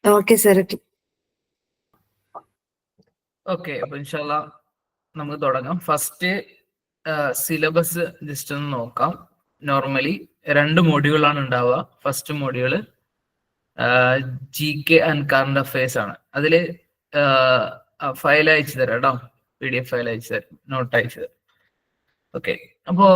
Okay sir. Okay, അപ്പൊ ഇൻഷാല്ല നമുക്ക് തുടങ്ങാം. ഫസ്റ്റ് സിലബസ് ജസ്റ്റ് ഒന്ന് നോക്കാം. നോർമലി 2 മോഡ്യൂളാണ് ഉണ്ടാവുക. First module GK and current affairs ആണ്. അതില് ഫയൽ അയച്ചു തരാം കേട്ടോ, PDF ഫയൽ അയച്ചു തരാം, നോട്ട് അയച്ചു തരാം. ഓക്കെ, അപ്പോ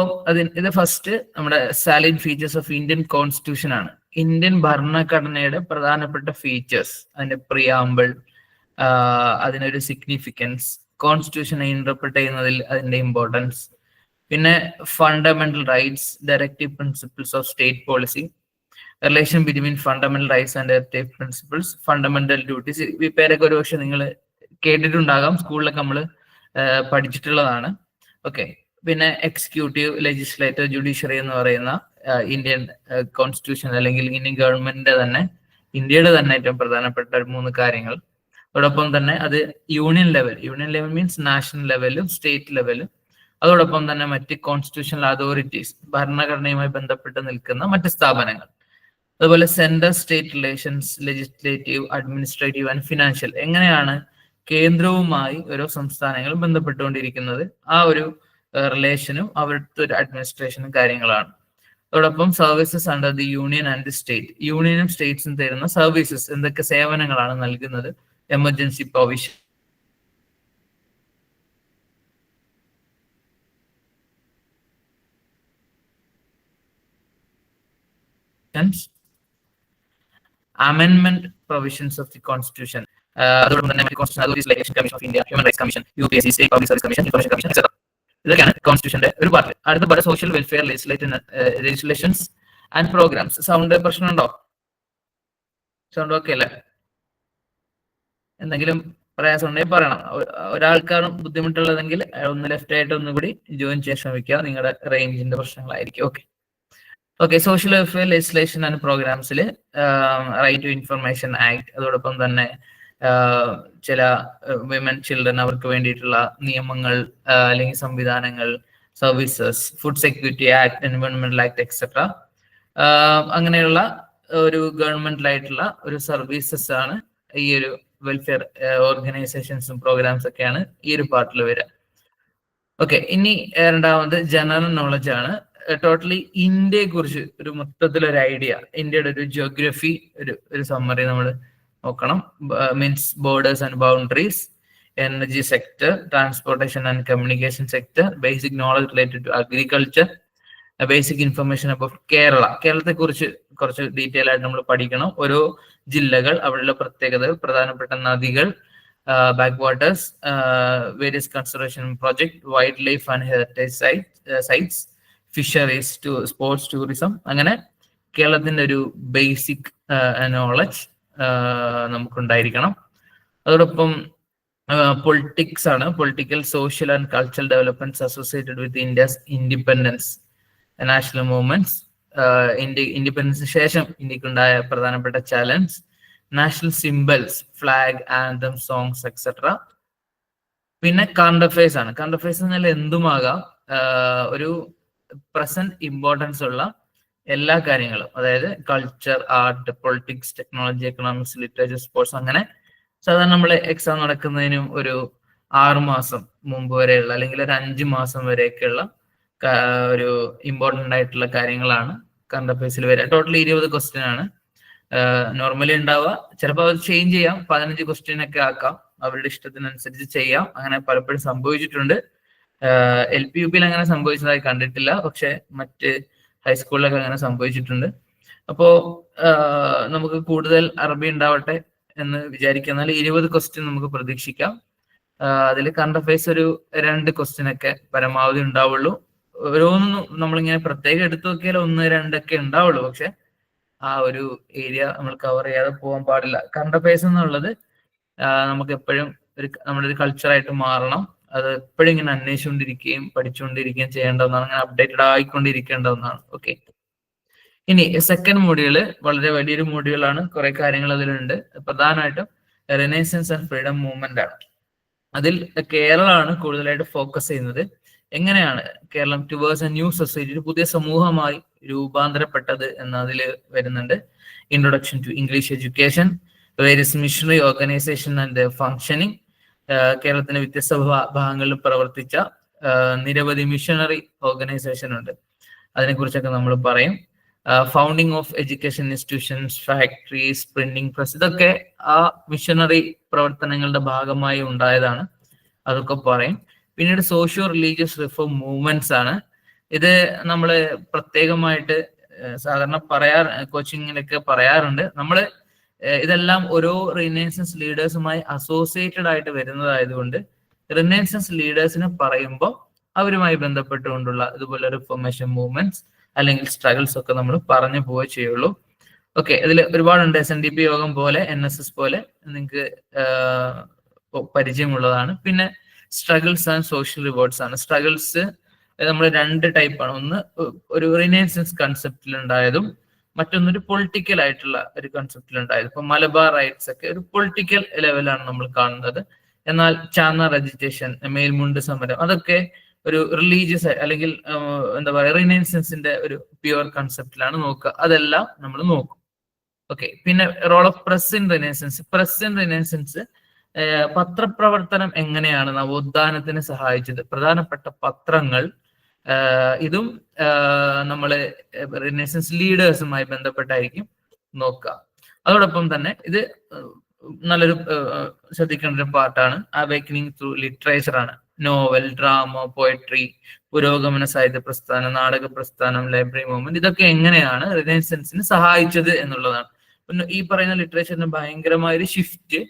ഇത് ഫസ്റ്റ് നമ്മുടെ solid features of Indian constitution ആണ്. ഇന്ത്യൻ ഭരണഘടനയുടെ പ്രധാനപ്പെട്ട ഫീച്ചേഴ്സ്, അതിന്റെ പ്രിയാമ്പിൾ, അതിനൊരു സിഗ്നിഫിക്കൻസ്, കോൺസ്റ്റിറ്റ്യൂഷനെ ഇന്റർപ്രറ്റ് ചെയ്യുന്നതിൽ അതിന്റെ ഇമ്പോർട്ടൻസ്, പിന്നെ fundamental rights, directive principles of state policy, relation between fundamental rights and directive principles, fundamental duties. ഈ പേരൊക്കെ ഒരു പക്ഷെ നിങ്ങൾ കേട്ടിട്ടുണ്ടാകാം, സ്കൂളിലൊക്കെ നമ്മൾ പഠിച്ചിട്ടുള്ളതാണ്. ഓക്കെ, പിന്നെ എക്സിക്യൂട്ടീവ്, ലെജിസ്ലേറ്റീവ്, ജുഡീഷ്യറി എന്ന് പറയുന്ന ഇന്ത്യൻ കോൺസ്റ്റിറ്റ്യൂഷൻ അല്ലെങ്കിൽ ഇന്ത്യൻ ഗവൺമെന്റിന്റെ തന്നെ, ഇന്ത്യയുടെ തന്നെ ഏറ്റവും പ്രധാനപ്പെട്ട 3 കാര്യങ്ങൾ. അതോടൊപ്പം തന്നെ അത് യൂണിയൻ ലെവൽ മീൻസ് നാഷണൽ ലെവലും സ്റ്റേറ്റ് ലെവലും, അതോടൊപ്പം തന്നെ മറ്റ് കോൺസ്റ്റിറ്റ്യൂഷണൽ അതോറിറ്റീസ്, ഭരണഘടനയുമായി ബന്ധപ്പെട്ട് നിൽക്കുന്ന മറ്റ് സ്ഥാപനങ്ങൾ, അതുപോലെ central state relations, legislative, administrative and financial, എങ്ങനെയാണ് കേന്ദ്രവുമായി ഓരോ സംസ്ഥാനങ്ങളും ബന്ധപ്പെട്ടുകൊണ്ടിരിക്കുന്നത്, ആ ഒരു റിലേഷനും അവിടുത്തെ ഒരു അഡ്മിനിസ്ട്രേഷനും കാര്യങ്ങളാണ്. അതോടൊപ്പം services under the union and the state, യൂണിയനും സ്റ്റേറ്റ്സും തരുന്ന സർവീസസ്, എന്തൊക്കെ സേവനങ്ങളാണ് നൽകുന്നത്, emergency provision, amendment provisions of the constitution, അതോടൊപ്പം തന്നെ constitution authorities, election commission of India, human rights commission, UPSC, state public service commission, information commission, etcetera. ഇതൊക്കെയാണ് കോൺസ്റ്റിറ്റ്യൂഷന്റെ ഒരു പാർട്ട്. അടുത്ത part social welfare legislations and programmes. Sound പ്രശ്നമുണ്ടോ? Sound okay അല്ലേ? എന്തെങ്കിലും പ്രയാസം ഉണ്ടെങ്കിൽ പറയണം. ഒരാൾക്കാണ് ബുദ്ധിമുട്ടുള്ളതെങ്കിൽ ഒന്ന് ലെഫ്റ്റ് ആയിട്ട് ഒന്നുകൂടി ജോയിൻ ചെയ്യാൻ ശ്രമിക്കുക, നിങ്ങളുടെ റേഞ്ചിന്റെ പ്രശ്നങ്ങളായിരിക്കും. Okay, social welfare legislation and പ്രോഗ്രാംസിൽ റൈറ്റ് ടു ഇൻഫർമേഷൻ ആക്ട്, അതോടൊപ്പം തന്നെ ചില വിമൻ, ചിൽഡ്രൻ, അവർക്ക് വേണ്ടിയിട്ടുള്ള നിയമങ്ങൾ അല്ലെങ്കിൽ സംവിധാനങ്ങൾ, സർവീസസ്, ഫുഡ് സെക്യൂരിറ്റി ആക്ട്, എൻവയോൺമെന്റൽ ആക്ട്, എക്സെട്ര. അങ്ങനെയുള്ള ഒരു ഗവൺമെന്റിലായിട്ടുള്ള ഒരു സർവീസസ് ആണ് ഈ ഒരു വെൽഫെയർ ഓർഗനൈസേഷൻസും പ്രോഗ്രാംസ് ഒക്കെയാണ് ഈ ഒരു പാർട്ടിൽ വരിക. ഓക്കെ, ഇനി രണ്ടാമത് ജനറൽ നോളജ് ആണ്. ടോട്ടലി ഇന്ത്യയെ കുറിച്ച് ഒരു മൊത്തത്തിലൊരു ഐഡിയ, ഇന്ത്യയുടെ ഒരു ജിയോഗ്രഫി, ഒരു സമ്മറി നമ്മൾ നോക്കണം. Means borders and boundaries, energy sector, transportation and communication sector, basic knowledge related to agriculture, basic information about കേരളത്തെ കുറിച്ച് കുറച്ച് ഡീറ്റെയിൽ ആയിട്ട് നമ്മൾ പഠിക്കണം. ഓരോ ജില്ലകൾ, അവിടെയുള്ള പ്രത്യേകതകൾ, പ്രധാനപ്പെട്ട നദികൾ, back waters, various conservation project, wild life and heritage sites, fisheries, sports, tourism. അങ്ങനെ കേരളത്തിന്റെ ഒരു ബേസിക് നോളജ് നമുക്കുണ്ടായിരിക്കണം. അതോടൊപ്പം പൊളിറ്റിക്സ് ആണ്. Political, social and cultural developments associated with India's independence, national movements, ഇൻഡിപെൻഡൻസിന് ശേഷം ഇന്ത്യക്കുണ്ടായ പ്രധാനപ്പെട്ട challenge, national symbols, flag, anthem, songs, etcetera. പിന്നെ കറണ്ട് അഫയേഴ്സ് ആണ്. കറണ്ട് അഫയേഴ്സ് എന്നാൽ എന്തുമാകാം, ഒരു പ്രസന്റ് ഇമ്പോർട്ടൻസ് ഉള്ള എല്ലാ കാര്യങ്ങളും, അതായത് culture, art, politics, technology, economics, literature, sports. അങ്ങനെ സാധാരണ നമ്മൾ എക്സാം നടക്കുന്നതിനും ഒരു 6 മാസം മുമ്പ് വരെയുള്ള അല്ലെങ്കിൽ ഒരു 5 മാസം വരെയൊക്കെയുള്ള ഒരു ഇമ്പോർട്ടൻ്റ് ആയിട്ടുള്ള കാര്യങ്ങളാണ് കറണ്ട് അഫയേഴ്സിൽ വരിക. ടോട്ടൽ 20 ക്വസ്റ്റ്യൻ ആണ് നോർമലി ഉണ്ടാവുക. ചിലപ്പോൾ അത് ചേഞ്ച് ചെയ്യാം, 15 ക്വസ്റ്റ്യൻ ഒക്കെ ആക്കാം, അവരുടെ ഇഷ്ടത്തിനനുസരിച്ച് ചെയ്യാം. അങ്ങനെ പലപ്പോഴും സംഭവിച്ചിട്ടുണ്ട്. LP UP അങ്ങനെ സംഭവിച്ചതായി കണ്ടിട്ടില്ല, പക്ഷെ മറ്റ് ഹൈസ്കൂളിലൊക്കെ അങ്ങനെ സംഭവിച്ചിട്ടുണ്ട്. അപ്പോ നമുക്ക് കൂടുതൽ അറബി ഉണ്ടാവട്ടെ എന്ന് വിചാരിക്കുന്നാൽ 20 ക്വസ്റ്റ്യൻ നമുക്ക് പ്രതീക്ഷിക്കാം. അതിൽ കറണ്ട് അഫയേഴ്സ് ഒരു 2 ക്വസ്റ്റ്യൻ ഒക്കെ പരമാവധി ഉണ്ടാവുള്ളൂ. ഓരോന്നും നമ്മളിങ്ങനെ പ്രത്യേകം എടുത്തു നോക്കിയാൽ 1, 2 ഒക്കെ ഉണ്ടാവുള്ളൂ. പക്ഷെ ആ ഒരു ഏരിയ നമ്മൾ കവർ ചെയ്യാതെ പോകാൻ പാടില്ല. കറണ്ട് അഫയേഴ്സ് എന്നുള്ളത് നമുക്ക് എപ്പോഴും നമ്മുടെ ഒരു കൾച്ചറായിട്ട് മാറണം. അത് എപ്പോഴും ഇങ്ങനെ അന്വേഷിച്ചുകൊണ്ടിരിക്കുകയും പഠിച്ചുകൊണ്ടിരിക്കുകയും ചെയ്യേണ്ട ഒന്നാണ്, അങ്ങനെ അപ്ഡേറ്റഡ് ആയിക്കൊണ്ടിരിക്കേണ്ട ഒന്നാണ്. ഓക്കെ, ഇനി സെക്കൻഡ് മോഡ്യൂള് വളരെ വലിയൊരു മോഡ്യൂളാണ്, കുറെ കാര്യങ്ങൾ അതിലുണ്ട്. പ്രധാനമായിട്ടും റിനൈസൻസ് ആൻഡ് ഫ്രീഡം മൂവ്മെന്റ് ആണ്. അതിൽ കേരളമാണ് കൂടുതലായിട്ട് ഫോക്കസ് ചെയ്യുന്നത്. എങ്ങനെയാണ് Keralam towards a new society, ഒരു പുതിയ സമൂഹമായി രൂപാന്തരപ്പെട്ടത് എന്ന് അതിൽ വരുന്നുണ്ട്. Introduction to English education, various missionary organisation and functioning. കേരളത്തിന്റെ വ്യത്യസ്ത ഭാഗങ്ങളിൽ പ്രവർത്തിച്ച നിരവധി മിഷണറി ഓർഗനൈസേഷൻ ഉണ്ട്, അതിനെക്കുറിച്ചൊക്കെ നമ്മൾ പറയും. Founding of education institutions, factories, printing press, ഇതൊക്കെ ആ മിഷണറി പ്രവർത്തനങ്ങളുടെ ഭാഗമായി ഉണ്ടായതാണ്, അതൊക്കെ പറയും. പിന്നീട് സോഷ്യോ റിലീജിയസ് റിഫോം മൂവ്മെന്റ്സ് ആണ്. ഇത് നമ്മൾ പ്രത്യേകമായിട്ട് സാധാരണ കോച്ചിങ്ങിലൊക്കെ പറയാറുണ്ട്. നമ്മൾ ഇതെല്ലാം ഓരോ റിനൈസൻസ് ലീഡേഴ്സുമായി അസോസിയേറ്റഡ് ആയിട്ട് വരുന്നതായതുകൊണ്ട് റിനൈസൻസ് ലീഡേഴ്സിനെ പറയുമ്പോൾ അവരുമായി ബന്ധപ്പെട്ടുകൊണ്ടുള്ള ഇതുപോലെ റിഫോർമേഷൻ മൂവ്മെന്റ്സ് അല്ലെങ്കിൽ സ്ട്രഗിൾസ് ഒക്കെ നമ്മൾ പറഞ്ഞു പോവേ ചെയ്യുള്ളൂ. ഓക്കെ, ഇതിൽ ഒരുപാടുണ്ട്. SNDP യോഗം പോലെ, NSS പോലെ നിങ്ങൾക്ക് പരിചയമുള്ളതാണ്. പിന്നെ സ്ട്രഗിൾസ് ആൻഡ് സോഷ്യൽ റിവാർഡ്സ് ആണ്. സ്ട്രഗിൾസ് നമ്മൾ രണ്ട് ടൈപ്പാണ്. ഒന്ന് ഒരു റിനൈസൻസ് കൺസെപ്റ്റിൽ ഉണ്ടായതും മറ്റൊന്നൊരു പൊളിറ്റിക്കൽ ആയിട്ടുള്ള ഒരു കൺസെപ്റ്റിൽ ഉണ്ടായത്. ഇപ്പൊ മലബാർ റൈറ്റ്സ് ഒക്കെ ഒരു പൊളിറ്റിക്കൽ ലെവലാണ് നമ്മൾ കാണുന്നത്. എന്നാൽ ചാന്നാർ അജിറ്റേഷൻ, മേൽമുണ്ട് സമരം, അതൊക്കെ ഒരു റിലീജിയസ് അല്ലെങ്കിൽ എന്താ പറയുക റിനൈസൻസിന്റെ ഒരു പ്യുവർ കൺസെപ്റ്റിലാണ് നോക്കുക. അതെല്ലാം നമ്മൾ നോക്കും. ഓക്കെ, പിന്നെ role of press in renaissance. Press in renaissance പത്രപ്രവർത്തനം എങ്ങനെയാണ് നവോത്ഥാനത്തിന് സഹായിച്ചത്, പ്രധാനപ്പെട്ട പത്രങ്ങൾ, ഇതും നമ്മള് റിനൈസൻസ് ലീഡേഴ്സുമായി ബന്ധപ്പെട്ടായിരിക്കും നോക്കുക. അതോടൊപ്പം തന്നെ ഇത് നല്ലൊരു ശ്രദ്ധിക്കേണ്ട ഒരു പാർട്ടാണ്. അവേക്കനിങ് ത്രൂ ലിറ്ററേച്ചർ ആണ്. നോവൽ, ഡ്രാമ, പോയട്രി, പുരോഗമന സാഹിത്യ പ്രസ്ഥാനം, നാടക പ്രസ്ഥാനം, ലൈബ്രറി മൂവ്മെന്റ്, ഇതൊക്കെ എങ്ങനെയാണ് റിനൈസൻസിന് സഹായിച്ചത് എന്നുള്ളതാണ്. പിന്നെ ഈ പറയുന്ന ലിറ്ററേച്ചറിന് ഭയങ്കരമായ ഒരു ഷിഫ്റ്റ്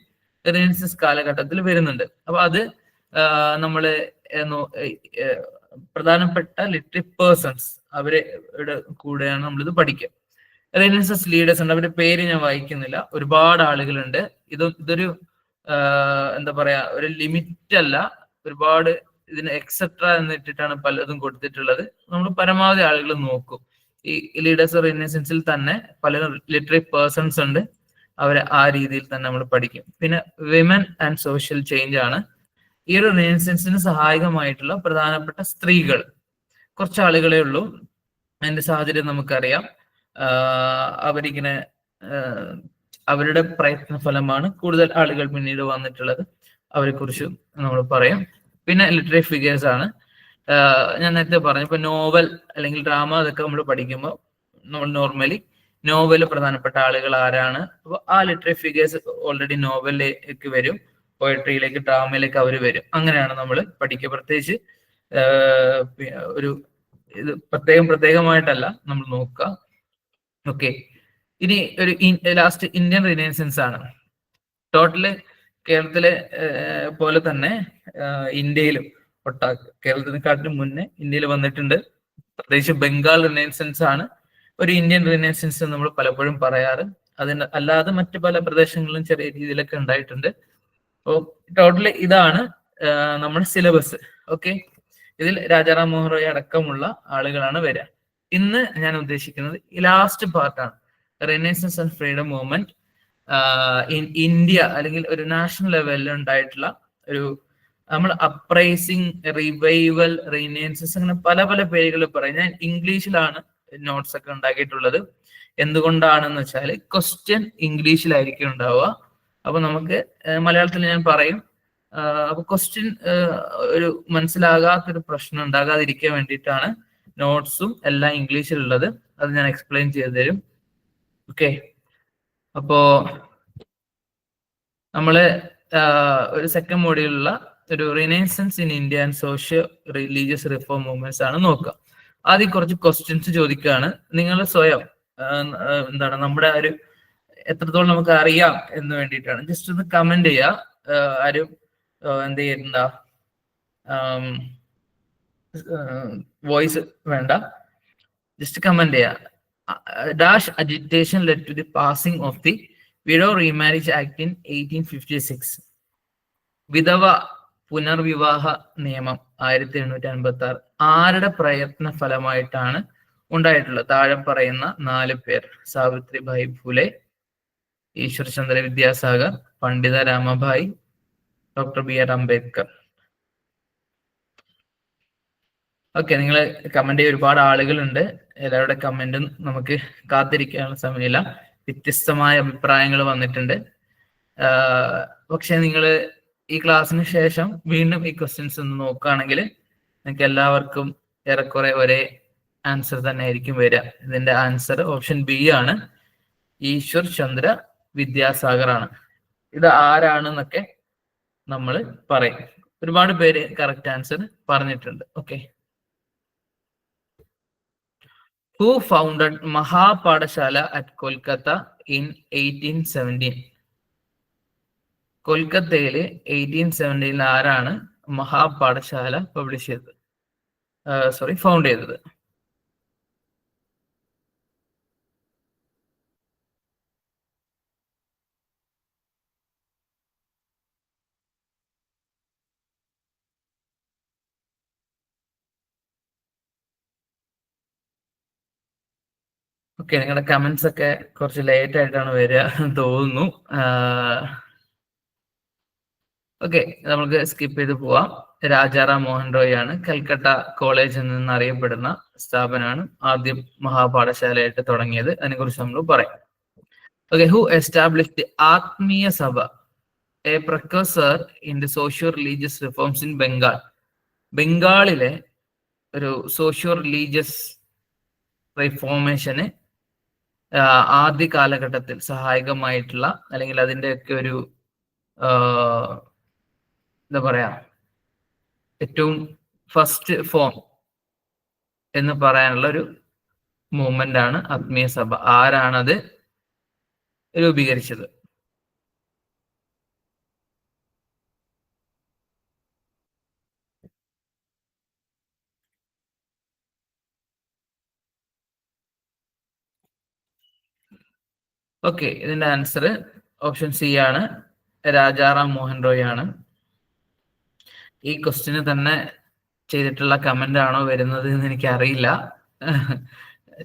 റിനൈസൻസ് കാലഘട്ടത്തിൽ വരുന്നുണ്ട്. അപ്പൊ അത് നമ്മള് പ്രധാനപ്പെട്ട ലിറ്റററി പേഴ്സൺസ് അവരുടെ കൂടെയാണ് നമ്മളിത് പഠിക്കുക. റിനൈസൻസ് ലീഡേഴ്സ് ഉണ്ട്, അവരുടെ പേര് ഞാൻ വായിക്കുന്നില്ല, ഒരുപാട് ആളുകളുണ്ട്. ഇതൊരു എന്താ പറയാ ഒരു ലിമിറ്റ് അല്ല, ഒരുപാട് ഇതിന് എക്സെട്ര എന്നിട്ടിട്ടാണ് പലതും കൊടുത്തിട്ടുള്ളത്. നമ്മൾ പരമാവധി ആളുകൾ നോക്കും. ഈ ലീഡേഴ്സ് റിനൈസൻസിൽ തന്നെ പലരും ലിറ്റററി പേഴ്സൺസ് ഉണ്ട്, അവരെ ആ രീതിയിൽ തന്നെ നമ്മൾ പഠിക്കും. പിന്നെ വിമൻ ആൻഡ് സോഷ്യൽ ചേഞ്ച് ആണ്. ഈ ഒരു റിനൈസൻസിന് സഹായകമായിട്ടുള്ള പ്രധാനപ്പെട്ട സ്ത്രീകൾ കുറച്ച് ആളുകളെ ഉള്ളൂ. അതിന്റെ സാഹചര്യം നമുക്കറിയാം. അവരിങ്ങനെ അവരുടെ പ്രയത്ന ഫലമാണ് കൂടുതൽ ആളുകൾ പിന്നീട് വന്നിട്ടുള്ളത്. അവരെ കുറിച്ച് നമ്മൾ പറയും. പിന്നെ ലിറ്റററി ഫിഗേഴ്സ് ആണ്. ഞാൻ നേരത്തെ പറഞ്ഞു, ഇപ്പൊ നോവൽ അല്ലെങ്കിൽ ഡ്രാമ അതൊക്കെ നമ്മൾ പഠിക്കുമ്പോൾ നമ്മൾ നോർമലി നോവല് പ്രധാനപ്പെട്ട ആളുകൾ ആരാണ്, അപ്പൊ ആ ലിറ്റററി ഫിഗേഴ്സ് ഓൾറെഡി നോവലിലേക്ക് വരും, പോയട്രിയിലേക്ക്, ഡ്രാമയിലേക്ക് അവർ വരും. അങ്ങനെയാണ് നമ്മൾ പഠിക്കുക. പ്രത്യേകിച്ച് ഒരു ഇത് പ്രത്യേകമായിട്ടല്ല നമ്മൾ നോക്കുക. ഓക്കെ, ഇനി ഒരു ലാസ്റ്റ് ഇന്ത്യൻ റിനൈസൻസ് ആണ്. ടോട്ടല് കേരളത്തിലെ പോലെ തന്നെ ഇന്ത്യയിലും കേരളത്തിനെക്കാട്ടിലും മുന്നേ ഇന്ത്യയിൽ വന്നിട്ടുണ്ട്. പ്രത്യേകിച്ച് ബംഗാൾ റിനൈസൻസ് ആണ് ഒരു ഇന്ത്യൻ റിനൈസൻസ് നമ്മൾ പലപ്പോഴും പറയാറ്. അതിന് അല്ലാതെ മറ്റു പല പ്രദേശങ്ങളിലും ചെറിയ രീതിയിലൊക്കെ ഉണ്ടായിട്ടുണ്ട്. അപ്പോൾ ടോട്ടല് ഇതാണ് നമ്മുടെ സിലബസ്. ഓക്കെ, ഇതിൽ രാജാറാം മോഹൻ റോയ് അടക്കമുള്ള ആളുകളാണ് വരിക. ഇന്ന് ഞാൻ ഉദ്ദേശിക്കുന്നത് ഈ ലാസ്റ്റ് പാർട്ടാണ്, renaissance and freedom movement in India, അല്ലെങ്കിൽ ഒരു നാഷണൽ ലെവലിൽ ഉണ്ടായിട്ടുള്ള ഒരു നമ്മൾ അപ്രൈസിങ്, റിവൈവൽ, റിനൈസൻസ്, അങ്ങനെ പല പല പേരുകൾ പറയും. ഞാൻ ഇംഗ്ലീഷിലാണ് നോട്ട്സ് ഒക്കെ ഉണ്ടാക്കിയിട്ടുള്ളത്. എന്തുകൊണ്ടാണെന്ന് വെച്ചാൽ ക്വസ്റ്റ്യൻ ഇംഗ്ലീഷിലായിരിക്കും ഉണ്ടാവുക. അപ്പൊ നമുക്ക് മലയാളത്തിൽ ഞാൻ പറയും. അപ്പൊ ക്വസ്റ്റ്യൻ ഒരു മനസ്സിലാകാത്തൊരു പ്രശ്നം ഉണ്ടാകാതിരിക്കാൻ വേണ്ടിയിട്ടാണ് നോട്ട്സും എല്ലാം ഇംഗ്ലീഷിലുള്ളത്. അത് ഞാൻ എക്സ്പ്ലെയിൻ ചെയ്തു തരും. ഓക്കെ, അപ്പോ നമ്മള് ഒരു സെക്കൻഡ് മോഡ്യൂളിലുള്ള ഒരു renaissance in India and socio religious reform movements ആണ് നോക്കുക. ആദ്യം കുറച്ച് ക്വസ്റ്റ്യൻസ് ചോദിക്കുകയാണ്. നിങ്ങൾ സ്വയം എന്താണ് നമ്മുടെ ഒരു എത്രത്തോളം നമുക്ക് അറിയാം എന്ന് വേണ്ടിയിട്ടാണ്. ജസ്റ്റ് ഒന്ന് കമന്റ് ചെയ്യുക. ആരും എന്ത് ചെയ്യണ്ട, വോയിസ് വേണ്ട, ജസ്റ്റ് കമന്റ് ചെയ്യുക. Dash agitation led to the passing of the widow remarriage act in 1856. വിധവ പുനർവിവാഹ നിയമം 1856 ആരുടെ പ്രയത്ന ഫലമായിട്ടാണ് ഉണ്ടായിട്ടുള്ളത്? താഴെ പറയുന്ന 4 പേർ: സാവിത്രിബായി ഫുലെ, ഈശ്വർചന്ദ്ര വിദ്യാസാഗർ, പണ്ഡിത രാമഭായി, ഡോക്ടർ BR അംബേദ്കർ. ഓക്കെ, നിങ്ങൾ കമന്റ് ചെയ്യാൻ ഒരുപാട് ആളുകളുണ്ട്. എല്ലാവരുടെ കമന്റും നമുക്ക് കാത്തിരിക്കാനുള്ള സമയമില്ല. വ്യത്യസ്തമായ അഭിപ്രായങ്ങൾ വന്നിട്ടുണ്ട്. പക്ഷെ നിങ്ങൾ ഈ ക്ലാസ്സിന് ശേഷം വീണ്ടും ഈ ക്വസ്റ്റ്യൻസ് ഒന്ന് നോക്കുകയാണെങ്കിൽ നിങ്ങൾക്ക് എല്ലാവർക്കും ഏറെക്കുറെ ഒരേ ആൻസർ തന്നെ ആയിരിക്കും വരിക. ഇതിന്റെ ആൻസർ ഓപ്ഷൻ ബി ആണ്, ഈശ്വർ ചന്ദ്ര വിദ്യാസാഗർ ആണ്. ഇത് ആരാണെന്നൊക്കെ നമ്മൾ പറയും. ഒരുപാട് പേര് കറക്റ്റ് ആൻസർ പറഞ്ഞിട്ടുണ്ട്. Okay, who founded Mahapathshala at Kolkata in 1817? കൊൽക്കത്തയില് 1817 ആരാണ് മഹാപാഠശാല പബ്ലിഷ് ചെയ്തത്, ഫൗണ്ട് ചെയ്തത്? ഓക്കെ, നിങ്ങളുടെ കമന്റ്സ് ഒക്കെ കുറച്ച് ലേറ്റ് ആയിട്ടാണ് വരിക തോന്നുന്നു. ഓക്കെ, നമുക്ക് സ്കിപ്പ് ചെയ്ത് പോവാം. രാജാറാം മോഹൻ റോയ് ആണ്. കൽക്കട്ട കോളേജ് എന്നറിയപ്പെടുന്ന സ്ഥാപനമാണ് ആദ്യം മഹാപാഠശാലയായിട്ട് തുടങ്ങിയത്. അതിനെക്കുറിച്ച് നമ്മൾ പറയാം. Okay, who establish the Atmiya Sabha, a precursor in the socio religious reforms in Bengal? ബംഗാളിലെ ഒരു സോഷ്യോ റിലീജിയസ് റിഫോർമേഷന് ആദ്യ കാലഘട്ടത്തിൽ സഹായകമായിട്ടുള്ള, അല്ലെങ്കിൽ അതിൻ്റെയൊക്കെ ഒരു എന്താ പറയാ, ഏറ്റവും ഫസ്റ്റ് ഫോം എന്ന് പറയാനുള്ള ഒരു മൂവ്മെന്റ് ആണ് ആത്മീയ സഭ. ആരാണത് രൂപീകരിച്ചത്? ഓക്കെ, ഇതിന്റെ ആൻസർ ഓപ്ഷൻ സി ആണ്, രാജാറാം മോഹൻ റോയ് ആണ്. ഈ ക്വസ്റ്റിന് തന്നെ ചെയ്തിട്ടുള്ള കമന്റ് ആണോ വരുന്നത് എന്ന് എനിക്ക് അറിയില്ല.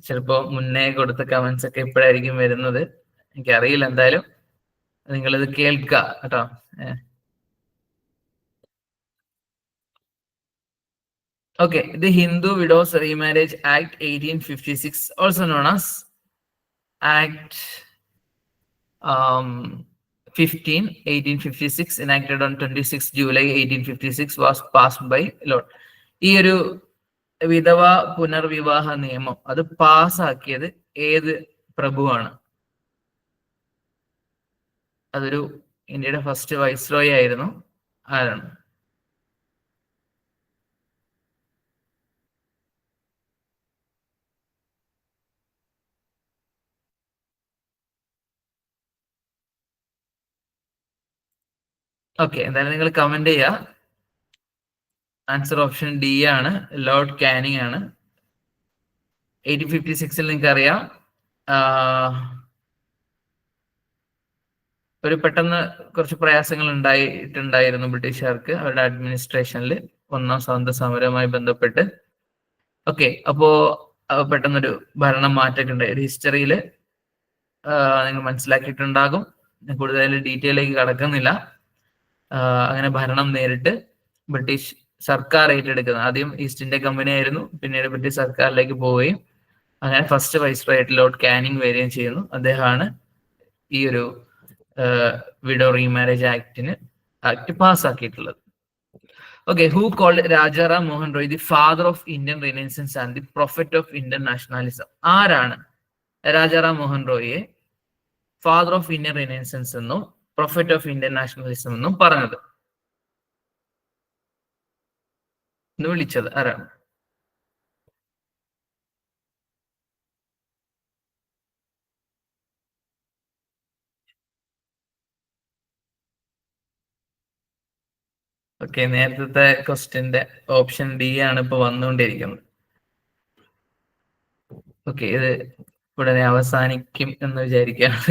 ചിലപ്പോ മുന്നേ കൊടുത്ത കമന്റ്സ് ഒക്കെ ഇപ്പോഴായിരിക്കും വരുന്നത്, എനിക്കറിയില്ല. എന്തായാലും നിങ്ങളിത് കേൾക്കുക കേട്ടോ. Okay, the Hindu widows remarriage act 1856, also known as act 1856, enacted on 26 July 1856, was passed by law. ഈ ഒരു വിധവ പുനർവിവാഹ നിയമം അത് പാസ്സാക്കിയത് ഏത് പ്രഭുവാണ്? അതൊരു ഇന്ത്യയുടെ ഫസ്റ്റ് വൈസ്രോയി ആയിരുന്നു. ആരാണ്? ഓക്കെ, എന്തായാലും നിങ്ങൾ കമന്റ് ചെയ്യുക. ആൻസർ ഓപ്ഷൻ ഡി ആണ്, ലോർഡ് കാനിങ് ആണ്. 1856 നിങ്ങൾക്ക് അറിയാം, ഒരു പെട്ടെന്ന് കുറച്ച് പ്രയാസങ്ങൾ ഉണ്ടായിട്ടുണ്ടായിരുന്നു ബ്രിട്ടീഷുകാർക്ക് അവരുടെ അഡ്മിനിസ്ട്രേഷനിൽ, ഒന്നാം സ്വാതന്ത്ര്യ സമരവുമായി ബന്ധപ്പെട്ട്. ഓക്കെ, അപ്പോ പെട്ടെന്നൊരു ഭരണം മാറ്റമൊക്കെ ഉണ്ടായി. ഒരു ഹിസ്റ്ററിയിൽ നിങ്ങൾ മനസ്സിലാക്കിയിട്ടുണ്ടാകും, കൂടുതൽ ഡീറ്റെയിലേക്ക് കടക്കുന്നില്ല. അങ്ങനെ ഭരണം നേരിട്ട് ബ്രിട്ടീഷ് സർക്കാർ ഏറ്റെടുക്കുന്നത്. ആദ്യം ഈസ്റ്റ് ഇന്ത്യ കമ്പനി ആയിരുന്നു, പിന്നീട് ബ്രിട്ടീഷ് സർക്കാരിലേക്ക് പോവുകയും അങ്ങനെ ഫസ്റ്റ് വൈസ്രോയ് ആയിട്ട് ലോർഡ് കാനിങ് വരികയും ചെയ്യുന്നു. അദ്ദേഹമാണ് ഈ ഒരു വിഡോ റീമാരേജ് ആക്ട് പാസ്സാക്കിയിട്ടുള്ളത്. Okay, who called Rajaram Mohan Roy the father of Indian renaissance and the prophet of Indian nationalism? ആരാണ് രാജാറാം മോഹൻ റോയിയെ ഫാദർ ഓഫ് ഇന്ത്യൻ റിനൈസൻസ് എന്നും പ്രൊഫറ്റ് ഓഫ് ഇന്ത്യൻ നാഷണലിസം എന്നും പറഞ്ഞത്, എന്ന് വിളിച്ചത് ആരാണ്? ഓക്കെ, നേരത്തെ ക്വസ്റ്റ്യന്റെ ഓപ്ഷൻ ഡി ആണ് ഇപ്പൊ വന്നുകൊണ്ടിരിക്കുന്നത്. ഓക്കെ, ഇത് ഉടനെ അവസാനിക്കും എന്ന് വിചാരിക്കുകയാണ്.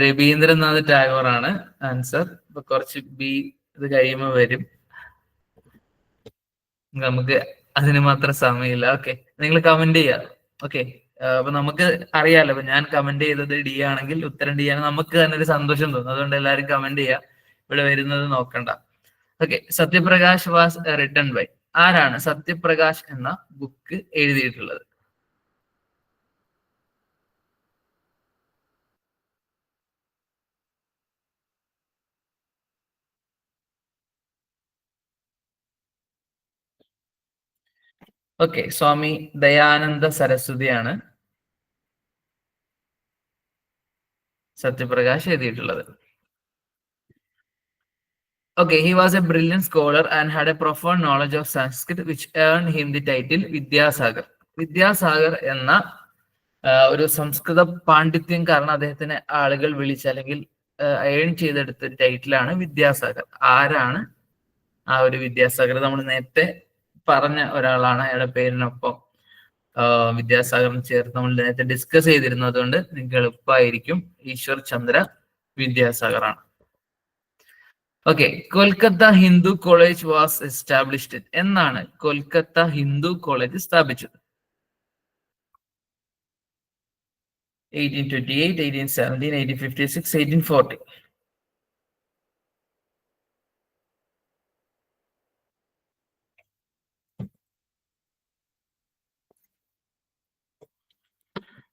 രവീന്ദ്രനാഥ് ടാഗോർ ആണ് ആൻസർ. ഇപ്പൊ കുറച്ച് ബി ഇത് കഴിയുമ്പോൾ വരും, നമുക്ക് അതിന് മാത്രം സമയമില്ല. ഓക്കെ, നിങ്ങൾ കമന്റ് ചെയ്യാം. ഓക്കെ, അപ്പൊ നമുക്ക് അറിയാലോ, അപ്പൊ ഞാൻ കമന്റ് ചെയ്തത് ഡി ആണെങ്കിൽ ഉത്തരം ഡി ആണ്, നമുക്ക് തന്നെ ഒരു സന്തോഷം തോന്നും. അതുകൊണ്ട് എല്ലാവരും കമന്റ് ചെയ്യാം, ഇവിടെ വരുന്നത് നോക്കണ്ട. Okay, Satyaprakash was written by? ആരാണ് സത്യപ്രകാശ് എന്ന ബുക്ക് എഴുതിയിട്ടുള്ളത്? ഓക്കെ, സ്വാമി ദയാനന്ദ സരസ്വതിയാണ് സത്യപ്രകാശ് എഴുതിയിട്ടുള്ളത്. Okay, he was a brilliant scholar and had a profound knowledge of Sanskrit, which earned him the title Vidyasagar. Vidyasagar എന്ന ഒരു സംസ്കൃത പാണ്ഡിത്യം കാരണം അദ്ദേഹത്തിനെ ആളുകൾ വിളിച്ച അല്ലെങ്കിൽ ഏൺ ചെയ്തെടുത്ത ടൈറ്റിലാണ് വിദ്യാസാഗർ. ആരാണ് ആ ഒരു വിദ്യാസാഗർ? നമ്മൾ നേരത്തെ പറഞ്ഞ ഒരാളാണ്. അയാളുടെ പേരിനൊപ്പം വിദ്യാസാഗറിന് ചേർത്ത് നമ്മൾ നേരത്തെ ഡിസ്കസ് ചെയ്തിരുന്നത് കൊണ്ട് നിങ്ങൾക്ക് എളുപ്പമായിരിക്കും. ഈശ്വർ ചന്ദ്ര വിദ്യാസാഗർ ആണ്. Okay, Kolkata Hindu college was established. എന്നാണ് കൊൽക്കത്ത ഹിന്ദു കോളേജ് സ്ഥാപിച്ചത്? 1828, 1817, 1856, 1840.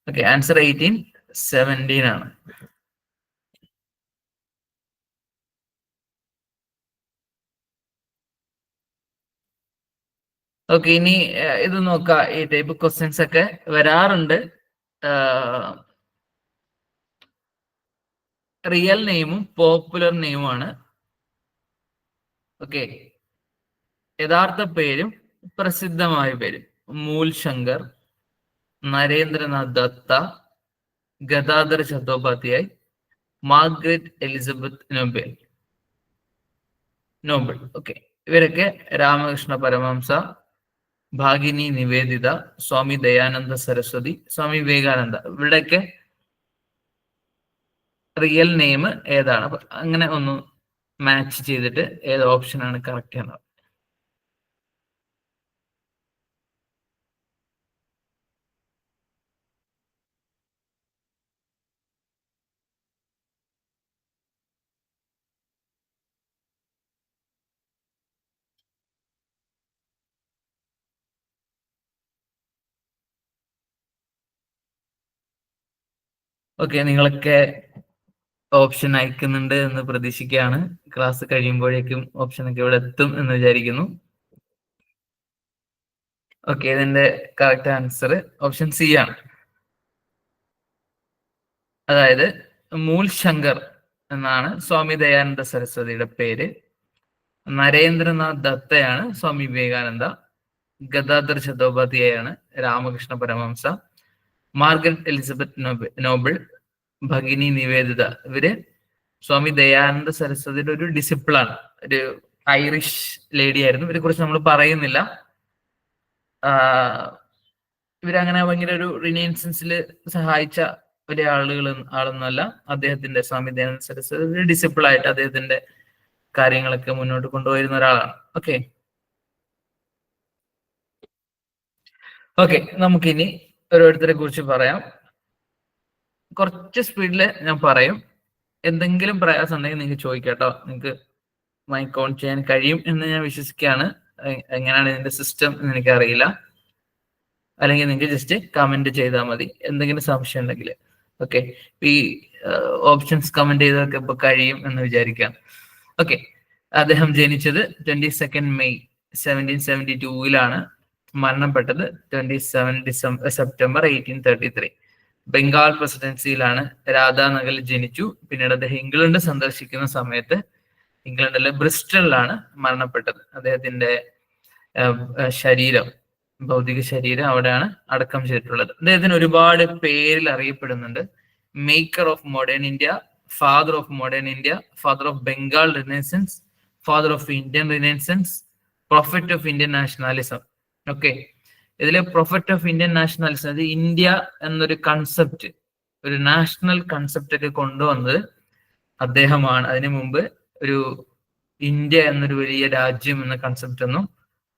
ഓക്കെ, ആൻസർ 1817 ആണ്. ഓക്കെ, ഇനി ഇത് നോക്കാം. ഈ ടൈപ്പ് ക്വസ്റ്റ്യൻസ് ഒക്കെ വരാറുണ്ട്. റിയൽ നെയിമും പോപ്പുലർ നെയിമുമാണ്. ഓക്കെ, യഥാർത്ഥ പേരും പ്രസിദ്ധമായ പേരും: Mool Shankar, Narendranath Dutta, Gadadhar Chattopadhyay, Margaret Elizabeth Noble. Okay, ഇവരൊക്കെ രാമകൃഷ്ണ പരമഹംസ, ഭാഗിനി നിവേദിത, സ്വാമി ദയാനന്ദ സരസ്വതി, സ്വാമി വിവേകാനന്ദ. ഇവരുടെയൊക്കെ റിയൽ നെയിം ഏതാണ്? അങ്ങനെ ഒന്ന് മാച്ച് ചെയ്തിട്ട് ഏത് ഓപ്ഷൻ ആണ് കറക്റ്റ് എന്ന്. ഓക്കെ, നിങ്ങളൊക്കെ ഓപ്ഷൻ അയക്കുന്നുണ്ട് എന്ന് പ്രതീക്ഷിക്കുകയാണ്. ക്ലാസ് കഴിയുമ്പോഴേക്കും ഓപ്ഷൻ ഒക്കെ ഇവിടെ എത്തും എന്ന് വിചാരിക്കുന്നു. ഓക്കെ, ഇതിന്റെ കറക്റ്റ് ആൻസർ ഓപ്ഷൻ സി ആണ്. അതായത് മൂൽ ശങ്കർ എന്നാണ് സ്വാമി ദയാനന്ദ സരസ്വതിയുടെ പേര്. നരേന്ദ്രനാഥ് ദത്തയാണ് സ്വാമി വിവേകാനന്ദ. ഗദാധർ ചത്തോപാധ്യായാണ് Ramakrishna Paramahamsa. Margaret Elizabeth Noble, Bhagini Nivedita. ഇവര് സ്വാമി ദയാനന്ദ സരസ്വതിയുടെ ഒരു ഡിസിപ്പിളാണ്. ഒരു ഐറിഷ് ലേഡി ആയിരുന്നു. ഇവരെ കുറിച്ച് നമ്മൾ പറയുന്നില്ല. ഇവരങ്ങനെ ഭയങ്കര ഒരു റിനൈൻസൻസിൽ സഹായിച്ച ഒരു ആളൊന്നുമല്ല. അദ്ദേഹത്തിന്റെ സ്വാമി ദയാനന്ദ സരസ്വതി ഒരു ഡിസിപ്പിൾ ആയിട്ട് അദ്ദേഹത്തിന്റെ കാര്യങ്ങളൊക്കെ മുന്നോട്ട് കൊണ്ടുപോയിരുന്ന ഒരാളാണ്. ഓക്കെ, നമുക്കിനി ഓരോരുത്തരെ കുറിച്ച് പറയാം. കുറച്ച് സ്പീഡിൽ ഞാൻ പറയും. എന്തെങ്കിലും പ്രയാസം ഉണ്ടെങ്കിൽ നിങ്ങൾക്ക് ചോദിക്കാട്ടോ. നിങ്ങൾക്ക് മൈക്ക് ഓൺ ചെയ്യാൻ കഴിയും എന്ന് ഞാൻ വിശ്വസിക്കുകയാണ്. എങ്ങനെയാണ് ഇതിന്റെ സിസ്റ്റം എന്ന് എനിക്കറിയില്ല. അല്ലെങ്കിൽ നിങ്ങൾക്ക് ജസ്റ്റ് കമന്റ് ചെയ്താൽ മതി എന്തെങ്കിലും സംശയം ഉണ്ടെങ്കിൽ. ഓക്കെ, ഈ ഓപ്ഷൻസ് കമന്റ് ചെയ്തൊക്കെ ഇപ്പൊ കഴിയും എന്ന് വിചാരിക്കാം. ഓക്കെ, അദ്ദേഹം ജനിച്ചത് 22 മെയ് 1772 മരണപ്പെട്ടത് 27 സെപ്റ്റംബർ 1833. ബംഗാൾ പ്രസിഡൻസിയിലാണ് രാധാനഗറിൽ ജനിച്ചു. പിന്നീട് അദ്ദേഹം ഇംഗ്ലണ്ട് സന്ദർശിക്കുന്ന സമയത്ത് ഇംഗ്ലണ്ടിലെ ബ്രിസ്റ്റലിലാണ് മരണപ്പെട്ടത്. അദ്ദേഹത്തിന്റെ ഭൗതിക ശരീരം അവിടെയാണ് അടക്കം ചെയ്തിട്ടുള്ളത്. അദ്ദേഹത്തിന് ഒരുപാട് പേരിൽ അറിയപ്പെടുന്നുണ്ട്. Maker of modern India, father of modern India, father of Bengal renaissance, father of Indian renaissance, prophet of Indian nationalism. Okay, ഇതിലെ പ്രൊഫറ്റ് ഓഫ് ഇന്ത്യൻ നാഷണാലിസം, അത് ഇന്ത്യ എന്നൊരു കൺസെപ്റ്റ്, ഒരു നാഷണൽ കൺസെപ്റ്റ് ഒക്കെ കൊണ്ടുവന്നത് അദ്ദേഹമാണ്. അതിനു മുമ്പ് ഒരു ഇന്ത്യ എന്നൊരു വലിയ രാജ്യം എന്ന കൺസെപ്റ്റ് ഒന്നും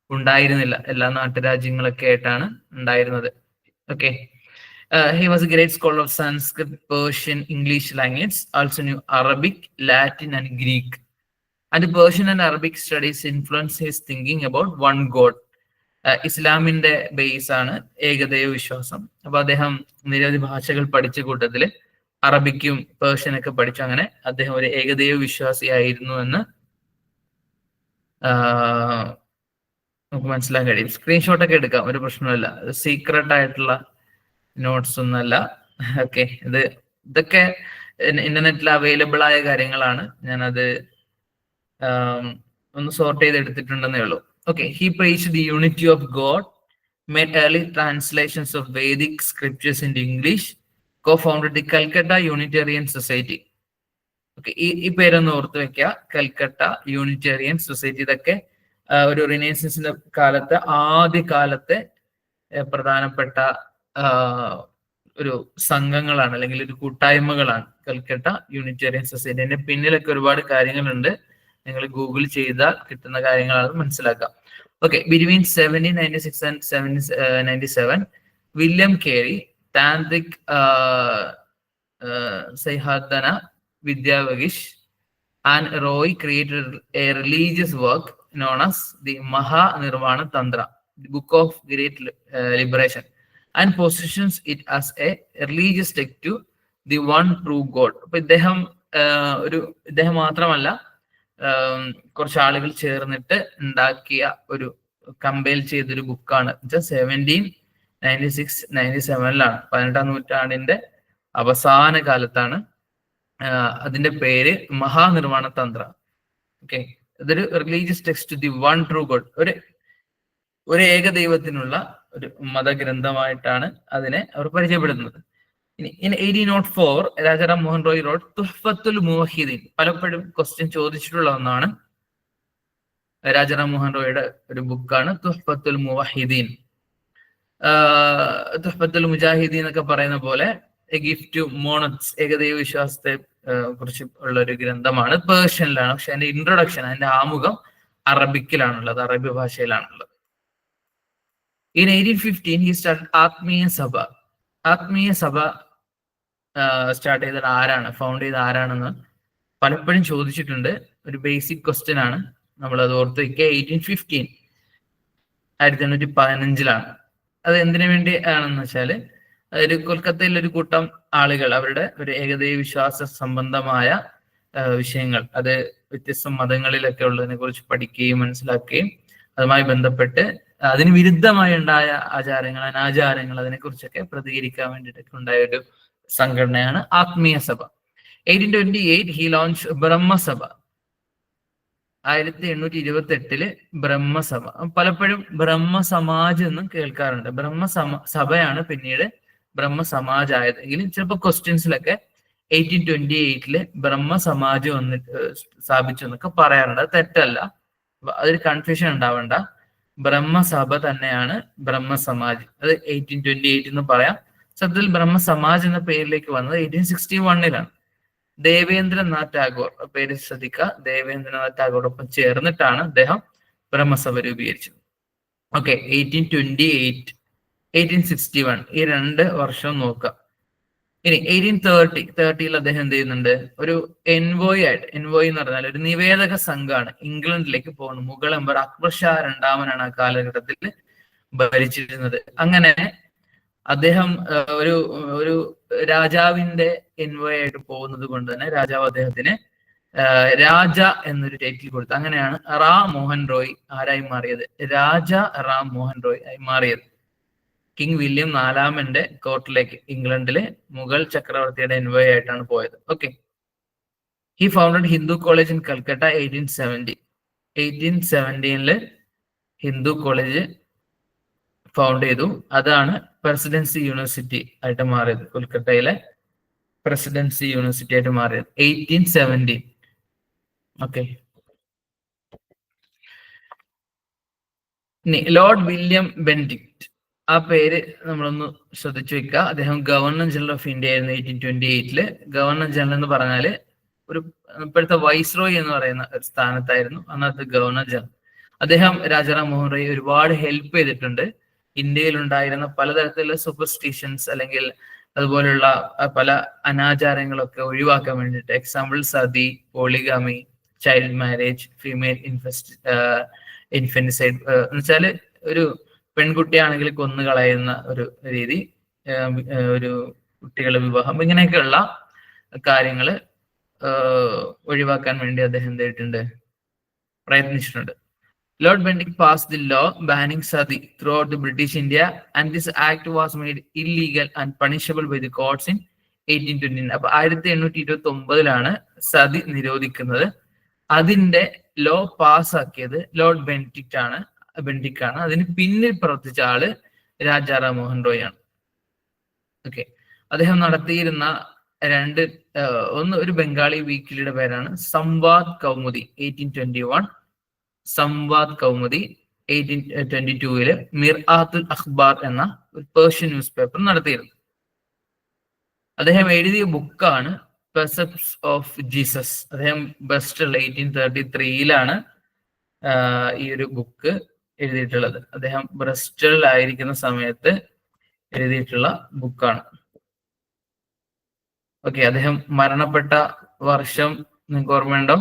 ഉണ്ടായിരുന്നില്ല. എല്ലാ നാട്ടുരാജ്യങ്ങളൊക്കെ ആയിട്ടാണ് ഉണ്ടായിരുന്നത്. Okay, he was a great scholar of Sanskrit, Persian, English language, also knew Arabic, Latin and Greek. And the Persian and Arabic studies influenced his thinking about one God. ഇസ്ലാമിന്റെ ബേസ് ആണ് ഏകദൈവ വിശ്വാസം. അപ്പൊ അദ്ദേഹം നിരവധി ഭാഷകൾ പഠിച്ച കൂട്ടത്തില് അറബിക്കും പേർഷ്യനൊക്കെ പഠിച്ചു. അങ്ങനെ അദ്ദേഹം ഒരു ഏകദൈവ വിശ്വാസിയായിരുന്നു എന്ന് നമുക്ക് മനസ്സിലാക്കാൻ കഴിയും. സ്ക്രീൻഷോട്ട് ഒക്കെ എടുക്കാം, ഒരു പ്രശ്നമില്ല. സീക്രട്ട് ആയിട്ടുള്ള നോട്ട്സ് ഒന്നല്ല. ഓക്കെ, ഇതൊക്കെ ഇന്റർനെറ്റിൽ അവൈലബിൾ ആയ കാര്യങ്ങളാണ്. ഞാനത് ഒന്ന് സോർട്ട് ചെയ്ത് എടുത്തിട്ടുണ്ടെന്നേ ഉള്ളൂ. Okay, he priced the unity of God, made early translations of Vedic scriptures into English, co-founded the Calcutta Unitarian Society. Okay, ഈ പേരൊന്ന് ഓർത്ത് വെക്കുക, കൽക്കട്ട യൂണിറ്റേറിയൻ സൊസൈറ്റി. ഇതൊക്കെ ഒരു റിനൈസൻസിന്റെ കാലത്തെ ആദ്യകാലത്തെ പ്രധാനപ്പെട്ട ഒരു സംഘങ്ങളാണ്, അല്ലെങ്കിൽ ഒരു കൂട്ടായ്മകളാണ് കൽക്കട്ട യൂണിറ്റേറിയൻ സൊസൈറ്റി. അതിന്റെ പിന്നിലൊക്കെ ഒരുപാട് കാര്യങ്ങളുണ്ട്, നിങ്ങൾ ഗൂഗിൾ ചെയ്താൽ കിട്ടുന്ന കാര്യങ്ങളാണ് മനസ്സിലാക്കാം. Okay, between 1796 and 1797, William Carey, Tantric Sayhadana Vidyavagish, and Roy created a religious work known as the Maha Nirvana Tantra, the Book of Great Liberation, and positions it as a religious text to the one true God. But ഇദ്ദേഹം മാത്രമല്ല, കുറച്ച് ആളുകൾ ചേർന്നിട്ട് ഉണ്ടാക്കിയ ഒരു compile ചെയ്തൊരു ബുക്കാണ്. 1796-97 18ാം നൂറ്റാണ്ടിന്റെ അവസാന കാലത്താണ്. അതിന്റെ പേര് മഹാനിർവാണ തന്ത്ര. ഓക്കെ, ഇതൊരു religious text to the one true god, ഒരു ഏകദൈവത്തിനുള്ള ഒരു മതഗ്രന്ഥമായിട്ടാണ് അതിനെ അവർ പരിചയപ്പെടുത്തുന്നത്. In 1804, Rajaram Mohan Roy wrote Tuhfatul മുവഹിദീൻ. പലപ്പോഴും ക്വസ്റ്റ്യൻ ചോദിച്ചിട്ടുള്ള ഒന്നാണ്. രാജാറാം മോഹൻ റോയുടെ ഒരു ബുക്കാണ് തുഹ്ഫത്തുൽ മുവഹിദീൻ. തുഹ്ഫത്തുൽ മുജാഹിദീൻ എന്നൊക്കെ പറയുന്ന പോലെ എ ഗിഫ്റ്റ് ടു മോണത്സ്, ഏകദൈവ വിശ്വാസത്തെ കുറിച്ച് ഉള്ള ഒരു ഗ്രന്ഥമാണ്. പേർഷ്യനിലാണ്, പക്ഷെ അതിന്റെ ഇൻട്രൊഡക്ഷൻ, അതിന്റെ ആമുഖം അറബിക്കിലാണുള്ളത്, അറബി ഭാഷയിലാണുള്ളത്. In 1815, he started ആത്മീയ സഭ. ആത്മീയ സഭ സ്റ്റാർട്ട് ചെയ്തത് ആരാണ്, ഫൗണ്ട് ചെയ്ത ആരാണെന്ന് പലപ്പോഴും ചോദിച്ചിട്ടുണ്ട്. ഒരു ബേസിക് ക്വസ്റ്റ്യൻ ആണ്, നമ്മൾ അത് ഓർത്ത് വയ്ക്കുക. 1815, 1815 അത് എന്തിനു വേണ്ടി ആണെന്ന് വെച്ചാൽ, ഒരു കൊൽക്കത്തയിൽ ഒരു കൂട്ടം ആളുകൾ അവരുടെ ഒരു ഏകദൈവ വിശ്വാസ സംബന്ധമായ വിഷയങ്ങൾ, അത് വ്യത്യസ്ത മതങ്ങളിലൊക്കെ ഉള്ളതിനെ കുറിച്ച് പഠിക്കുകയും മനസ്സിലാക്കുകയും അതുമായി ബന്ധപ്പെട്ട് അതിന് വിരുദ്ധമായി ഉണ്ടായ ആചാരങ്ങൾ, അനാചാരങ്ങൾ, അതിനെ കുറിച്ചൊക്കെ പ്രതികരിക്കാൻ വേണ്ടിയിട്ടൊക്കെ ഉണ്ടായ ഒരു സംഘടനയാണ് ആത്മീയ സഭ. 1828 ഹി ലോഞ്ച് ബ്രഹ്മസഭ. 1828 ബ്രഹ്മസഭ. പലപ്പോഴും ബ്രഹ്മസമാജ് എന്നും കേൾക്കാറുണ്ട്. സഭയാണ് പിന്നീട് ബ്രഹ്മസമാജ് ആയത്. എങ്കിലും ചിലപ്പോൾ ക്വസ്റ്റ്യൻസിലൊക്കെ 1828 ബ്രഹ്മസമാജ് സ്ഥാപിച്ചു എന്നൊക്കെ പറയാറുണ്ട്. അത് തെറ്റല്ല, അതൊരു കൺഫ്യൂഷൻ ഉണ്ടാവണ്ട. ബ്രഹ്മസഭ തന്നെയാണ് ബ്രഹ്മസമാജ്. അത് 1828 എന്ന് പറയാം. സത്യത്തിൽ ബ്രഹ്മസമാജ് എന്ന പേരിലേക്ക് വന്നത് 1861 ദേവേന്ദ്രനാഥ് ടാഗോർ, പേര് ശ്രദ്ധിക്കുക, ദേവേന്ദ്രനാഥ് ടാഗോറൊപ്പം ചേർന്നിട്ടാണ് അദ്ദേഹം ബ്രഹ്മസഭ രൂപീകരിച്ചത്. ഓക്കെ, 1828, 1861 ഈ 2 വർഷം നോക്കാം. ഇനി 1830 അദ്ദേഹം എന്ത് ചെയ്യുന്നുണ്ട്, ഒരു എൻവോയ് എന്ന് പറഞ്ഞാൽ ഒരു നിവേദക സംഘമാണ് ഇംഗ്ലണ്ടിലേക്ക് പോകുന്നത്. മുഗൾ എംപർ അക്ബർ ഷാ രണ്ടാമനാണ് ആ കാലഘട്ടത്തിൽ ഭരിച്ചിരുന്നത്. അങ്ങനെ അദ്ദേഹം ഒരു രാജാവിന്റെ എൻവോയ് ആയിട്ട് പോകുന്നത് കൊണ്ട് തന്നെ രാജാവ് അദ്ദേഹത്തിന് രാജ എന്നൊരു ടൈറ്റിൽ കൊടുത്തു. അങ്ങനെയാണ് റാം മോഹൻ റോയ് ആരായി മാറിയത്, രാജ റാം മോഹൻ റോയ് ആയി മാറിയത്. കിങ് വില്യം 4 കോർട്ടിലേക്ക് ഇംഗ്ലണ്ടിലെ മുഗൾ ചക്രവർത്തിയുടെ എൻവോയ് ആയിട്ടാണ് പോയത്. Okay, he founded Hindu college in Calcutta 1870. 1817 Hindu college found ചെയ്തു. അതാണ് പ്രസിഡൻസി യൂണിവേഴ്സിറ്റി ആയിട്ട് മാറിയത്, കൊൽക്കത്തയിലെ പ്രസിഡൻസി യൂണിവേഴ്സിറ്റി ആയിട്ട് മാറിയത് 1817. ഓക്കെ, ഇനി ലോർഡ് വില്യം ബെനഡിക്ട്, ആ പേര് നമ്മളൊന്ന് ശ്രദ്ധിച്ചു വെക്കുക. അദ്ദേഹം ഗവർണർ ജനറൽ ഓഫ് ഇന്ത്യ ആയിരുന്നു 1828. ഗവർണർ ജനറൽ എന്ന് പറഞ്ഞാല് ഒരു ഇപ്പോഴത്തെ വൈസ്രോയ് എന്ന് പറയുന്ന ഒരു സ്ഥാനത്തായിരുന്നു അന്നത്തെ ഗവർണർ ജനറൽ. അദ്ദേഹം രാജാറാം മോഹൻ റോയ് ഒരുപാട് ഹെൽപ്പ് ചെയ്തിട്ടുണ്ട്. ഇന്ത്യയിൽ ഉണ്ടായിരുന്ന പലതരത്തിലുള്ള സൂപ്പർസ്റ്റിഷൻസ് അല്ലെങ്കിൽ അതുപോലുള്ള പല അനാചാരങ്ങളൊക്കെ ഒഴിവാക്കാൻ വേണ്ടിയിട്ട്, example sati, polygamy, child marriage, female infanticide എന്ന് വെച്ചാല് ഒരു പെൺകുട്ടിയാണെങ്കിൽ കൊന്നു കളയുന്ന ഒരു രീതി, ഒരു കുട്ടികളുടെ വിവാഹം, ഇങ്ങനെയൊക്കെയുള്ള കാര്യങ്ങൾ ഒഴിവാക്കാൻ വേണ്ടി അദ്ദേഹം എന്തായിട്ടുണ്ട്, പ്രയത്നിച്ചിട്ടുണ്ട്. Lord Bentinck passed the law banning sati throughout the British India, and this act was made illegal and punishable by the courts in 1829. അപ്പൊ 1829 സതി നിരോധിക്കുന്നത്. അതിന്റെ ലോ പാസ്സാക്കിയത് ലോർഡ് ബെന്റിക് ആണ്. അതിന് പിന്നിൽ പ്രവർത്തിച്ച ആള് രാജാറാം മോഹൻ റോയ് ആണ്. ഓക്കെ, അദ്ദേഹം നടത്തിയിരുന്ന ഒരു ബംഗാളി വീക്കിലിയുടെ പേരാണ് സംവാദ് കൗമുദി 1821, സംവാദ് കൗമുദി 1822 മിർആത്തുൽ അഖ്ബാർ എന്ന ഒരു പേർഷ്യൻ ന്യൂസ് പേപ്പർ നടത്തിയിരുന്നു. അദ്ദേഹം എഴുതിയ ബുക്കാണ് പെർസെപ്റ്റ്സ് ഓഫ് ജീസസ്. അദ്ദേഹം ബ്രസ്റ്റൽ 1833 ഈ ഒരു ബുക്ക് എഴുതിയിട്ടുള്ളത്. അദ്ദേഹം ബ്രസ്റ്റലിലായിരിക്കുന്ന സമയത്ത് എഴുതിയിട്ടുള്ള ബുക്കാണ്. ഓക്കെ, അദ്ദേഹം മരണപ്പെട്ട വർഷം നിങ്ങൾക്ക് ഓർമ്മയുണ്ടോ?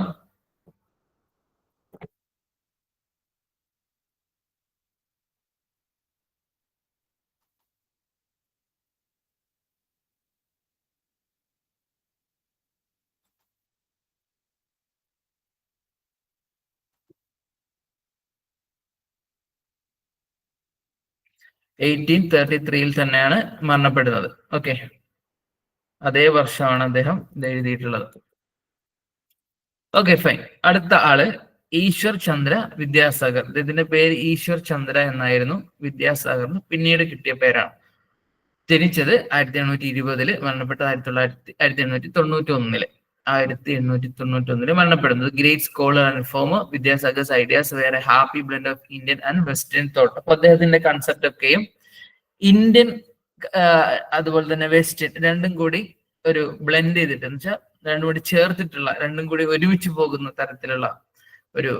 തന്നെയാണ് മരണപ്പെടുന്നത്. ഓക്കെ, അതേ വർഷമാണ് അദ്ദേഹം ഇത് എഴുതിയിട്ടുള്ളത്. Okay, fine. അടുത്ത ആള് ഈശ്വർ ചന്ദ്ര വിദ്യാസാഗർ. ഇതിന്റെ പേര് ഈശ്വർ ചന്ദ്ര എന്നായിരുന്നു, വിദ്യാസാഗറിന് പിന്നീട് കിട്ടിയ പേരാണ്. ജനിച്ചത് 1820, മരണപ്പെട്ടത് 1891. 1891 മരണപ്പെടുന്നത്. Great scholar and reformer. Vidyasagar's ideas were happy blend of Indian and western thought. അപ്പൊ അദ്ദേഹത്തിന്റെ കൺസെപ്റ്റ് ഒക്കെയും ഇന്ത്യൻ അതുപോലെ തന്നെ വെസ്റ്റേൺ രണ്ടും കൂടി ഒരു ബ്ലെൻഡ് ചെയ്തിട്ട്, എന്ന് വെച്ചാൽ രണ്ടും കൂടി ചേർത്തിട്ടുള്ള, രണ്ടും കൂടി ഒരുമിച്ച് പോകുന്ന തരത്തിലുള്ള ഒരു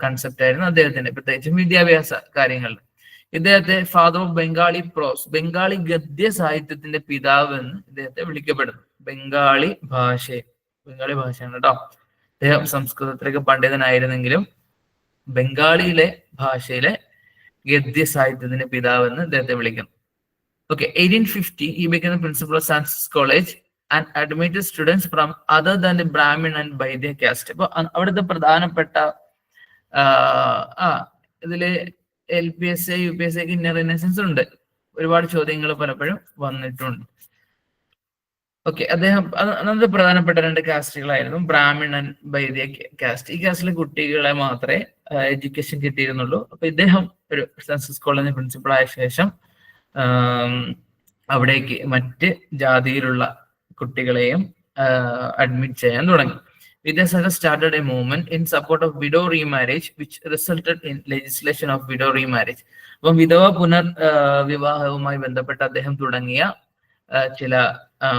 കൺസെപ്റ്റ് ആയിരുന്നു അദ്ദേഹത്തിന്റെ, പ്രത്യേകിച്ചും വിദ്യാഭ്യാസ കാര്യങ്ങളിൽ. ഇദ്ദേഹത്തെ ഫാദർ ഓഫ് ബംഗാളി പ്രോസ്, ബംഗാളി ഗദ്യ സാഹിത്യത്തിന്റെ പിതാവ് എന്ന് ഇദ്ദേഹത്തെ വിളിക്കപ്പെടുന്നു. ബംഗാളി ഭാഷയാണ് കേട്ടോ. അദ്ദേഹം സംസ്കൃതത്തിലേക്ക് പണ്ഡിതനായിരുന്നെങ്കിലും ബംഗാളിയിലെ ഭാഷയിലെ ഗദ്യ സാഹിത്യത്തിന്റെ പിതാവ് എന്ന് ഇദ്ദേഹത്തെ വിളിക്കുന്നു. Okay, 1850 he became the principal of Sanskrit College and admitted students from other than the Brahmin and Vaidya caste. അപ്പൊ അവിടുത്തെ പ്രധാനപ്പെട്ട ഇതില് LPSA UPSA ഇന്നർ റിനൈസൻസ് ഉണ്ട്. ഒരുപാട് ചോദ്യങ്ങൾ പലപ്പോഴും വന്നിട്ടുണ്ട്. ഓക്കെ, അദ്ദേഹം അന്നത്തെ പ്രധാനപ്പെട്ട 2 കാസ്റ്റുകളായിരുന്നു ബ്രാഹ്മിൺ ആൻഡ് വൈദ്യ കാസ്റ്റ്. ഈ കാസ്റ്റിലെ കുട്ടികളെ മാത്രമേ എഡ്യൂക്കേഷൻ കിട്ടിയിരുന്നുള്ളൂ. അപ്പൊ ഇദ്ദേഹം ഒരു സെൻസസ് കോളേജിന്റെ പ്രിൻസിപ്പൾ ആയ ശേഷം അവിടേക്ക് മറ്റ് ജാതിയിലുള്ള കുട്ടികളെയും അഡ്മിറ്റ് ചെയ്യാൻ തുടങ്ങി. Vidyasagar started a movement in support of widow remarriage, which resulted in legislation of widow remarriage. അപ്പം വിധവ വിവാഹവുമായി ബന്ധപ്പെട്ട് അദ്ദേഹം തുടങ്ങിയ ചില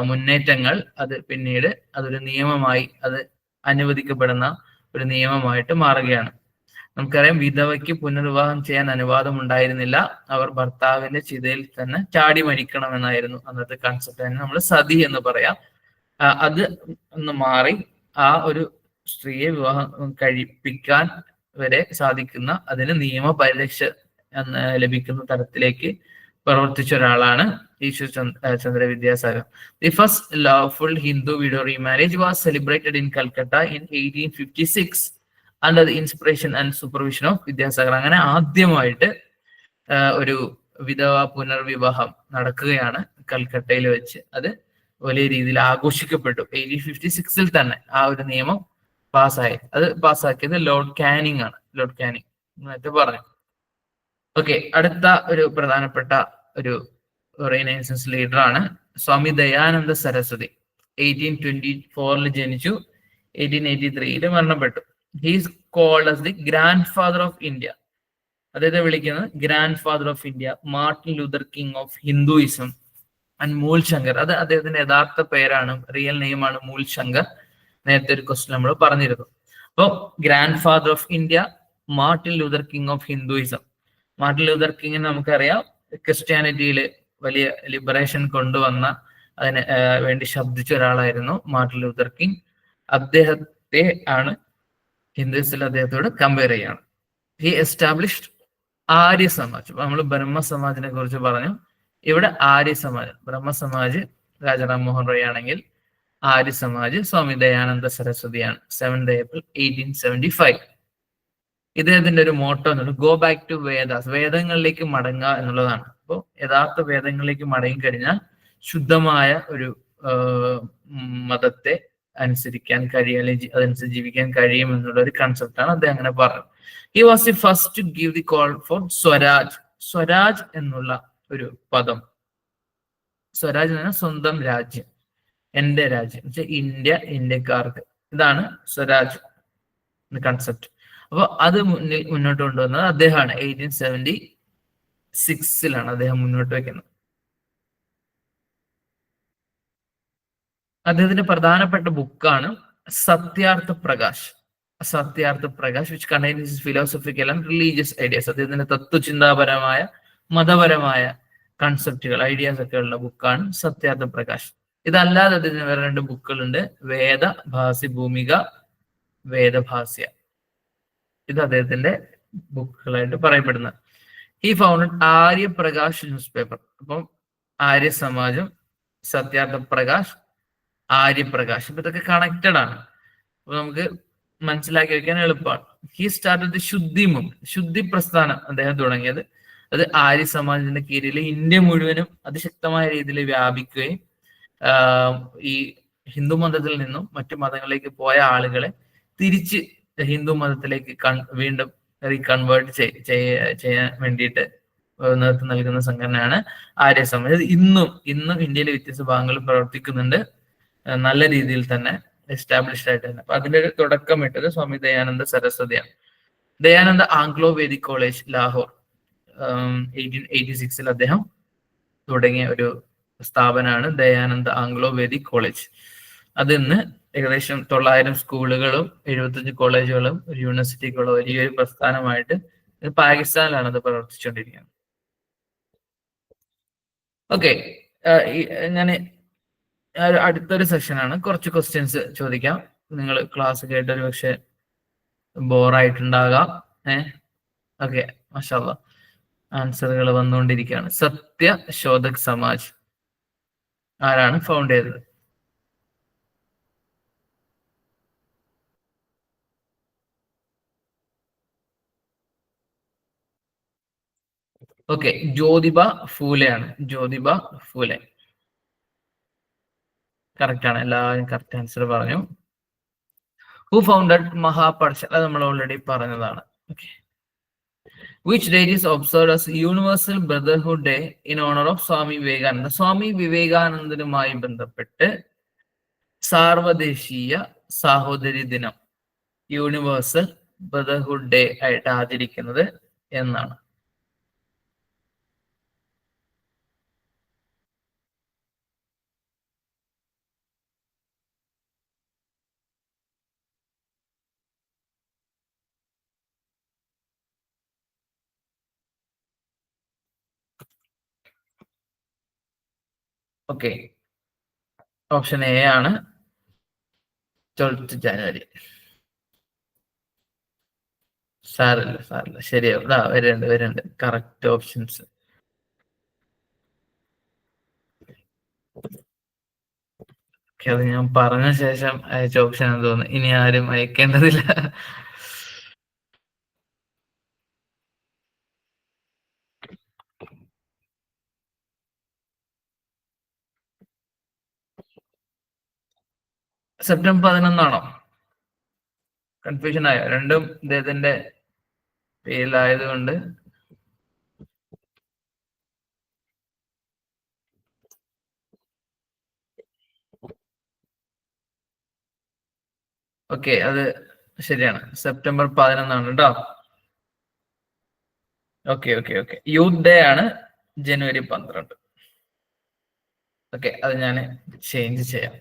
മുന്നേറ്റങ്ങൾ അത് പിന്നീട് അതൊരു നിയമമായി, അത് അനുവദിക്കപ്പെടുന്ന ഒരു നിയമമായിട്ട് മാറുകയാണ്. നമുക്കറിയാം, വിധവയ്ക്ക് പുനർവിവാഹം ചെയ്യാൻ അനുവാദം ഉണ്ടായിരുന്നില്ല. അവർ ഭർത്താവിന്റെ ചിതയിൽ തന്നെ ചാടി മരിക്കണമെന്നായിരുന്നു അന്നത്തെ കൺസെപ്റ്റ്. തന്നെ നമ്മൾ സതി എന്ന് പറയാം. അത് ഒന്ന് മാറി ആ ഒരു സ്ത്രീയെ വിവാഹം കഴിപ്പിക്കാൻ വരെ സാധിക്കുന്ന, അതിന് നിയമപരിരക്ഷ ലഭിക്കുന്ന തരത്തിലേക്ക് പ്രവർത്തിച്ച ഒരാളാണ് Ishwar Chandra Vidyasagar. The first lawful Hindu widow remarriage was celebrated in Calcutta in 1856 under the inspiration and supervision of Vidyasagar. അങ്ങനെ ആദ്യമായിട്ട് ഒരു വിധവ പുനർവിവാഹം നടക്കുകയാണ് കൽക്കട്ടയിൽ വെച്ച്. അത് വലിയ രീതിയിൽ ആഘോഷിക്കപ്പെട്ടു. 1856 തന്നെ ആ ഒരു നിയമം പാസ്സായി. അത് പാസ്സാക്കിയത് ലോർഡ് കാനിങ് ആണ്. ലോർഡ് കാനിങ് നേരത്തെ പറഞ്ഞു. ഓക്കെ, അടുത്ത ഒരു പ്രധാനപ്പെട്ട ഒരു റിനൈസൻസ് ലീഡർ ആണ് സ്വാമി ദയാനന്ദ സരസ്വതി. 1824 ജനിച്ചു, 1883 മരണപ്പെട്ടു. He's called as the grandfather of India. അദ്ദേഹത്തെ വിളിക്കുന്നത് grandfather of India, Martin Luther King of Hinduism and Mool Shankar. അത് അദ്ദേഹത്തിന്റെ യഥാർത്ഥ പേരാണ്, റിയൽ നെയിമാണ് മൂൽ ശങ്കർ. നേരത്തെ ഒരു ക്വസ്റ്റ്യൻ നമ്മൾ പറഞ്ഞിരുന്നു. അപ്പോൾ grandfather of India, Martin Luther King of Hinduism. Martin Luther കിങ്ങിന് നമുക്കറിയാം ക്രിസ്ത്യാനിറ്റിയിൽ വലിയ ലിബറേഷൻ കൊണ്ടുവന്ന, അതിന് വേണ്ടി ശബ്ദിച്ച ഒരാളായിരുന്നു മാർട്ടിൻ ലൂതർ കിങ്. അദ്ദേഹത്തെ ആണ് ഹിന്ദുസിൽ അദ്ദേഹത്തോട് കമ്പയർ ചെയ്യാണ്. He established Arya Samaj. അപ്പൊ നമ്മൾ ബ്രഹ്മ സമാജിനെ കുറിച്ച് പറഞ്ഞു. ഇവിടെ ആര്യ സമാജ്, ബ്രഹ്മസമാജ് രാജാറാം മോഹൻ റോയ് ആണെങ്കിൽ ആര്യ സമാജ് സ്വാമി ദയാനന്ദ സരസ്വതിയാണ്. 7th April 1875. ഇദ്ദേഹത്തിന്റെ ഒരു മോട്ടോ എന്നുള്ളത് ഗോ ബാക്ക് ടു വേദാസ്, വേദങ്ങളിലേക്ക് മടങ്ങുക എന്നുള്ളതാണ്. അപ്പോൾ യഥാർത്ഥ വേദങ്ങളിലേക്ക് മടങ്ങി കഴിഞ്ഞാൽ ശുദ്ധമായ ഒരു മതത്തെ അനുസരിക്കാൻ കഴിയും, അല്ലെങ്കിൽ അതനുസരിച്ച് ജീവിക്കാൻ കഴിയും എന്നുള്ള ഒരു കൺസെപ്റ്റാണ് അദ്ദേഹം അങ്ങനെ പറഞ്ഞത്. He was the first to give the call for Swaraj. Swaraj എന്നുള്ള ഒരു പദം, സ്വരാജ് എന്ന് പറഞ്ഞാൽ സ്വന്തം രാജ്യം, എന്റെ രാജ്യം, ഇന്ത്യ, ഇന്ത്യക്കാർക്ക്, ഇതാണ് സ്വരാജ് കൺസെപ്റ്റ്. അപ്പൊ അത് മുന്നോട്ട് കൊണ്ടുവന്നത് അദ്ദേഹമാണ്. 1876 അദ്ദേഹം മുന്നോട്ട് വെക്കുന്നത്. അദ്ദേഹത്തിന്റെ പ്രധാനപ്പെട്ട ബുക്കാണ് Satyarth Prakash. Satyarth Prakash which contains philosophical and religious ideas. അദ്ദേഹത്തിന്റെ തത്വചിന്താപരമായ മതപരമായ കൺസെപ്റ്റുകൾ, ഐഡിയാസ് ഒക്കെ ഉള്ള ബുക്കാണ് സത്യാർത്ഥ പ്രകാശ്. ഇതല്ലാതെ അദ്ദേഹത്തിന് വേറെ 2 ബുക്കുകളുണ്ട്, വേദ ഭാസി ഭൂമിക, വേദഭാസ്യ. ഇത് അദ്ദേഹത്തിന്റെ ബുക്കുകളായിട്ട് പറയപ്പെടുന്നത്. He founded Aryaprakash news paper. അപ്പം ആര്യ സമാജം, സത്യാർത്ഥ പ്രകാശ്, ആര്യപ്രകാശ്, ഇപ്പൊ ഇതൊക്കെ കണക്റ്റഡ് ആണ്. അപ്പൊ നമുക്ക് മനസ്സിലാക്കി വെക്കാൻ എളുപ്പമാണ്. ഹി സ്റ്റാർട്ടഡ് ദി ശുദ്ധി മൂവ്മെന്റ്, ശുദ്ധി പ്രസ്ഥാനം അദ്ദേഹം തുടങ്ങിയത്. അത് ആര്യ സമാജത്തിന്റെ കീഴിൽ ഇന്ത്യ മുഴുവനും അതിശക്തമായ രീതിയിൽ വ്യാപിക്കുകയും ഈ ഹിന്ദു മതത്തിൽ നിന്നും മറ്റു മതങ്ങളിലേക്ക് പോയ ആളുകളെ തിരിച്ച് ഹിന്ദു മതത്തിലേക്ക് വീണ്ടും റീകൺവേർട്ട് ചെയ്യാൻ വേണ്ടിയിട്ട് നേതൃത്വം നൽകുന്ന സംഘടനയാണ് ആര്യ സമാജം. ഇന്നും ഇന്ത്യയിലെ വ്യത്യസ്ത ഭാഗങ്ങളിൽ പ്രവർത്തിക്കുന്നുണ്ട്, നല്ല രീതിയിൽ തന്നെ എസ്റ്റാബ്ലിഷ്ഡ് ആയിട്ട് തന്നെ. അപ്പൊ അതിന്റെ ഒരു തുടക്കമിട്ടത് സ്വാമി ദയാനന്ദ സരസ്വതിയാണ്. Dayananda Anglo Vedic college Lahore 1886 അദ്ദേഹം തുടങ്ങിയ ഒരു സ്ഥാപനമാണ് ദയാനന്ദ ആംഗ്ലോ വേദിക് കോളേജ്. അതിന്ന് ഏകദേശം 900 സ്കൂളുകളും 75 കോളേജുകളും ഒരു യൂണിവേഴ്സിറ്റിക്കുള്ള വലിയൊരു പ്രസ്ഥാനമായിട്ട് പാകിസ്ഥാനിലാണ് അത് പ്രവർത്തിച്ചുകൊണ്ടിരിക്കുന്നത്. ഓക്കെ, ഞാൻ അടുത്തൊരു സെഷനാണ്, കുറച്ച് ക്വസ്റ്റ്യൻസ് ചോദിക്കാം. നിങ്ങൾ ക്ലാസ് കേട്ടൊരു പക്ഷെ ബോറായിട്ടുണ്ടാകാം. ഓക്കെ, മാഷാഅല്ലാ, ആൻസറുകൾ വന്നുകൊണ്ടിരിക്കുകയാണ്. സത്യ ശോധക് സമാജ് ആരാണ് ഫൗണ്ട് ചെയ്തത്? ഓക്കെ, ജ്യോതിബ ഫൂലെയാണ്. ജ്യോതിബ ഫൂലെ കറക്റ്റ് ആണ്, എല്ലാവരും കറക്റ്റ് ആൻസർ പറഞ്ഞു. ഹു ഫൗണ്ടഡ് മഹാപഠശാല, അത് നമ്മൾ ഓൾറെഡി പറഞ്ഞതാണ്. Okay, which date is observed as Universal Brotherhood Day in honor of Swami Vivekananda? സ്വാമി വിവേകാനന്ദനുമായി ബന്ധപ്പെട്ട് സാർവദേശീയ സാഹോദര്യ ദിനം, യൂണിവേഴ്സൽ ബ്രദർഹുഡ് ഡേ ആയിട്ട് ആചരിക്കുന്നത് എന്നാണ്? ഓക്കെ, ഓപ്ഷൻ എ ആണ് 12th ജനുവരി. സാറില്ല ശരിയാവും. വരുന്നുണ്ട് കറക്റ്റ് ഓപ്ഷൻസ്. അത് ഞാൻ പറഞ്ഞ ശേഷം അയച്ച ഓപ്ഷൻ എന്ന് തോന്നുന്നു, ഇനി ആരും അയക്കേണ്ടതില്ല. സെപ്റ്റംബർ 11 കൺഫ്യൂഷൻ ആയോ? രണ്ടും ഇദ്ദേഹത്തിന്റെ പേരിലായതുകൊണ്ട്. ഓക്കെ, അത് ശരിയാണ്, സെപ്റ്റംബർ 11 കേട്ടോ. ഓക്കെ, യൂത്ത് ഡേ ആണ് ജനുവരി 12. ഓക്കെ, അത് ഞാൻ ചേഞ്ച് ചെയ്യാം.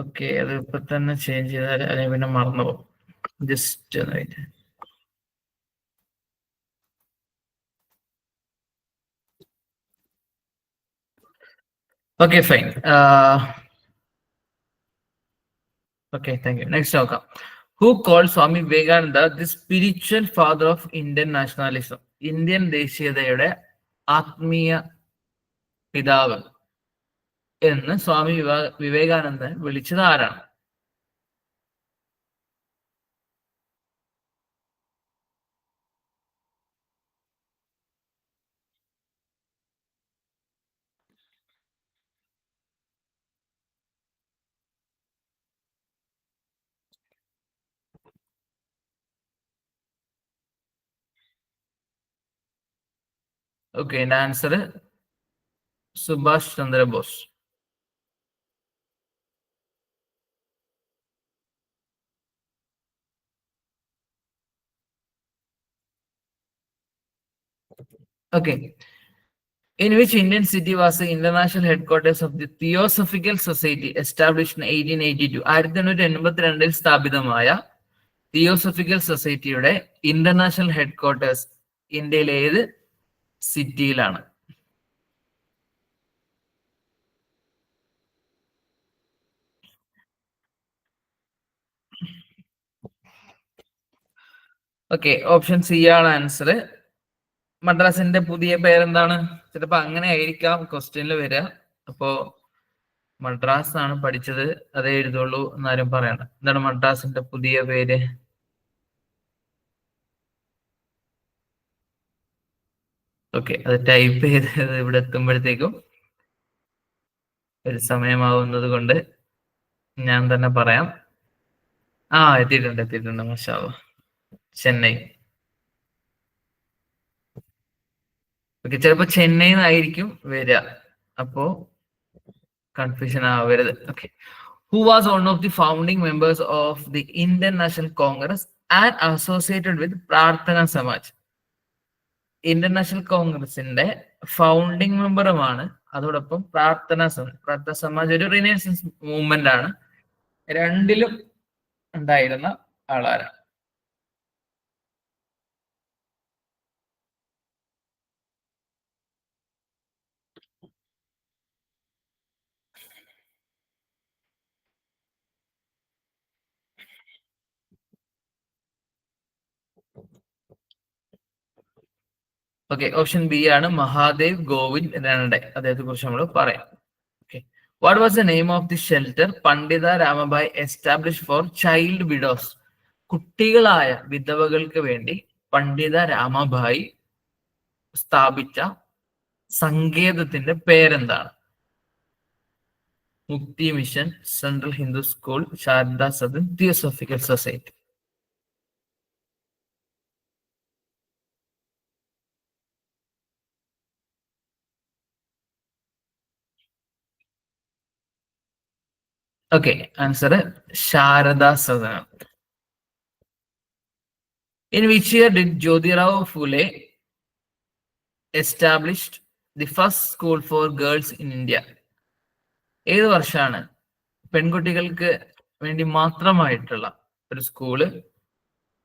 ഓക്കെ, അത് ഇപ്പൊ തന്നെ ചേഞ്ച് ചെയ്താൽ അല്ലെങ്കിൽ പിന്നെ മറന്നുപോകും. ജസ്റ്റ് ഒന്ന് wait. Okay, fine. Okay, thank you. Next നോക്കാം. Who call Swami Vivekananda the spiritual father of Indian nationalism? Indian ദേശീയതയുടെ ആത്മീയ പിതാവ് എന്ന് സ്വാമി വിവേകാനന്ദൻ വിളിച്ചത് ആരാണ്? ഓക്കെ, എന്റെ answer Subhash Chandrabose. Okay. In which Indian city was the international headquarters of the Theosophical Society established in 1882? 1882 സ്ഥാപിതമായ theosophical സൊസൈറ്റിയുടെ ഇന്റർനാഷണൽ ഹെഡ്ക്വാർട്ടേഴ്സ് ഇന്ത്യയിലെ ഏത് സിറ്റിയിലാണ്? ഓക്കെ, ഓപ്ഷൻ സി ആണ് ആൻസർ. മദ്രാസിന്റെ പുതിയ പേരെന്താണ്? ചിലപ്പോ അങ്ങനെ ആയിരിക്കാം ക്വസ്റ്റ്യനിൽ വരിക. അപ്പോ മദ്രാസ് ആണ് പഠിച്ചത്, അതേ എഴുതുള്ളൂ എന്നാരും പറയണം. എന്താണ് മദ്രാസിന്റെ പുതിയ പേര്? ഓക്കെ, അത് ടൈപ്പ് ചെയ്ത് ഇവിടെ എത്തുമ്പോഴത്തേക്കും ഒരു സമയമാവുന്നത് കൊണ്ട് ഞാൻ തന്നെ പറയാം. എത്തിയിട്ടുണ്ട് മാഷാ അല്ലാഹ്. ചെന്നൈ. ഓക്കെ, ചിലപ്പോ ചെന്നൈ എന്നായിരിക്കും വരിക, അപ്പോ കൺഫ്യൂഷൻ ആവരുത്. Okay. Who was one of the founding members of the Indian National Congress and associated with Prarthana Samaj? Indian national കോൺഗ്രസിന്റെ ഫൗണ്ടിങ് മെമ്പറുമാണ്, അതോടൊപ്പം പ്രാർത്ഥന സമാജ് ഒരു റിനൈസൻസ് മൂവ്മെന്റ് ആണ്. രണ്ടിലും ഉണ്ടായിരുന്ന ആളാരാണ്? ഓക്കെ, ഓപ്ഷൻ ബി ആണ് മഹാദേവ് ഗോവിന്ദ് രണ്ടെ. അദ്ദേഹത്തെ കുറിച്ച് നമ്മൾ പറയാം. Okay. What was the name of the shelter Pandita Ramabai establish for child widows? കുട്ടികളായ വിധവകൾക്ക് വേണ്ടി പണ്ഡിത രാമഭായ് സ്ഥാപിച്ച സങ്കേതത്തിന്റെ പേരെന്താണ്? Mukti mission, central Hindu school, Sharada Sadan, theosophical society. Okay, answer Sharada സദനം. In which year did Jyotirao Phule established the first school for girls in India? ഏത് വർഷമാണ് പെൺകുട്ടികൾക്ക് വേണ്ടി മാത്രമായിട്ടുള്ള ഒരു സ്കൂള്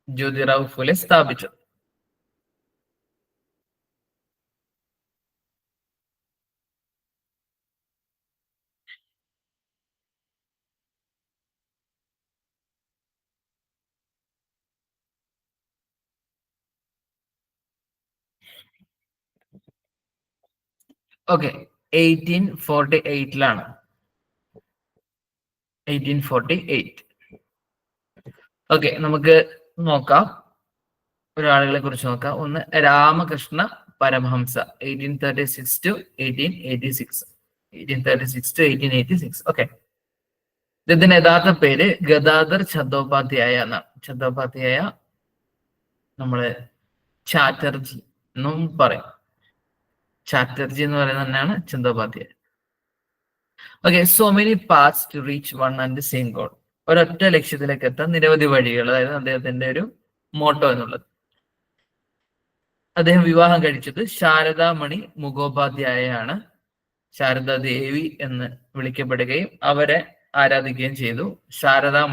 ജ്യോതിറാവ് ഫുലെ സ്ഥാപിച്ചത്? ഓക്കെ, 1848 1848. ഓക്കെ, നമുക്ക് നോക്കാം, ഒരാളുകളെ കുറിച്ച് നോക്കാം. ഒന്ന് Ramakrishna Paramahansa, 1836 to 1886. 1836 to 1886. Okay, ഇതിന്റെ യഥാർത്ഥ പേര് ഗദാധർ ചതോപാധ്യായ എന്നാണ്. ചതോപാധ്യായ നമ്മള് ചാറ്റർജി എന്നും പറയും. ചാറ്റർജി എന്ന് പറയുന്നത് തന്നെയാണ് Chattopadhyay. Okay, so many paths to reach one and the same goal. ഒരൊറ്റ ലക്ഷ്യത്തിലേക്ക് എത്താൻ നിരവധി വഴികൾ, അതായത് അദ്ദേഹത്തിന്റെ ഒരു മോട്ടോ എന്നുള്ളത്. അദ്ദേഹം വിവാഹം കഴിച്ചത് ശാരദാമണി മുഖോപാധ്യായയാണ്. ശാരദാ ദേവി എന്ന് വിളിക്കപ്പെടുകയും അവരെ ആരാധിക്കുകയും ചെയ്തു. ശാരദാ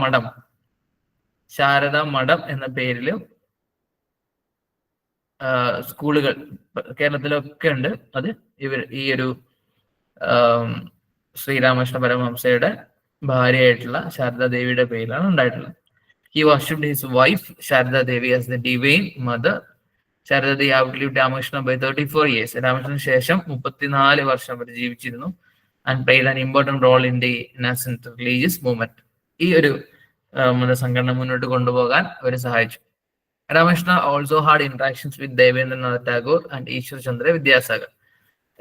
മഠം എന്ന പേരിലും സ്കൂളുകൾ കേരളത്തിലൊക്കെ ഉണ്ട്. അത് ഈ ഒരു ശ്രീരാമകൃഷ്ണ പരമഹംസയുടെ ഭാര്യയായിട്ടുള്ള ശാരദാ ദേവിയുടെ പേരിലാണ് ഉണ്ടായിട്ടുള്ളത്. He worshipped his wife Sharada Devi as the divine mother. Sharada Devi outlived Ramakrishna by 34 years. Ramakrishnan ശേഷം 34 വർഷം വരെ ജീവിച്ചിരുന്നു. And played an important role in the nascent religious movement. ഈ ഒരു മതസംഘടന മുന്നോട്ട് കൊണ്ടുപോകാൻ അവർ സഹായിച്ചു. Ramakrishna also had interactions with Debendranath Tagore and Easwar Chandra Vidyasagar.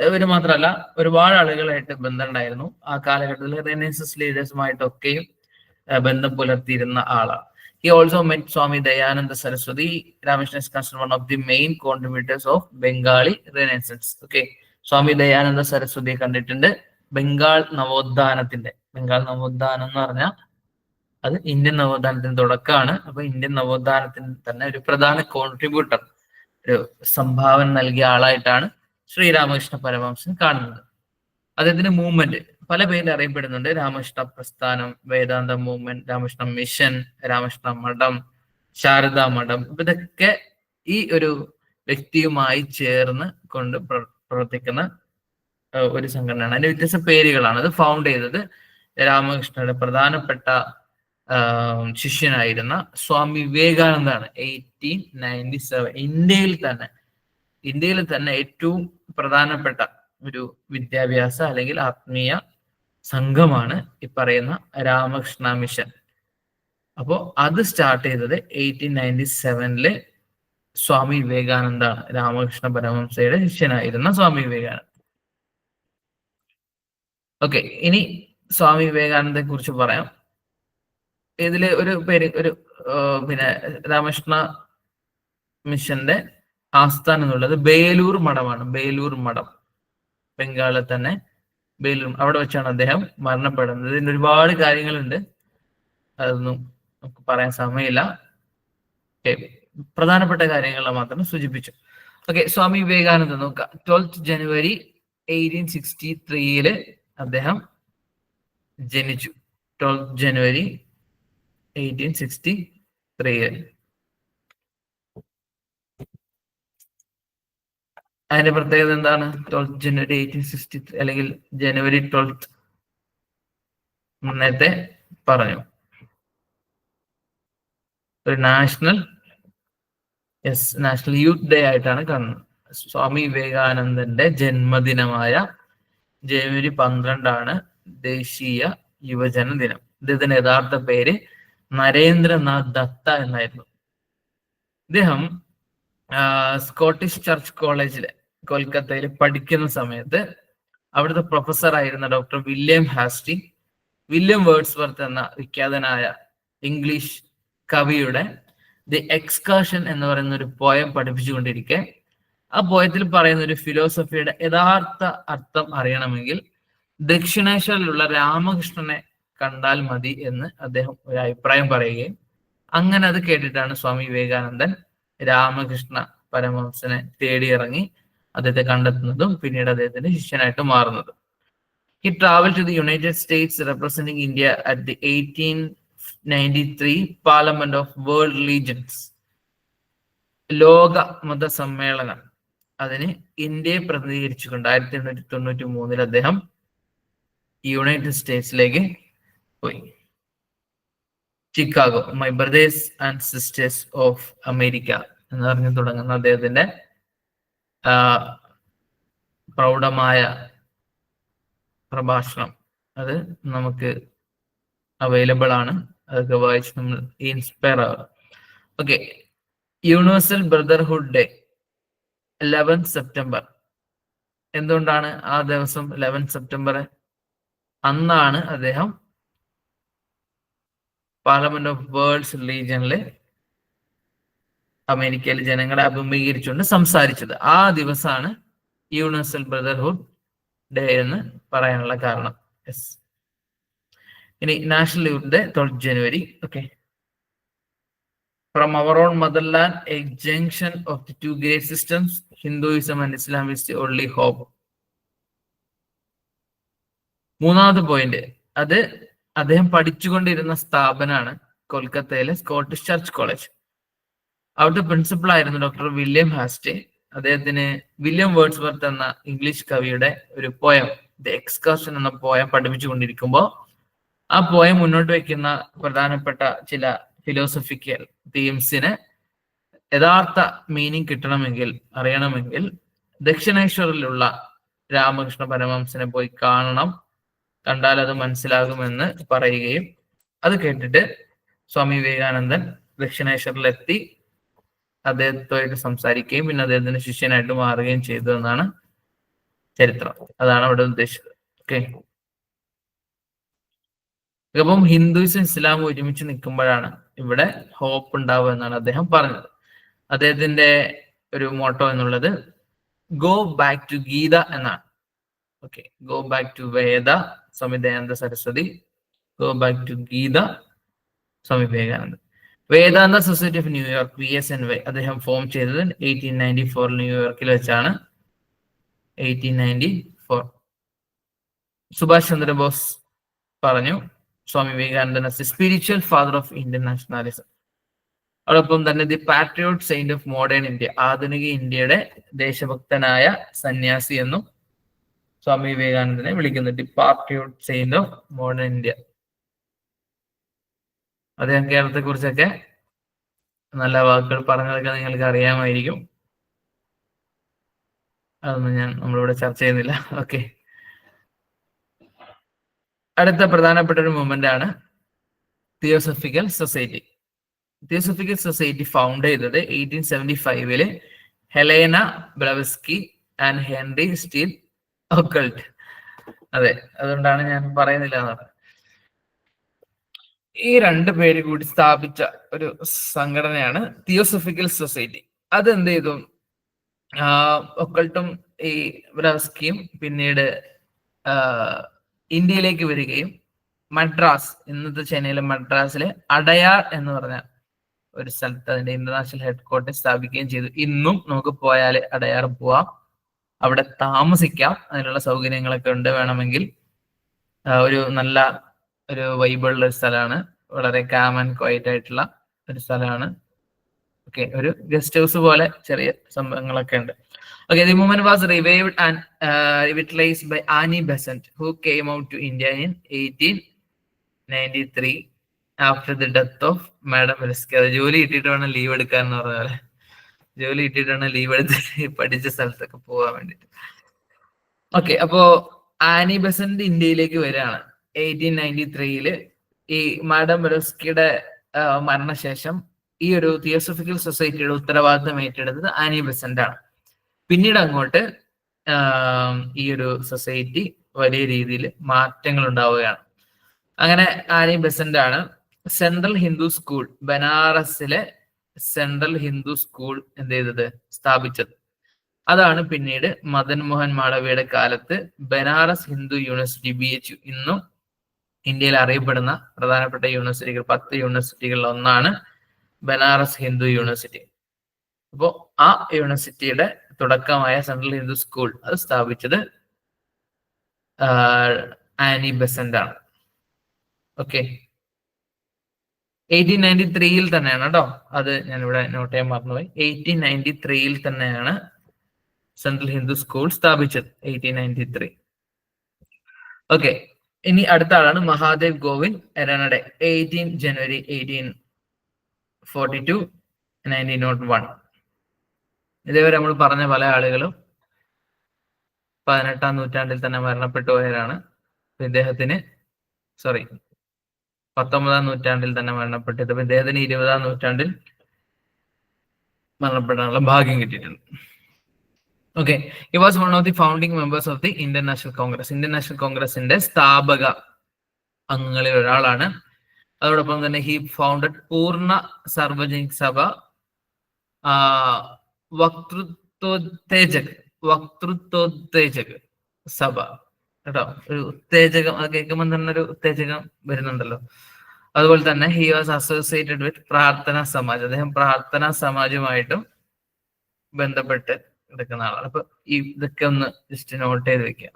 ഇവര് മാത്രമല്ല ഒരുപാട് ആളുകളായിട്ട് ബന്ധം ഉണ്ടായിരുന്നു. ആ കാലഘട്ടത്തിൽ റെനൈസൻസ് ലീഡേഴ്സുമായിട്ടൊക്കെയും ബന്ധം പുലർത്തിയിരുന്ന ആളാണ്. He also met Swami Dayananda Saraswati. Ramakrishna is considered one of the main contributors of Bengali Renaissance. Okay, Swami Dayananda Saraswati കണ്ടിട്ടുണ്ട്. ബംഗാൾ നവോത്ഥാനം എന്ന് പറഞ്ഞാൽ അത് ഇന്ത്യൻ നവോത്ഥാനത്തിന് തുടക്കമാണ്. അപ്പൊ ഇന്ത്യൻ നവോത്ഥാനത്തിന് തന്നെ ഒരു പ്രധാന കോൺട്രിബ്യൂട്ടർ, ഒരു സംഭാവന നൽകിയ ആളായിട്ടാണ് ശ്രീരാമകൃഷ്ണ പരമഹംസൻ കാണുന്നത്. അദ്ദേഹത്തിന്റെ മൂവ്മെന്റ് പല പേരിൽ അറിയപ്പെടുന്നുണ്ട്. രാമകൃഷ്ണ പ്രസ്ഥാനം, വേദാന്ത മൂവ്മെന്റ്, രാമകൃഷ്ണ മിഷൻ, രാമകൃഷ്ണ മഠം, ശാരദാ മഠം. ഇതൊക്കെ ഈ ഒരു വ്യക്തിയുമായി ചേർന്ന് കൊണ്ട് പ്രവർത്തിക്കുന്ന ഒരു സംഘടനയാണ്. അതിന്റെ വ്യത്യസ്ത പേരുകളാണ്. അത് ഫൗണ്ട് ചെയ്തത് രാമകൃഷ്ണയുടെ പ്രധാനപ്പെട്ട ശിഷ്യനായിരുന്ന സ്വാമി വിവേകാനന്ദാണ്. 1897 ഇന്ത്യയിൽ തന്നെ ഏറ്റവും പ്രധാനപ്പെട്ട ഒരു വിദ്യാഭ്യാസ അല്ലെങ്കിൽ ആത്മീയ സംഘമാണ് ഈ പറയുന്ന രാമകൃഷ്ണ മിഷൻ. അപ്പോ അത് സ്റ്റാർട്ട് ചെയ്തത് 1897 സ്വാമി വിവേകാനന്ദാണ്. രാമകൃഷ്ണ പരമഹംസയുടെ ശിഷ്യനായിരുന്ന സ്വാമി വിവേകാനന്ദ. ഓക്കെ, ഇനി സ്വാമി വിവേകാനന്ദയെ കുറിച്ച് പറയാം. ഇതില് ഒരു പേര് പിന്നെ രാമകൃഷ്ണ മിഷന്റെ ആസ്ഥാനം എന്നുള്ളത് ബേലൂർ മഠമാണ്. ബേലൂർ മഠം ബംഗാളിൽ തന്നെ ബേലൂർ, അവിടെ വെച്ചാണ് അദ്ദേഹം മരണപ്പെടുന്നത്. ഇതിന് ഒരുപാട് കാര്യങ്ങളുണ്ട്, അതൊന്നും നമുക്ക് പറയാൻ സമയമില്ല. പ്രധാനപ്പെട്ട കാര്യങ്ങൾ മാത്രം സൂചിപ്പിച്ചു. ഓക്കെ, സ്വാമി വിവേകാനന്ദ നോക്കാം. 12 ജനുവരി 1863 അദ്ദേഹം ജനിച്ചു. 12 ജനുവരി 1863. അതിന്റെ പ്രത്യേകത എന്താണ്? 12 ജനുവരി 1863 അല്ലെങ്കിൽ ജനുവരി 12 നേരത്തെ പറഞ്ഞു. ഒരു നാഷണൽ യൂത്ത് ഡേ ആയിട്ടാണ് കാണുന്നത്. സ്വാമി വിവേകാനന്ദന്റെ ജന്മദിനമായ ജനുവരി 12 ദേശീയ യുവജന ദിനം. ഇദ്ദേഹത്തിന്റെ യഥാർത്ഥ പേര് നരേന്ദ്രനാഥ് ദത്ത എന്നായിരുന്നു. ഇദ്ദേഹം സ്കോട്ടിഷ് ചർച്ച് കോളേജില് കൊൽക്കത്തയിൽ പഠിക്കുന്ന സമയത്ത് അവിടുത്തെ പ്രൊഫസർ ആയിരുന്ന ഡോക്ടർ വില്യം വേർഡ്സ്വർത്ത് എന്ന വിഖ്യാതനായ ഇംഗ്ലീഷ് കവിയുടെ ദി എക്സ്കർഷൻ എന്ന് പറയുന്ന ഒരു പോയം പഠിപ്പിച്ചുകൊണ്ടിരിക്കെ ആ പോയത്തിൽ പറയുന്ന ഒരു ഫിലോസഫിയുടെ യഥാർത്ഥ അർത്ഥം അറിയണമെങ്കിൽ ദക്ഷിണേശ്വരിലുള്ള രാമകൃഷ്ണനെ കണ്ടാൽ മതി എന്ന് അദ്ദേഹം ഒരു അഭിപ്രായം പറയുകയും അങ്ങനെ അത് കേട്ടിട്ടാണ് സ്വാമി വിവേകാനന്ദൻ രാമകൃഷ്ണ പരമഹംസനെ തേടിയിറങ്ങി അദ്ദേഹത്തെ കണ്ടെത്തുന്നതും പിന്നീട് അദ്ദേഹത്തിന്റെ ശിഷ്യനായിട്ട് മാറുന്നതും. He traveled to the United States representing India at the 1893 Parliament of World Religions. ലോക മത സമ്മേളനം, അതിന് ഇന്ത്യയെ പ്രതിനിധീകരിച്ചുകൊണ്ട് 1893 അദ്ദേഹം യുണൈറ്റഡ് സ്റ്റേറ്റ്സിലേക്ക് പോയി. Chicago, my brothers and sisters of America എന്ന് പറഞ്ഞു തുടങ്ങുന്ന അദ്ദേഹത്തിന്റെ പ്രൗഢമായ പ്രഭാഷണം, അത് നമുക്ക് അവൈലബിൾ ആണ്. അതൊക്കെ വായിച്ച് നമ്മൾ ഇൻസ്പയർ ആവുക. Okay, universal brotherhood day 11 September. എന്തുകൊണ്ടാണ് ആ ദിവസം 11 സെപ്റ്റംബർ? അന്നാണ് അദ്ദേഹം പാർലമെന്റ് ഓഫ് വേൾഡ്സ് റിലീജിയനില് അമേരിക്കയിലെ ജനങ്ങളെ അഭിമുഖീകരിച്ചുകൊണ്ട് സംസാരിച്ചത്. ആ ദിവസമാണ് യൂണിവേഴ്സൽ ബ്രദർഹുഡ് ഡേ എന്ന് പറയാനുള്ള കാരണം. യെസ്. ഇനി national youth day 12 January. Okay, from our own motherland a junction of the two great systems, Hinduism and Islam is the only hope. മൂന്നാമത്തെ പോയിന്റ്, അത് അദ്ദേഹം പഠിച്ചുകൊണ്ടിരുന്ന സ്ഥാപനമാണ് കൊൽക്കത്തയിലെ സ്കോട്ടിഷ് ചർച്ച് കോളേജ്. അവിടുത്തെ പ്രിൻസിപ്പൾ ആയിരുന്നു ഡോക്ടർ വില്യം ഹാസ്റ്റേ. അദ്ദേഹത്തിന് William Wordsworth എന്ന ഇംഗ്ലീഷ് കവിയുടെ ഒരു പോയം ദി എക്സ്കർഷൻ എന്ന പോയം പഠിപ്പിച്ചുകൊണ്ടിരിക്കുമ്പോൾ ആ പോയം മുന്നോട്ട് വയ്ക്കുന്ന പ്രധാനപ്പെട്ട ചില ഫിലോസഫിക്കൽ തീംസിന് യഥാർത്ഥ മീനിങ് കിട്ടണമെങ്കിൽ, അറിയണമെങ്കിൽ ദക്ഷിണേശ്വറിലുള്ള രാമകൃഷ്ണ പരമഹംസനെ പോയി കാണണം, കണ്ടാൽ അത് മനസ്സിലാകുമെന്ന് പറയുകയും അത് കേട്ടിട്ട് സ്വാമി വിവേകാനന്ദൻ ദക്ഷിണേശ്വറിലെത്തി അദ്ദേഹത്തോട്ട് സംസാരിക്കുകയും പിന്നെ അദ്ദേഹത്തിന്റെ ശിഷ്യനായിട്ട് മാറുകയും ചെയ്തു എന്നാണ് ചരിത്രം. അതാണ് അവിടെ ഉദ്ദേശിച്ചത്. ഓക്കെ, അപ്പം ഹിന്ദുയിസം ഇസ്ലാമും ഒരുമിച്ച് നിൽക്കുമ്പോഴാണ് ഇവിടെ ഹോപ്പ് ഉണ്ടാവുക എന്നാണ് അദ്ദേഹം പറഞ്ഞത്. അദ്ദേഹത്തിന്റെ ഒരു മോട്ടോ എന്നുള്ളത് ഗോ ബാക്ക് ടു ഗീത എന്നാണ്. Okay, go back to Veda, Swami Dayananda Saraswati. Go back to Gita, Swami Vivekananda. Vedanta society of ന്യൂയോർക്ക് VSNY അദ്ദേഹം ഫോം ചെയ്തത് 1894 ന്യൂയോർക്കിൽ വെച്ചാണ്. 1894. സുഭാഷ് ചന്ദ്രബോസ് പറഞ്ഞു Swami Vivekanandan spiritual father of Indian nationalism. അതോടൊപ്പം തന്നെ the patriot saint of modern India, ആധുനിക ഇന്ത്യയുടെ ദേശഭക്തനായ സന്യാസി എന്നും സ്വാമി വിവേകാനന്ദനെ വിളിക്കുന്നു. The patriot saint of modern India. അദ്ദേഹം കേരളത്തെ കുറിച്ചൊക്കെ നല്ല വാക്കുകൾ പറഞ്ഞതൊക്കെ നിങ്ങൾക്ക് അറിയാമായിരിക്കും. അതൊന്നും നമ്മളിവിടെ ചർച്ച ചെയ്യുന്നില്ല. ഓക്കെ, അടുത്ത പ്രധാനപ്പെട്ട ഒരു മൂവ്മെന്റ് ആണ് theosophical society. Theosophical society found ചെയ്തത് 1875 Helena Blavatsky and Henry Steel ഒക്കൾട്ട്. അതെ, അതുകൊണ്ടാണ് ഞാൻ പറയുന്നില്ല എന്നത്. ഈ രണ്ട് പേര് കൂടി സ്ഥാപിച്ച ഒരു സംഘടനയാണ് തിയോസഫിക്കൽ സൊസൈറ്റി. അത് എന്ത് ചെയ്തു, ഒക്കൾട്ടും ഈ ബ്ലവസ്കിയും പിന്നീട് ഇന്ത്യയിലേക്ക് വരികയും മദ്രാസ്, ഇന്നത്തെ ചൈനയിലെ മദ്രാസിലെ അടയാർ എന്ന് പറഞ്ഞ ഒരു സ്ഥലത്ത് അതിന്റെ ഇന്റർനാഷണൽ ഹെഡ്ക്വാർട്ടേഴ്സ് സ്ഥാപിക്കുകയും ചെയ്തു. ഇന്നും നമുക്ക് പോയാൽ അടയാർ പോവാം, അവിടെ താമസിക്കാം, അതിനുള്ള സൗകര്യങ്ങളൊക്കെ ഉണ്ട്. വേണമെങ്കിൽ ഒരു നല്ല ഒരു വൈബുള്ള ഒരു സ്ഥലമാണ്, വളരെ കാം ആൻഡ് ക്വയറ്റ് ആയിട്ടുള്ള ഒരു സ്ഥലമാണ്. ഓക്കെ, ഒരു ഗസ്റ്റ് ഹൗസ് പോലെ ചെറിയ സംഭവങ്ങളൊക്കെ ഉണ്ട്. Okay, the movement was revived and revitalized by Annie Besant, who came out to India in 1893 after the death of Madam Blavatsky. അത് ജോലി ഇട്ടിട്ടാണ് ലീവ് എടുക്കാന്ന് പറഞ്ഞ പോലെ, ജോലി ഇട്ടിട്ടാണ് ലീവ് എടുത്ത് പഠിച്ച സ്ഥലത്തൊക്കെ പോകാൻ വേണ്ടിട്ട്. ഓക്കെ, അപ്പോ ആനി ബെസന്റ് ഇന്ത്യയിലേക്ക് വരികയാണ് 1893. ഈ മാഡം ബ്ലവാത്സ്കിയുടെ മരണശേഷം ഈ ഒരു തിയോസഫിക്കൽ സൊസൈറ്റിയുടെ ഉത്തരവാദിത്തം ഏറ്റെടുത്തത് ആനി ബെസന്റ് ആണ്. പിന്നീട് അങ്ങോട്ട് ഈ ഒരു സൊസൈറ്റി വലിയ രീതിയിൽ മാറ്റങ്ങൾ ഉണ്ടാവുകയാണ്. അങ്ങനെ ആനി ബെസന്റ് ആണ് സെൻട്രൽ ഹിന്ദു സ്കൂൾ, ബനാറസിലെ സെൻട്രൽ ഹിന്ദു സ്കൂൾ എന്ത് ചെയ്തത്, സ്ഥാപിച്ചത്. അതാണ് പിന്നീട് മദൻ മോഹൻ മാളവ്യയുടെ കാലത്ത് ബനാറസ് ഹിന്ദു യൂണിവേഴ്സിറ്റി BHU, ഇന്നും ഇന്ത്യയിൽ അറിയപ്പെടുന്ന പ്രധാനപ്പെട്ട യൂണിവേഴ്സിറ്റികൾ 10 യൂണിവേഴ്സിറ്റികളിൽ ഒന്നാണ് ബനാറസ് ഹിന്ദു യൂണിവേഴ്സിറ്റി. അപ്പോ ആ യൂണിവേഴ്സിറ്റിയുടെ തുടക്കമായ സെൻട്രൽ ഹിന്ദു സ്കൂൾ അത് സ്ഥാപിച്ചത് ആനി ബെസന്റ് ആണ്. ഓക്കെ, 1893 തന്നെയാണ് കേട്ടോ, അത് ഞാനിവിടെ നോട്ട് ചെയ്യാൻ മറന്നുപോയി. 1893 തന്നെയാണ് സെൻട്രൽ ഹിന്ദു സ്കൂൾ സ്ഥാപിച്ചത്, 1893. ഓക്കെ, ഇനി അടുത്ത ആളാണ് മഹാദേവ് ഗോവിന്ദ് എരനഡെ, 18 ജനുവരി 1842 1901. ഇതേവരെ നമ്മൾ പറഞ്ഞ പല ആളുകളും 18ാം നൂറ്റാണ്ടിൽ തന്നെ മരണപ്പെട്ടു പോയവരാണ്. ഇദ്ദേഹത്തിന് 19ാം നൂറ്റാണ്ടിൽ തന്നെ മരണപ്പെട്ടത്. അപ്പൊ ഇദ്ദേഹത്തിന് 20ാം നൂറ്റാണ്ടിൽ മരണപ്പെടാനുള്ള ഭാഗ്യം കിട്ടിയിട്ടുണ്ട്. Okay, he was one of the founding members of the Indian National Congress. Indian national കോൺഗ്രസിന്റെ സ്ഥാപക അംഗങ്ങളിൽ ഒരാളാണ്. അതോടൊപ്പം തന്നെ ഹി ഫൗണ്ടഡ് പൂർണ്ണ സാർവജനിക് സഭ, വക്തൃത്വോത്തേജക് സഭ കേട്ടോ. ഒരു ഉത്തേജകം, അത് കേൾക്കുമ്പോൾ തന്നെ ഒരു ഉത്തേജകം വരുന്നുണ്ടല്ലോ. അതുപോലെ തന്നെ ഹി വാസ് അസോസിയേറ്റഡ് വിത്ത് പ്രാർത്ഥനാ സമാജ്. അദ്ദേഹം പ്രാർത്ഥനാ സമാജുമായിട്ടും ബന്ധപ്പെട്ട് എടുക്കുന്ന ആളാണ്. അപ്പൊ ഇതൊക്കെ ഒന്ന് ജസ്റ്റ് നോട്ട് ചെയ്ത് വെക്കാം.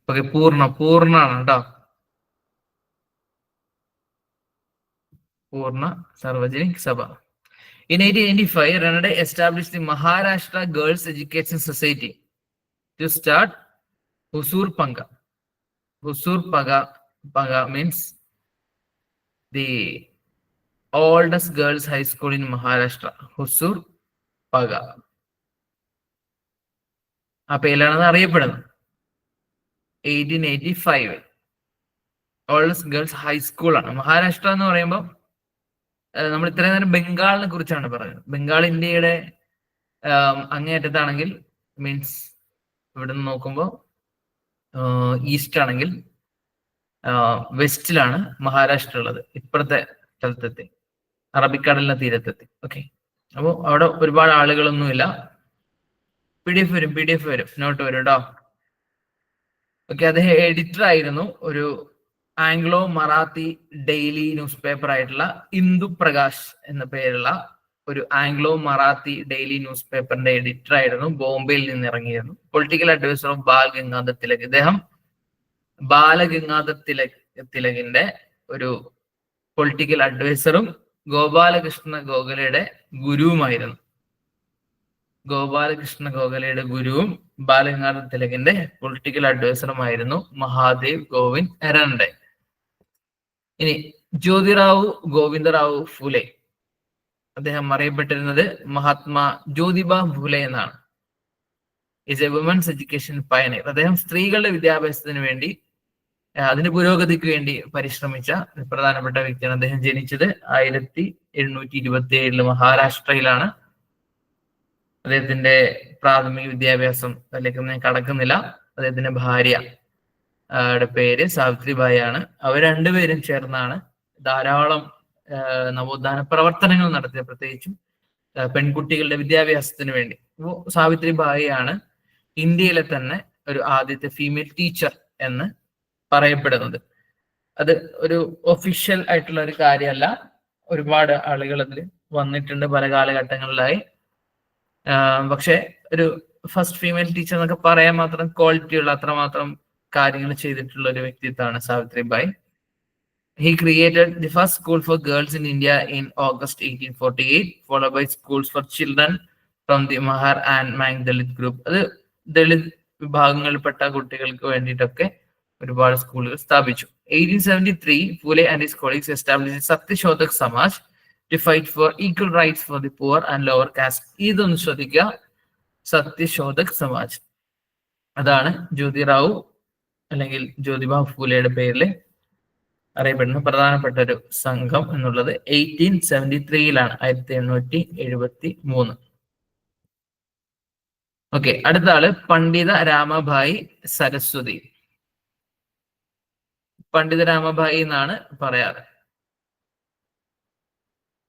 ഓക്കെ, പൂർണ്ണാണ് കേട്ടോ, പൂർണ്ണ സാർവജനിക് സഭ. In 1885, Ranade established the Maharashtra Girls Education Society to start Hosur Panga. Hosur Paga means the oldest girls' high school in Maharashtra. Hosur Paga. ആ പേരിലാണ് അറിയപ്പെടുന്നത്. 1885 ഓൾഡസ്റ്റ് ഗേൾസ് ഹൈസ്കൂളാണ്. മഹാരാഷ്ട്ര എന്ന് പറയുമ്പോൾ നമ്മൾ ഇത്രയും നേരം ബംഗാളിനെ കുറിച്ചാണ് പറഞ്ഞത്. ബംഗാൾ ഇന്ത്യയുടെ അങ്ങേയറ്റത്താണെങ്കിൽ മീൻസ് ഇവിടെ നിന്ന് നോക്കുമ്പോൾ ഈസ്റ്റ് ആണെങ്കിൽ വെസ്റ്റിലാണ് മഹാരാഷ്ട്ര ഉള്ളത്, ഇപ്പുറത്തെ സ്ഥലത്തെത്തി, അറബിക്കടലിന്റെ തീരത്തെത്തി. ഓക്കെ, അപ്പോൾ അവിടെ ഒരുപാട് ആളുകളൊന്നുമില്ല. PDF വരും, നോട്ട് വരും കേട്ടോ. ഓക്കെ, അദ്ദേഹം എഡിറ്റർ ആയിരുന്നു ഒരു Anglo Marathi daily news paper ആയിട്ടുള്ള ഇന്ദു പ്രകാശ് എന്ന പേരുള്ള ഒരു ആംഗ്ലോ മറാത്തി ഡെയിലി ന്യൂസ് പേപ്പറിന്റെ എഡിറ്റർ ആയിരുന്നു. ബോംബെയിൽ നിന്ന് ഇറങ്ങിയിരുന്നു. പൊളിറ്റിക്കൽ അഡ്വൈസർ ഓഫ് ബാൽ ഗംഗാധർ തിലക്. ഇദ്ദേഹം ബാലഗംഗാധർ തിലകിന്റെ ഒരു പൊളിറ്റിക്കൽ അഡ്വൈസറും ഗോപാലകൃഷ്ണ ഗോഖലെയുടെ ഗുരുവുമായിരുന്നു. ഗോപാലകൃഷ്ണ ഗോഖലെയുടെ ഗുരുവും ബാലഗംഗാധർ തിലകിന്റെ പൊളിറ്റിക്കൽ അഡ്വൈസറുമായിരുന്നു മഹാദേവ് ഗോവിന്ദ് എരണ്ടെ. ഇനി ജ്യോതിറാവു ഗോവിന്ദറാവു ഫുലെ, അദ്ദേഹം അറിയപ്പെട്ടിരുന്നത് മഹാത്മാ ജ്യോതിബ ഫുലെ എന്നാണ്. Is a women's education pioneer. അദ്ദേഹം സ്ത്രീകളുടെ വിദ്യാഭ്യാസത്തിന് വേണ്ടി, അതിന്റെ പുരോഗതിക്ക് വേണ്ടി പരിശ്രമിച്ച പ്രധാനപ്പെട്ട വ്യക്തിയാണ്. അദ്ദേഹം ജനിച്ചത് 1827 മഹാരാഷ്ട്രയിലാണ്. അദ്ദേഹത്തിന്റെ പ്രാഥമിക വിദ്യാഭ്യാസം അതിലേക്ക് ഞാൻ കടക്കുന്നില്ല. അദ്ദേഹത്തിന്റെ ഭാര്യ പേര് സാവിത്രിബായി ആണ്. അവർ രണ്ടുപേരും ചേർന്നാണ് ധാരാളം നവോത്ഥാന പ്രവർത്തനങ്ങൾ നടത്തിയത്, പ്രത്യേകിച്ചും പെൺകുട്ടികളുടെ വിദ്യാഭ്യാസത്തിന് വേണ്ടി. അപ്പോൾ സാവിത്രിബായി ആണ് ഇന്ത്യയിലെ തന്നെ ഒരു ആദ്യത്തെ ഫീമെയിൽ ടീച്ചർ എന്ന് പറയപ്പെടുന്നത്. അത് ഒരു ഒഫീഷ്യൽ ആയിട്ടുള്ള ഒരു കാര്യമല്ല. ഒരുപാട് ആളുകൾ അതിൽ വന്നിട്ടുണ്ട് പല കാലഘട്ടങ്ങളിലായി. പക്ഷെ ഒരു ഫസ്റ്റ് ഫീമെയിൽ ടീച്ചർ എന്നൊക്കെ പറയാൻ മാത്രം ക്വാളിറ്റി ഉള്ള, അത്രമാത്രം കാര്യങ്ങൾ ചെയ്തിട്ടുള്ള ഒരു വ്യക്തിത്വമാണ് Savitribai. He created the first school for girls in India in August 1848, followed by schools for children from the Mahar and Mang Dalit group. അത് ദളിത് വിഭാഗങ്ങളിൽപ്പെട്ട കുട്ടികൾക്ക് വേണ്ടിയിട്ടൊക്കെ ഒരുപാട് സ്കൂളുകൾ സ്ഥാപിച്ചു. 1873, Phule and his colleagues established Satyashodak Samaj to fight for equal rights for the poor and lower caste. ഇതൊന്ന് ശ്രദ്ധിക്കുക, സത്യശോധക് സമാജ്. അതാണ് ജ്യോതിറാവു അല്ലെങ്കിൽ ജ്യോതിബ ഫൂലെയുടെ പേരിൽ അറിയപ്പെടുന്ന പ്രധാനപ്പെട്ട ഒരു സംഘം എന്നുള്ളത് 1873 1873. ഓക്കെ, അടുത്ത ആള് പണ്ഡിത രാമഭായി സരസ്വതി. പണ്ഡിത രാമഭായി എന്നാണ് പറയാറ്.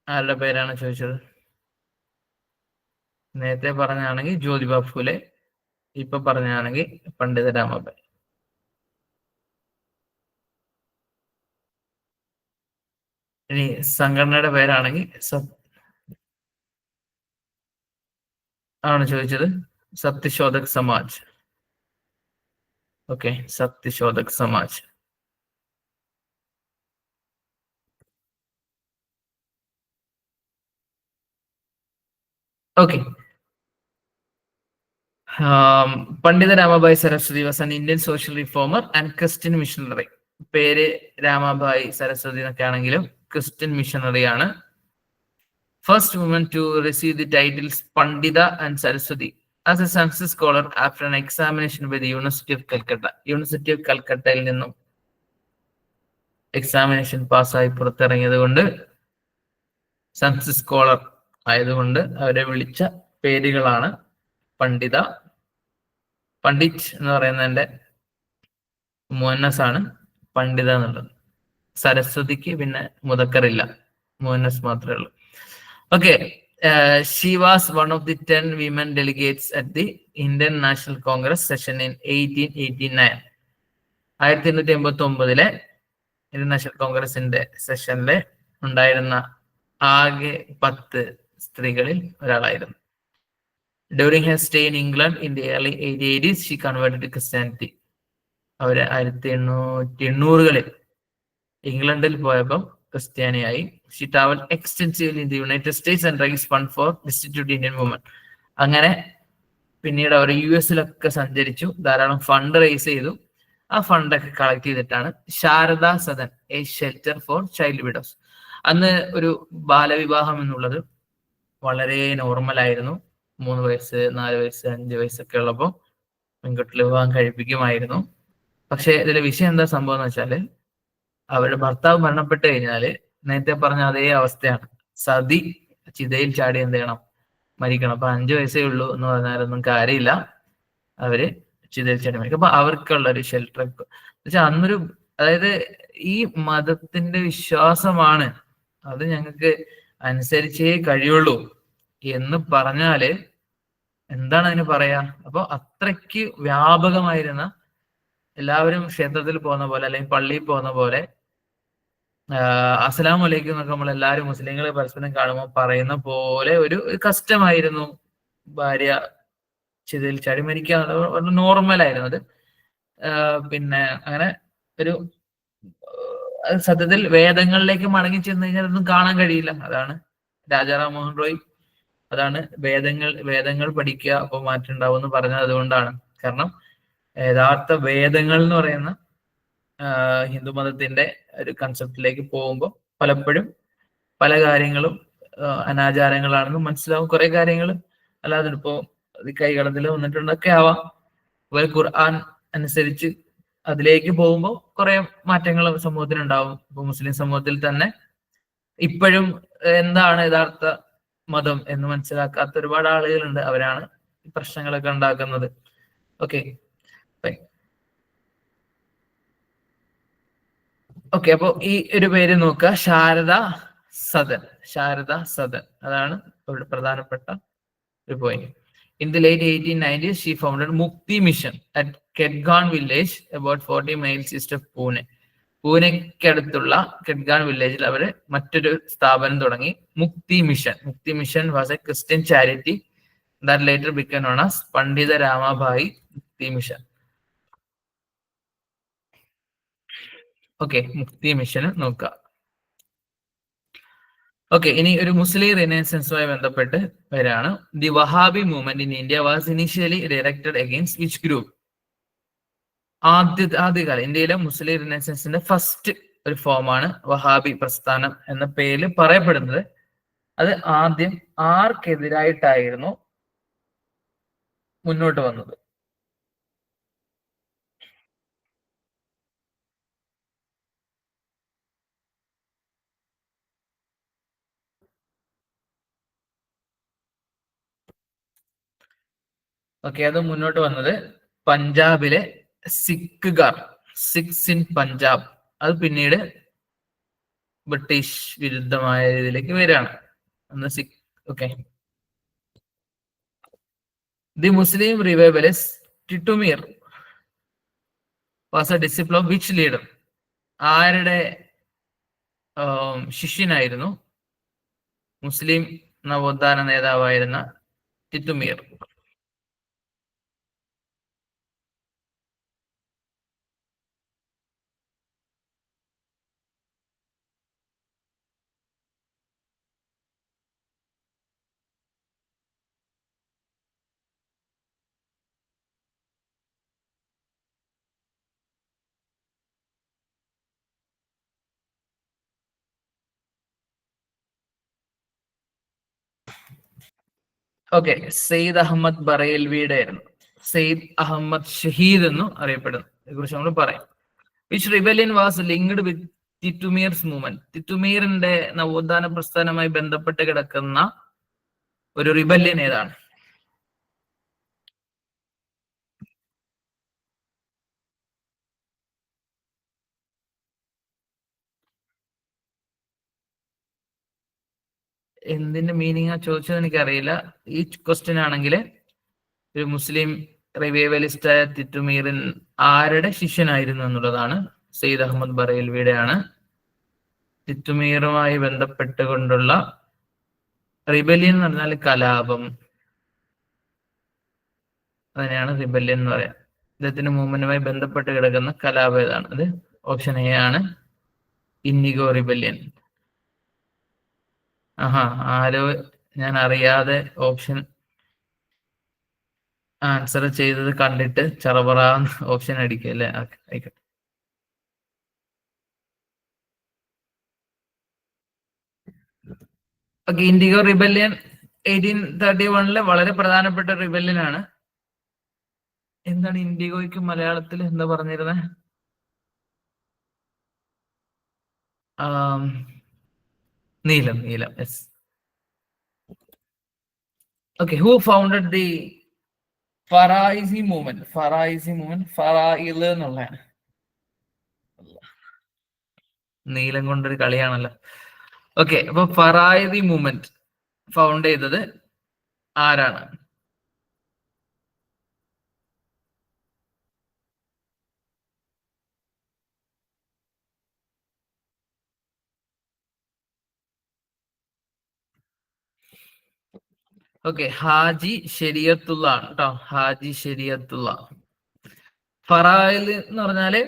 ആരുടെ പേരാണ് ചോദിച്ചത്? നേരത്തെ പറഞ്ഞാണെങ്കിൽ ജ്യോതിബ ഫുലെ, ഇപ്പൊ പറഞ്ഞാണെങ്കിൽ പണ്ഡിത രാമഭായി. ഇനി സംഘടനയുടെ പേരാണെങ്കിൽ ആണ് ചോദിച്ചത്, Satyashodhak Samaj. Okay, Satyashodhak Samaj. Okay, Pandita Ramabai Saraswati was an Indian social reformer and Christian missionary. പേര് രാമഭായി സരസ്വതി എന്നൊക്കെ ആണെങ്കിലും ക്രിസ്ത്യൻ മിഷണറി ആണ്. First woman to receive the titles Pandita and Saraswati as a census scholar after an examination by the University of Calcutta. University of കൽക്കട്ടയിൽ നിന്നും examination പാസ്സായി പുറത്തിറങ്ങിയത് കൊണ്ട്, census scholar ആയതുകൊണ്ട് അവരെ വിളിച്ച പേരുകളാണ് പണ്ഡിത. പണ്ഡിറ്റ് എന്ന് പറയുന്നതിന്റെ മുഅന്നസ് ആണ് പണ്ഡിത എന്നുള്ളത്. സരസ്വതിക്ക് പിന്നെ മുദക്കറില്ല, മുഅന്നസ് മാത്രമേ ഉള്ളൂ. Okay, she was one of the 10 women delegates at the Indian National Congress session in 1889. 1889 Indian national കോൺഗ്രസിന്റെ സെഷനിൽ ഉണ്ടായിരുന്ന ആകെ 10 സ്ത്രീകളിൽ ഒരാളായിരുന്നു. During her stay in England in the early 1880s, she converted to Christianity. അവര് 1880-കളിൽ ഇംഗ്ലണ്ടിൽ പോയപ്പോൾ ക്രിസ്ത്യാനിയായി. She travel extensively in the United States and raise fund for destitute Indian woman. അങ്ങനെ പിന്നീട് അവർ US-ലൊക്കെ സഞ്ചരിച്ചു, ധാരാളം ഫണ്ട് റൈസ് ചെയ്തു. ആ ഫണ്ടൊക്കെ കളക്ട് ചെയ്തിട്ടാണ് Sharada Sadan a shelter for child widows. അന്ന് ഒരു ബാലവിവാഹം എന്നുള്ളത് വളരെ നോർമൽ ആയിരുന്നു. 3 വയസ്സ് 4 വയസ്സ് 5 വയസ്സൊക്കെ ഉള്ളപ്പോൾ പെൺകുട്ടികളെ വിവാഹം കഴിപ്പിക്കുമായിരുന്നു. പക്ഷെ ഇതിലെ വിഷയം എന്താ സംഭവം എന്ന് വെച്ചാല്, അവരുടെ ഭർത്താവ് മരണപ്പെട്ട് കഴിഞ്ഞാല് നേരത്തെ പറഞ്ഞ അതേ അവസ്ഥയാണ്. സതി ചിതയിൽ ചാടി എന്ത് ചെയ്യണം, മരിക്കണം. അപ്പൊ 5 വയസ്സേ ഉള്ളൂ എന്ന് പറഞ്ഞാലൊന്നും കാര്യമില്ല, അവര് ചിതയിൽ ചാടി മരിക്കും. അപ്പൊ അവർക്കുള്ള ഒരു ഷെൽട്ടർ വെച്ചാൽ അന്നൊരു, അതായത് ഈ മതത്തിന്റെ വിശ്വാസമാണ്, അത് ഞങ്ങൾക്ക് അനുസരിച്ചേ കഴിയുള്ളൂ എന്ന് പറഞ്ഞാല് എന്താണ് അതിന് പറയാ? അപ്പൊ അത്രയ്ക്ക് വ്യാപകമായിരുന്ന, എല്ലാവരും ക്ഷേത്രത്തിൽ പോകുന്ന പോലെ അല്ലെങ്കിൽ പള്ളിയിൽ പോകുന്ന പോലെ അസ്സലാമു അലൈക്കും എന്നൊക്കെ നമ്മൾ എല്ലാവരും മുസ്ലിങ്ങൾ പരസ്പരം കാണുമ്പോൾ പറയുന്ന പോലെ ഒരു കസ്റ്റമായിരുന്നു ഭാര്യ ചിതയിൽ ചാടി മരിക്കുക. നോർമൽ ആയിരുന്നു അത്. പിന്നെ അങ്ങനെ ഒരു സത്യത്തിൽ വേദങ്ങളിലേക്ക് മടങ്ങി ചെന്ന് കഴിഞ്ഞാൽ ഒന്നും കാണാൻ കഴിയില്ല. അതാണ് രാജാറാം മോഹൻ റോയ്, അതാണ് വേദങ്ങൾ പഠിക്കുക അപ്പൊ മാറ്റം ഉണ്ടാവും എന്ന് പറഞ്ഞത് അതുകൊണ്ടാണ്. കാരണം യഥാർത്ഥ വേദങ്ങൾ എന്ന് പറയുന്ന ഹിന്ദു മതത്തിന്റെ ഒരു കൺസെപ്റ്റിലേക്ക് പോകുമ്പോൾ പലപ്പോഴും പല കാര്യങ്ങളും അനാചാരങ്ങളാണെന്ന് മനസ്സിലാവും. കുറെ കാര്യങ്ങൾ അല്ലാതെ ഇപ്പോ കൈകടത്തിൽ വന്നിട്ടുണ്ടൊക്കെ ആവാം. അതുപോലെ ഖുർആൻ അനുസരിച്ച് അതിലേക്ക് പോകുമ്പോൾ കുറെ മാറ്റങ്ങൾ സമൂഹത്തിനുണ്ടാവും. ഇപ്പൊ മുസ്ലിം സമൂഹത്തിൽ തന്നെ ഇപ്പോഴും എന്താണ് യഥാർത്ഥ മതം എന്ന് മനസ്സിലാക്കാത്ത ഒരുപാട് ആളുകളുണ്ട്. അവരാണ് ഈ പ്രശ്നങ്ങളൊക്കെ ഉണ്ടാക്കുന്നത്. ഓക്കെ ഓക്കെ അപ്പൊ ഈ ഒരു പേര് നോക്കുക, ശാരദാ സദൻ. ശാരദാ സദൻ അതാണ് ഒരു പ്രധാനപ്പെട്ട ഒരു point. In the late 1890s, she founded Mukti Mission at Kedgan village, about 40 miles east of Pune. പൂനെക്കടുത്തുള്ള കെഡ്ഗാൻ വില്ലേജിൽ അവര് മറ്റൊരു സ്ഥാപനം തുടങ്ങി, മുക്തി മിഷൻ. മുക്തി mission was A Christian charity that later became known as പണ്ഡിത രാമാഭായി മുക്തി മിഷൻ. ഓക്കെ, മുക്തി മിഷന് നോക്കുക. ഓക്കെ, ഇനി ഒരു മുസ്ലിം റിനൈസൻസുമായി ബന്ധപ്പെട്ട് വരാണ്. The Wahabi movement in India was initially directed against which group? ആദ്യകാലം ഇന്ത്യയിലെ മുസ്ലിം റിനൈസൻസിന്റെ ഫസ്റ്റ് ഒരു ഫോമാണ് വഹാബി പ്രസ്ഥാനം എന്ന പേരിൽ പറയപ്പെടുന്നത്. അത് ആദ്യം ആർക്കെതിരായിട്ടായിരുന്നു മുന്നോട്ട് വന്നത്? ഓക്കെ, അത് മുന്നോട്ട് വന്നത് പഞ്ചാബിലെ സിഖുകാർ, സിഖ്സ് ഇൻ പഞ്ചാബ്. അത് പിന്നീട് ബ്രിട്ടീഷ് വിരുദ്ധമായ രീതിയിലേക്ക് വരികയാണ്. അന്ന് Sikh. Okay, the Muslim revivalist Titumir was a disciple of which leader? ആരുടെ ശിഷ്യനായിരുന്നു മുസ്ലിം നവോത്ഥാന നേതാവായിരുന്ന ടിറ്റുമീർ? ഓക്കെ, സെയ്ദ് അഹമ്മദ് ബറേൽവിയുടെ ആയിരുന്നു. സെയ്ദ് അഹമ്മദ് ഷഹീദ് എന്നും അറിയപ്പെടുന്നു. കുറിച്ച് നമ്മൾ പറയാം. Which rebellion was linked with Titumir's movement? ടിറ്റുമീറിന്റെ നവോത്ഥാന പ്രസ്ഥാനവുമായി ബന്ധപ്പെട്ട് കിടക്കുന്ന ഒരു റിബല്യൻ ഏതാണ്? എന്തിന്റെ മീനിങ് ആ ചോദിച്ചത് എനിക്കറിയില്ല. ഈ ക്വസ്റ്റ്യൻ ആണെങ്കിൽ ഒരു മുസ്ലിം റിവൈവലിസ്റ്റായ ടിറ്റുമീറിൻ ആരുടെ ശിഷ്യനായിരുന്നു എന്നുള്ളതാണ്. സെയ്ദ് അഹമ്മദ് ബറേൽവിയുടെ ആണ്. ടിറ്റുമീറുമായി ബന്ധപ്പെട്ടുകൊണ്ടുള്ള റിബല്യൻ എന്ന് പറഞ്ഞാൽ കലാപം, അതിനെയാണ് റിബല്യൻ എന്ന് പറയാം. ഇദ്ദേഹത്തിന്റെ മൂവ്മെന്റുമായി ബന്ധപ്പെട്ട് കിടക്കുന്ന കലാപം ഏതാണ്? അത് ഓപ്ഷൻ എ ആണ്, ഇന്നിഗോ റിബല്യൻ. ആഹാ, ആരോ ഞാൻ അറിയാതെ ഓപ്ഷൻ ആൻസർ ചെയ്തത് കണ്ടിട്ട് ചറപറ ഓപ്ഷൻ അടിക്കുക അല്ലേ? ആയിക്കോട്ടെ. ഓക്കെ, ഇൻഡിഗോ റിബല്യൻ 1831 വളരെ പ്രധാനപ്പെട്ട റിബല്യൻ ആണ്. എന്താണ് ഇൻഡിഗോയ്ക്ക് മലയാളത്തിൽ എന്താ പറഞ്ഞിരുന്നത്? നീലം, നീലം. Yes. Okay, who founded the Faraizi movement? ഫറായിൽ എന്നുള്ളതാണ്. നീലം കൊണ്ടൊരു കളിയാണല്ലോ. ഓക്കെ, അപ്പൊ ഫറായിദി മൂവ്മെന്റ് ഫൗണ്ട് ചെയ്തത് ആരാണ്? ഓക്കെ, ഹാജി ശരിയത്തുള്ള ആണ് കേട്ടോ. ഹാജി ശരിയത്തുള്ള. ഫറായിൽ എന്ന് പറഞ്ഞാല്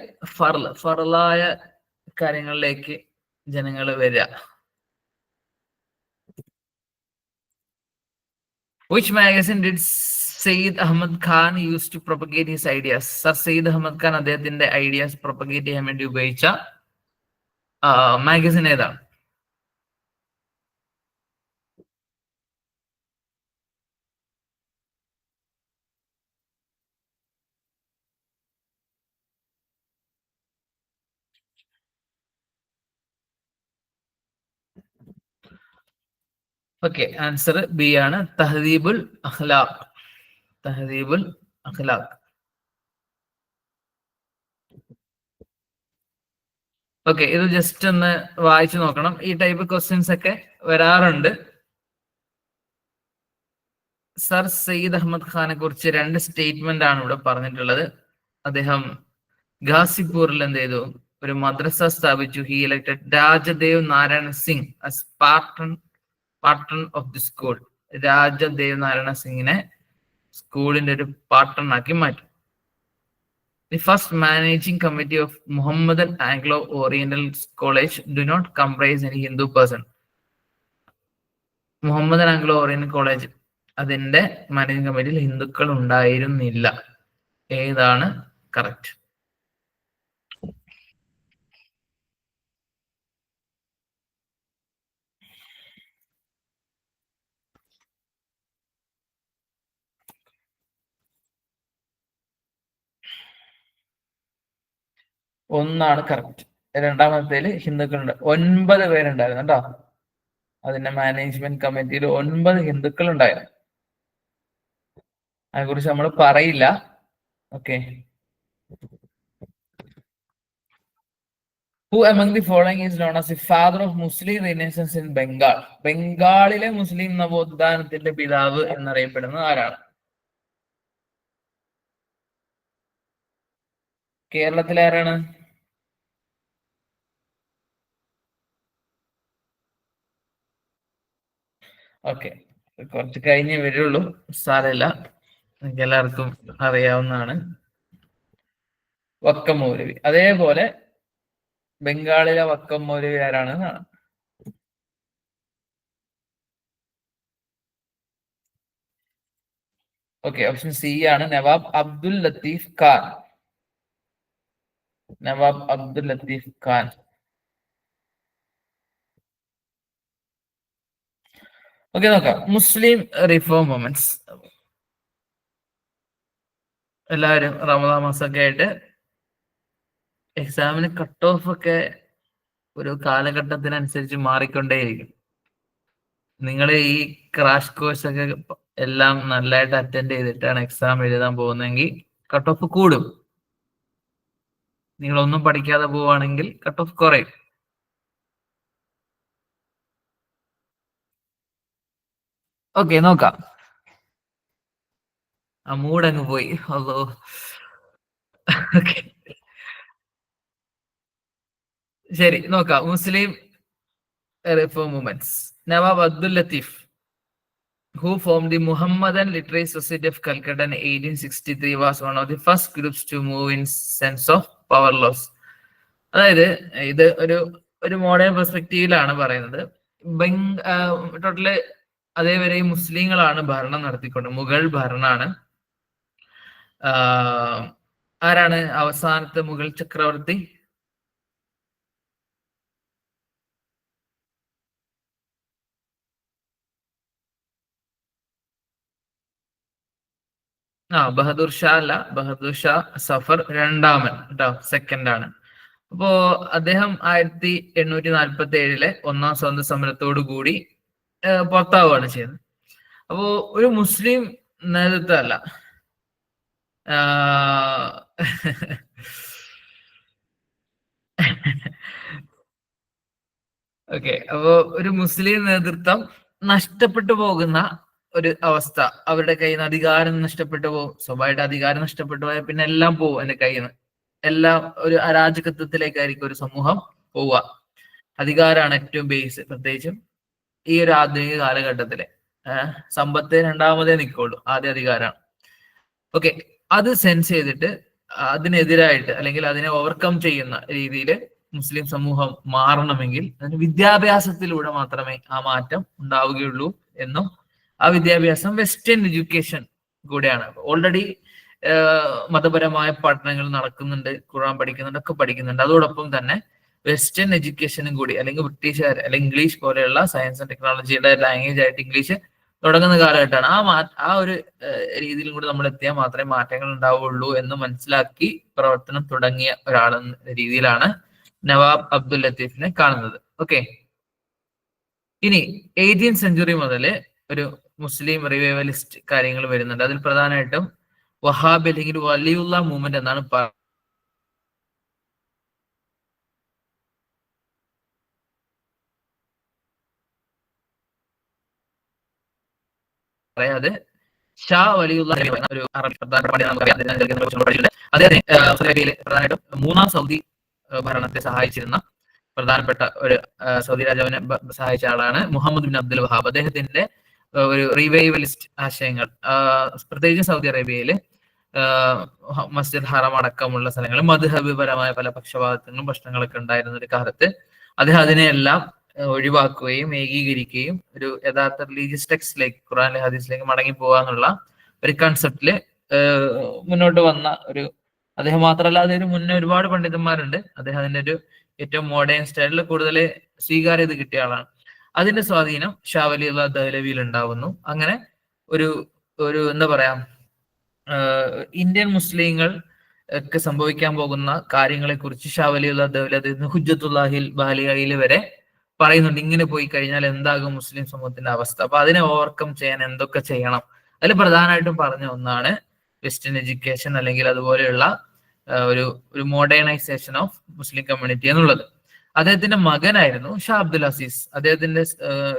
ഫറലായ കാര്യങ്ങളിലേക്ക് ജനങ്ങൾ വരിക. Which magazine did Sayyid Ahmad Khan used to propagate his ideas? Sir Syed Ahmad Khan അദ്ദേഹത്തിന്റെ ഐഡിയാസ് പ്രൊപ്പഗേറ്റ് ചെയ്യാൻ വേണ്ടി ഉപയോഗിച്ച മാഗസിൻ ഏതാണ്? ഓക്കെ, ആൻസർ ബി ആണ്, തഹദീബുൽ അഖ്ലാഖ്. തഹദീബുൽ അഖ്ലാഖ്. ഓക്കെ, ഇത് ജസ്റ്റ് ഒന്ന് വായിച്ചു നോക്കണം. ഈ ടൈപ്പ് ക്വസ്റ്റ്യൻസ് ഒക്കെ വരാറുണ്ട്. സർ സയ്യിദ് അഹമ്മദ് ഖാനെ കുറിച്ച് 2 സ്റ്റേറ്റ്മെന്റ് ആണ് ഇവിടെ പറഞ്ഞിട്ടുള്ളത്. അദ്ദേഹം ഗാസിപൂരിൽ എന്ത് ചെയ്തു? ഒരു മദ്രസ സ്ഥാപിച്ചു. He elected Rajdev Narayan Singh as patron of the school. Rajdev Narayan സിംഗിനെ സ്കൂളിന്റെ ഒരു പാർട്ടൺ ആക്കി മാറ്റി. The first managing committee of Mohammedan Anglo Oriental College do not comprise any Hindu person. Mohammedan Anglo Oriental College അതിന്റെ മാനേജിംഗ് കമ്മിറ്റിയിൽ ഹിന്ദുക്കൾ ഉണ്ടായിരുന്നില്ല. ഏതാണ് കറക്റ്റ്? ഒന്നാണ് കറക്റ്റ്. രണ്ടാമത്തേല് ഹിന്ദുക്കളുണ്ട്. 9 പേരുണ്ടായിരുന്നു കേട്ടോ. അതിന്റെ മാനേജ്മെന്റ് കമ്മിറ്റിയിൽ 9 ഹിന്ദുക്കൾ ഉണ്ടായിരുന്നു. അതിനെ കുറിച്ച് നമ്മൾ പറയില്ല. Okay. Who among the following is known as the father of Muslim Renaissance in Bengal? ബംഗാളിലെ മുസ്ലിം നവോത്ഥാനത്തിന്റെ പിതാവ് എന്നറിയപ്പെടുന്നത് ആരാണ്? കേരളത്തിലെ ആരാണ്? ഓക്കെ, കുറച്ച് കഴിഞ്ഞേ വരുള്ളൂ, സാരമില്ല, നിങ്ങൾക്ക് എല്ലാവർക്കും അറിയാവുന്നതാണ്. വക്കം മൗലവി. അതേപോലെ ബംഗാളിലെ വക്കം മൗലവി ആരാണ്? ഓക്കെ, ഓപ്ഷൻ സി ആണ്, നവാബ് അബ്ദുൽ ലത്തീഫ് ഖാൻ. നവാബ് അബ്ദുൽ ലത്തീഫ് ഖാൻ. ഓക്കെ, നോക്കാം. Muslim reform movements. എല്ലാവരും റമദാൻ മാസമൊക്കെ ആയിട്ട് എക്സാമിന് കട്ട് ഓഫ് ഒക്കെ ഒരു കാലഘട്ടത്തിനനുസരിച്ച് മാറിക്കൊണ്ടേയിരിക്കും. നിങ്ങൾ ഈ ക്രാഷ് കോഴ്സ് ഒക്കെ എല്ലാം നല്ലതായിട്ട് അറ്റൻഡ് ചെയ്തിട്ടാണ് എക്സാം എഴുതാൻ പോകുന്നതെങ്കിൽ കട്ട് ഓഫ് കൂടും. നിങ്ങൾ ഒന്നും പഠിക്കാതെ പോവുകയാണെങ്കിൽ കട്ട് ഓഫ് കുറയും. ഓക്കെ, നോക്കാം. ആ മൂടങ്ങ് പോയി. അല്ലോ. ശരി, നോക്കാം. Muslim reform movements. Nawab Abdul Latif, who formed the Muhammadan Literary Society of Calcutta in 1863, was one of the first groups to move in sense of power loss. അതായത് ഇത് ഒരു മോഡേൺ പെർസ്പെക്റ്റീവിലാണ് പറയുന്നത്. ടോട്ടല് അതേവരെ മുസ്ലിങ്ങളാണ് ഭരണം നടത്തിക്കൊണ്ട്, മുഗൾ ഭരണമാണ് ആരാണ് അവസാനത്തെ മുഗൾ ചക്രവർത്തി? ബഹദൂർ ഷാ അല്ല, ബഹദൂർ ഷാ സഫർ രണ്ടാമൻ കേട്ടോ, സെക്കൻഡ് ആണ്. അപ്പോ അദ്ദേഹം 1847 ഒന്നാം സ്വാതന്ത്ര്യ സമരത്തോടു കൂടി പുറത്താവുകയാണ് ചെയ്യുന്നത്. അപ്പോ ഒരു മുസ്ലിം നേതൃത്വം അല്ല. ഓക്കെ, അപ്പോ ഒരു മുസ്ലിം നേതൃത്വം നഷ്ടപ്പെട്ടു പോകുന്ന ഒരു അവസ്ഥ, അവരുടെ കയ്യിൽ നിന്ന് അധികാരം നഷ്ടപ്പെട്ടു പോകും. സ്വാഭാവികമായിട്ട് അധികാരം നഷ്ടപ്പെട്ടു പോയാൽ പിന്നെ എല്ലാം പോകും എന്റെ കയ്യിൽ നിന്ന്. എല്ലാം ഒരു അരാജകത്വത്തിലേക്കായിരിക്കും ഒരു സമൂഹം പോവുക. അധികാരമാണ് ഏറ്റവും ബേസ്, പ്രത്യേകിച്ചും ഈ ഒരു ആധുനിക കാലഘട്ടത്തില്. സമ്പത്ത് രണ്ടാമതേ നിൽക്കുള്ളൂ, ആദ്യ അധികാരമാണ്. ഓക്കെ, അത് സെൻസ് ചെയ്തിട്ട് അതിനെതിരായിട്ട് അല്ലെങ്കിൽ അതിനെ ഓവർകം ചെയ്യുന്ന രീതിയിൽ മുസ്ലിം സമൂഹം മാറണമെങ്കിൽ അതിന് വിദ്യാഭ്യാസത്തിലൂടെ മാത്രമേ ആ മാറ്റം ഉണ്ടാവുകയുള്ളൂ എന്നും, ആ വിദ്യാഭ്യാസം വെസ്റ്റേൺ എഡ്യൂക്കേഷൻ കൂടെയാണ്. ഓൾറെഡി മതപരമായ പഠനങ്ങൾ നടക്കുന്നുണ്ട്, ഖുർആൻ പഠിക്കുന്നുണ്ട്, ഒക്കെ പഠിക്കുന്നുണ്ട്. അതോടൊപ്പം തന്നെ വെസ്റ്റേൺ എഡ്യൂക്കേഷനും കൂടി, അല്ലെങ്കിൽ ബ്രിട്ടീഷുകാർ അല്ലെങ്കിൽ ഇംഗ്ലീഷ് പോലെയുള്ള സയൻസ് ആൻഡ് ടെക്നോളജിയുടെ ലാംഗ്വേജ് ആയിട്ട് ഇംഗ്ലീഷ് തുടങ്ങുന്ന കാലഘട്ടമാണ്. ആ ഒരു രീതിയിലും കൂടി നമ്മൾ എത്തിയാൽ മാത്രമേ മാറ്റങ്ങൾ ഉണ്ടാവുള്ളൂ എന്ന് മനസ്സിലാക്കി പ്രവർത്തനം തുടങ്ങിയ ഒരാളെന്ന രീതിയിലാണ് നവാബ് അബ്ദുൽ ലത്തീഫിനെ കാണുന്നത്. ഓക്കെ, ഇനി 18th സെഞ്ചുറി മുതൽ ഒരു മുസ്ലിം റിവൈവലിസ്റ്റ് കാര്യങ്ങൾ വരുന്നുണ്ട്. അതിൽ പ്രധാനമായിട്ടും വഹാബ് അല്ലെങ്കിൽ വലിയുള്ള മൂവ്മെന്റ് എന്നാണ് പറയാതെ ഷാ വലിയുള്ള ഒരു അറബി അദ്ദേഹം പ്രധാനമായിട്ടും മൂന്നാം സൗദി ഭരണത്തെ സഹായിച്ചിരുന്ന പ്രധാനപ്പെട്ട ഒരു സൗദി രാജാവിനെ സഹായിച്ച ആളാണ് മുഹമ്മദ് ബിൻ അബ്ദുൽ വഹാബ്. അദ്ദേഹത്തിന്റെ ഒരു റിവൈവലിസ്റ്റ് ആശയങ്ങൾ, പ്രത്യേകിച്ച് സൗദി അറേബ്യയില് മസ്ജിദ് ഹറം അടക്കമുള്ള സ്ഥലങ്ങളിൽ മദ്ഹബിപരമായ പല പക്ഷപാതങ്ങളും പ്രശ്നങ്ങളൊക്കെ ഉണ്ടായിരുന്ന ഒരു കാലത്ത് അദ്ദേഹം അതിനെയെല്ലാം ഒഴിവാക്കുകയും ഏകീകരിക്കുകയും ഒരു യഥാർത്ഥ റിലീജിയസ് ടെക്സ്റ്റിലേക്ക്, ഖുറാനിലെ ഹദീസിലേക്ക് മടങ്ങി പോകാന്നുള്ള ഒരു കൺസെപ്റ്റില് മുന്നോട്ട് വന്ന ഒരു, അദ്ദേഹം മാത്രമല്ല അതിന് മുന്നേ ഒരുപാട് പണ്ഡിതന്മാരുണ്ട്. അദ്ദേഹം അതിന്റെ ഒരു ഏറ്റവും മോഡേൺ സ്റ്റൈലിൽ കൂടുതൽ സ്വീകാര്യത കിട്ടിയ ആളാണ്. അതിന്റെ സ്വാധീനം ഷാ വലിയുള്ള ദഹ്ലവിയിൽ ഉണ്ടാവുന്നു. അങ്ങനെ ഒരു ഒരു എന്താ പറയാ, ഇന്ത്യൻ മുസ്ലിങ്ങൾ ഒക്കെ സംഭവിക്കാൻ പോകുന്ന കാര്യങ്ങളെ കുറിച്ച് ഷാ വലിയുള്ള ദൗലത്ത് ഹുജ്ജത്തുല്ലാഹിൽ ബാലിയയിൽ വരെ പറയുന്നുണ്ട്. ഇങ്ങനെ പോയി കഴിഞ്ഞാൽ എന്താകും മുസ്ലിം സമൂഹത്തിന്റെ അവസ്ഥ, അപ്പൊ അതിനെ ഓവർകം ചെയ്യാൻ എന്തൊക്കെ ചെയ്യണം. അതിൽ പ്രധാനമായിട്ടും പറഞ്ഞ ഒന്നാണ് വെസ്റ്റേൺ എഡ്യൂക്കേഷൻ, അല്ലെങ്കിൽ അതുപോലെയുള്ള ഒരു ഒരു മോഡേണൈസേഷൻ ഓഫ് മുസ്ലിം കമ്മ്യൂണിറ്റി എന്നുള്ളത്. അദ്ദേഹത്തിന്റെ മകനായിരുന്നു ഷാ അബ്ദുൽ അസീസ്. അദ്ദേഹത്തിന്റെ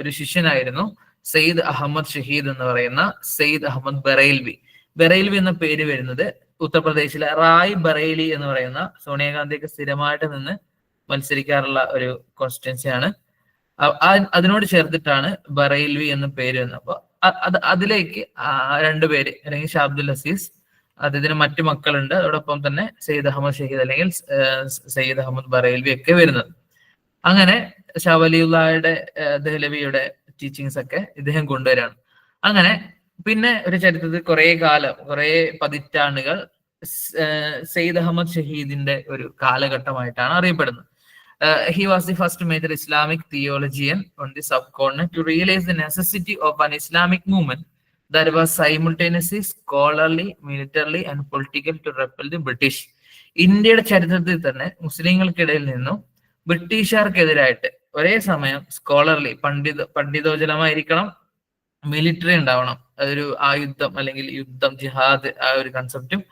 ഒരു ശിഷ്യനായിരുന്നു സെയ്ദ് അഹമ്മദ് ഷഹീദ് എന്ന് പറയുന്ന സെയ്ദ് അഹമ്മദ് ബറൈൽവി. ബറൈൽവി എന്ന പേര് വരുന്നത് ഉത്തർപ്രദേശിലെ റായ് ബറേലി എന്ന് പറയുന്ന സോണിയാഗാന്ധിയൊക്കെ സ്ഥിരമായിട്ട് നിന്ന് മത്സരിക്കാറുള്ള ഒരു കോൺസ്റ്റിറ്റ്യൻസിയാണ്. അതിനോട് ചേർത്തിട്ടാണ് ബറൈൽവി എന്ന പേര് വരുന്നത്. അപ്പൊ അതിലേക്ക് രണ്ടുപേര്, അല്ലെങ്കിൽ ഷാ അബ്ദുൽ അസീസ്, അദ്ദേഹത്തിന് മറ്റു മക്കളുണ്ട്, അതോടൊപ്പം തന്നെ സെയ്ദ് അഹമ്മദ് ഷഹീദ് അല്ലെങ്കിൽ സെയ്ദ് അഹമ്മദ് ബറൈൽവി ഒക്കെ വരുന്നത്. അങ്ങനെ ഷാ വലിയുള്ളയുടെ ദഹ്ലവിയുടെ ടീച്ചിങ്സ് ഒക്കെ ഇദ്ദേഹം കൊണ്ടുവരാണ്. അങ്ങനെ പിന്നെ ഒരു ചരിത്രത്തിൽ കുറെ പതിറ്റാണ്ടുകൾ സെയ്ദ് അഹമ്മദ് ഷഹീദിന്റെ ഒരു കാലഘട്ടമായിട്ടാണ് അറിയപ്പെടുന്നത്. He was the first major Islamic theologian on the subcontinent to realize the necessity of an Islamic movement that was simultaneously scholarly, militarily and political to repel the British. ഇന്ത്യയുടെ ചരിത്രത്തിൽ തന്നെ മുസ്ലിങ്ങൾക്കിടയിൽ നിന്നും ബ്രിട്ടീഷുകാർക്കെതിരായിട്ട് ഒരേ സമയം സ്കോളർലി, പണ്ഡിതോജലമായിരിക്കണം, മിലിറ്ററി ഉണ്ടാവണം, അതൊരു ആയുധം അല്ലെങ്കിൽ യുദ്ധം, ജിഹാദ്, ആ ഒരു കൺസെപ്റ്റും,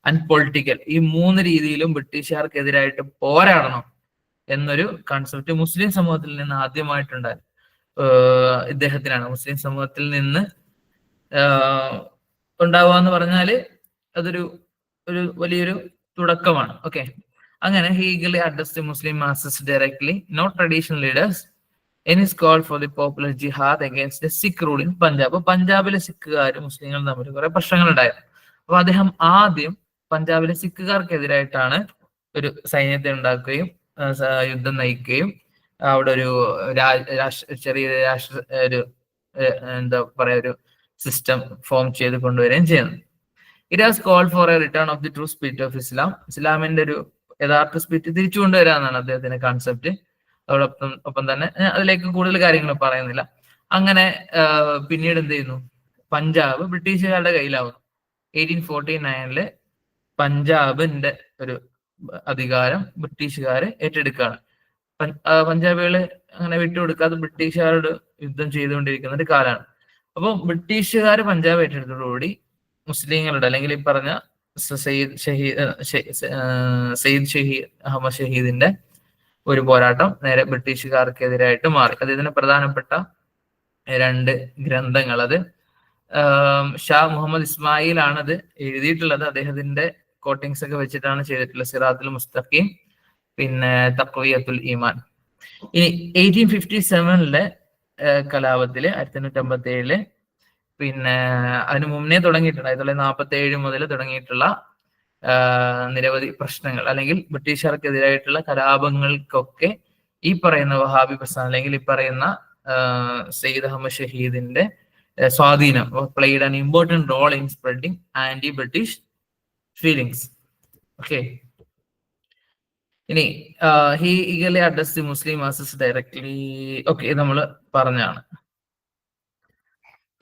ആൻഡ് പൊളിറ്റിക്കൽ, ഈ മൂന്ന് രീതിയിലും ബ്രിട്ടീഷുകാർക്കെതിരായിട്ട് പോരാടണം എന്നൊരു കൺസെപ്റ്റ് മുസ്ലിം സമൂഹത്തിൽ നിന്ന് ആദ്യമായിട്ടുണ്ടായി ഇദ്ദേഹത്തിനാണ്. മുസ്ലിം സമൂഹത്തിൽ നിന്ന് ഉണ്ടാവുക എന്ന് പറഞ്ഞാല് അതൊരു വലിയൊരു തുടക്കമാണ്. ഓക്കെ, അങ്ങനെ he eagerly addressed the Muslim masses directly, not traditional leaders, in his call for the popular jihad against the Sikh rule in Punjab. പഞ്ചാബിലെ സിഖുകാരും മുസ്ലിങ്ങളും തമ്മിൽ കുറെ പ്രശ്നങ്ങൾ ഉണ്ടായിരുന്നു. അപ്പൊ അദ്ദേഹം ആദ്യം പഞ്ചാബിലെ സിഖുകാർക്കെതിരായിട്ടാണ് ഒരു സൈന്യത്തെ ഉണ്ടാക്കുകയും യുദ്ധം നയിക്കുകയും അവിടെ ഒരു ചെറിയ ഒരു എന്താ പറയാ ഒരു സിസ്റ്റം ഫോം ചെയ്ത് കൊണ്ടുവരികയും ചെയ്യുന്നു. It has call for a return of the true spirit of Islam. ഇസ്ലാമിന്റെ ഒരു യഥാർത്ഥ സ്പിരിറ്റ് തിരിച്ചു കൊണ്ടുവരാന്നാണ് അദ്ദേഹത്തിന്റെ കോൺസെപ്റ്റ്. ഒപ്പം തന്നെ അതിലേക്ക് കൂടുതൽ കാര്യങ്ങൾ പറയുന്നില്ല. അങ്ങനെ പിന്നീട് എന്ത് ചെയ്യുന്നു, പഞ്ചാബ് ബ്രിട്ടീഷുകാരുടെ കയ്യിലാവുന്നു. 1849 പഞ്ചാബിന്റെ ഒരു അധികാരം ബ്രിട്ടീഷുകാര് ഏറ്റെടുക്കുകയാണ്. പഞ്ചാബികള് അങ്ങനെ വിട്ടുകൊടുക്കാതെ ബ്രിട്ടീഷുകാരോട് യുദ്ധം ചെയ്തുകൊണ്ടിരിക്കുന്ന ഒരു കാലമാണ്. അപ്പോൾ ബ്രിട്ടീഷുകാർ പഞ്ചാബ് ഏറ്റെടുത്തതോടുകൂടി മുസ്ലിങ്ങളുടെ അല്ലെങ്കിൽ ഈ പറഞ്ഞ സയ്യിദ് ഷഹീദ് അഹമ്മദ് ഷഹീദിന്റെ ഒരു പോരാട്ടം നേരെ ബ്രിട്ടീഷുകാർക്കെതിരായിട്ട് മാറി. അദ്ദേഹത്തിന് പ്രധാനപ്പെട്ട 2 ഗ്രന്ഥങ്ങൾ, അത് ഷാ മുഹമ്മദ് ഇസ്മായിൽ ആണത് എഴുതിയിട്ടുള്ളത്. അദ്ദേഹത്തിന്റെ കോട്ടിങ്സ് ഒക്കെ വെച്ചിട്ടാണ് ചെയ്തിട്ടുള്ളത്. സിറാത്തുൽ മുസ്തഖീം, പിന്നെ തഖ്വിയത്തുൽ ഈമാൻ. ഇനി 1857 കലാപത്തില് 1857 പിന്നെ അതിനു മുന്നേ തുടങ്ങിയിട്ടുണ്ട്, 1947 മുതൽ തുടങ്ങിയിട്ടുള്ള നിരവധി പ്രശ്നങ്ങൾ അല്ലെങ്കിൽ ബ്രിട്ടീഷുകാർക്കെതിരായിട്ടുള്ള കലാപങ്ങൾക്കൊക്കെ ഈ പറയുന്ന വഹാബി പ്രസ്ഥാനം അല്ലെങ്കിൽ ഈ പറയുന്ന സയ്യിദ് അഹമ്മദ് ഷഹീദിന്റെ സ്വാധീനം played an important role in spreading anti British feelings. Okay, ഇനി he eagerly address the Muslim masses directly. Okay, ഇത് നമ്മൾ പറഞ്ഞാണ്.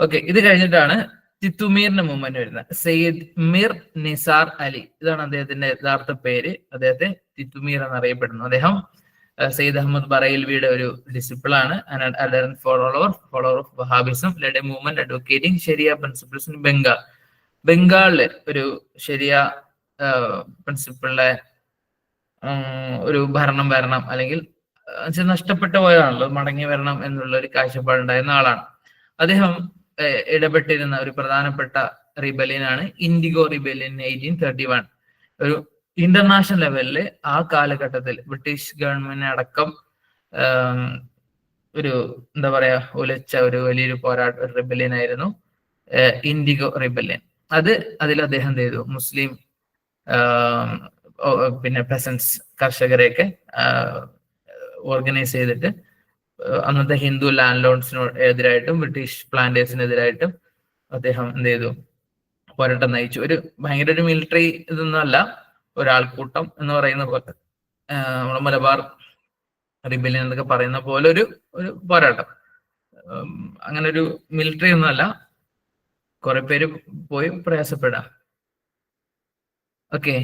ഓക്കെ, ഇത് കഴിഞ്ഞിട്ടാണ് തിത്തുമീറിന്റെ മൂവ്മെന്റ് വരുന്നത്. സയ്യിദ് മിർ നിസാർ അലി, ഇതാണ് അദ്ദേഹത്തിന്റെ യഥാർത്ഥ പേര്. അദ്ദേഹത്തെ തിത്തുമീർ എന്നറിയപ്പെടുന്നു. അദ്ദേഹം സയ്യിദ് അഹമ്മദ് ബറൈൽവിയുടെ ഒരു ഡിസിപ്പിൾ ആണ്. Follower of Wahabism, led a movement advocating sharia principles in Bengal. ബംഗാളില് ഒരു ശരിയ പ്രിൻസിപ്പിളിലെ ഒരു ഭരണം വരണം, അല്ലെങ്കിൽ നഷ്ടപ്പെട്ടു പോയതാണല്ലോ, മടങ്ങി വരണം എന്നുള്ള ഒരു കാഴ്ചപ്പാടുണ്ടായിരുന്ന ആളാണ്. അദ്ദേഹം ഇടപെട്ടിരുന്ന ഒരു പ്രധാനപ്പെട്ട റിബലിയനാണ് ഇൻഡിഗോ റിബലിയൻ 1831. ഒരു ഇന്റർനാഷണൽ ലെവലില് ആ കാലഘട്ടത്തിൽ ബ്രിട്ടീഷ് ഗവൺമെന്റിനെ അടക്കം ഒരു എന്താ പറയാ ഉലച്ച ഒരു വലിയൊരു റിബലിയൻ ആയിരുന്നു ഇൻഡിഗോ റിബലിയൻ. അതിൽ അദ്ദേഹം എന്ത് ചെയ്തു, മുസ്ലിം പിന്നെ പെസൻസ് കർഷകരെയൊക്കെ ഓർഗനൈസ് ചെയ്തിട്ട് അന്നത്തെ ഹിന്ദു ലാൻഡ് ലോൺസിനോട് എതിരായിട്ടും ബ്രിട്ടീഷ് പ്ലാന്റേഴ്സിനെതിരായിട്ടും അദ്ദേഹം എന്ത് ചെയ്തു, പോരാട്ടം നയിച്ചു. ഒരു ഭയങ്കര ഒരു മിലിറ്ററി ഇതൊന്നും അല്ല, ഒരാൾക്കൂട്ടം എന്ന് പറയുന്ന പോലെ, നമ്മുടെ മലബാർ റിബലിയൻ എന്നൊക്കെ പറയുന്ന പോലെ ഒരു പോരാട്ടം. അങ്ങനെ ഒരു മിലിറ്ററി ഒന്നും അല്ല, കുറെ പേര് പോയി പ്രയാസപ്പെടാം. ഓക്കെ,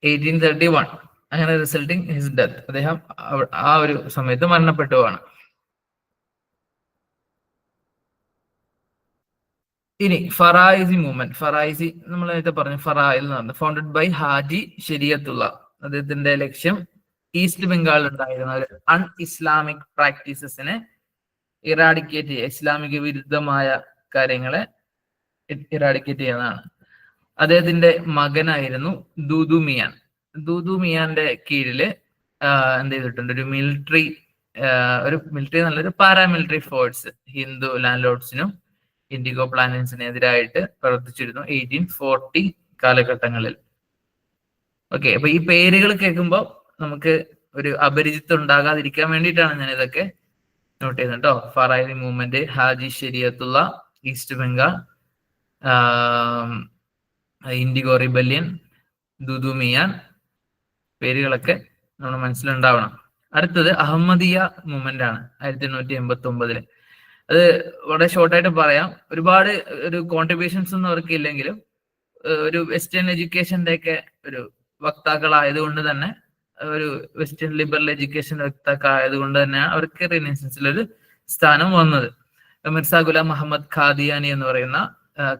1831 അങ്ങനെ റിസൾട്ടിങ് ഹിസ് ഡെത്ത്. അദ്ദേഹം ആ ഒരു സമയത്ത് മരണപ്പെട്ടുവാണ്. ഇനി ഫറായിസി മൂവ്മെന്റ്. ഫറായിസി നമ്മൾ നേരത്തെ പറഞ്ഞു, ഫറായിൽ എന്ന് പറഞ്ഞു, ഫൗണ്ടഡ് ബൈ ഹാജി ശരിയത്തുള്ള. അദ്ദേഹത്തിന്റെ ലക്ഷ്യം ഈസ്റ്റ് ബംഗാളിൽ ഉണ്ടായിരുന്ന ഒരു അൺ ഇസ്ലാമിക് പ്രാക്ടീസസിനെ ഇറാഡിക്കേറ്റ് ചെയ്യുക, ഇസ്ലാമിക വിരുദ്ധമായ കാര്യങ്ങളെ ഇറാഡിക്കേറ്റ് ചെയ്യുന്നതാണ്. അദ്ദേഹത്തിന്റെ മകനായിരുന്നു ദൂദു മിയാൻ. ദൂദു മിയാന്റെ കീഴില് എന്ത് ചെയ്തിട്ടുണ്ട്, ഒരു മിലിറ്ററി നല്ലൊരു പാരാമിലിറ്ററി ഫോഴ്സ് ഹിന്ദു ലാൻഡ് ലോർഡ്സിനും ഇൻഡിഗോ പ്ലാന്റേഴ്സിനെതിരായിട്ട് പ്രവർത്തിച്ചിരുന്നു 1840 കാലഘട്ടങ്ങളിൽ. ഓക്കെ, അപ്പൊ ഈ പേരുകൾ കേൾക്കുമ്പോൾ നമുക്ക് ഒരു അപരിചിതം ഉണ്ടാകാതിരിക്കാൻ വേണ്ടിയിട്ടാണ് ഞാൻ ഇതൊക്കെ നോട്ട് ചെയ്യുന്നത് കേട്ടോ. Farai movement, Haji Shariatullah, East Bengal, indigo rebellion, Dudu Miyan, പേരുകളൊക്കെ നമ്മുടെ മനസ്സിലുണ്ടാവണം. അടുത്തത് അഹമ്മദിയ മൂവ്മെന്റ് ആണ് 1889. അത് വളരെ ഷോർട്ടായിട്ട് പറയാം. ഒരുപാട് ഒരു കോൺട്രിബ്യൂഷൻസ് ഒന്നും അവർക്ക് ഇല്ലെങ്കിലും ഒരു വെസ്റ്റേൺ എഡ്യൂക്കേഷന്റെ ഒക്കെ ഒരു വക്താക്കളായതുകൊണ്ട് തന്നെ, ഒരു വെസ്റ്റേൺ ലിബറൽ എഡ്യൂക്കേഷൻ വക്താക്കളായതുകൊണ്ട് തന്നെ അവർക്ക് റിനൈസൻസിൽ ഒരു സ്ഥാനം വന്നത്. മിർസ ഗുലാം മുഹമ്മദ് ഖാദിയാനി എന്ന് പറയുന്ന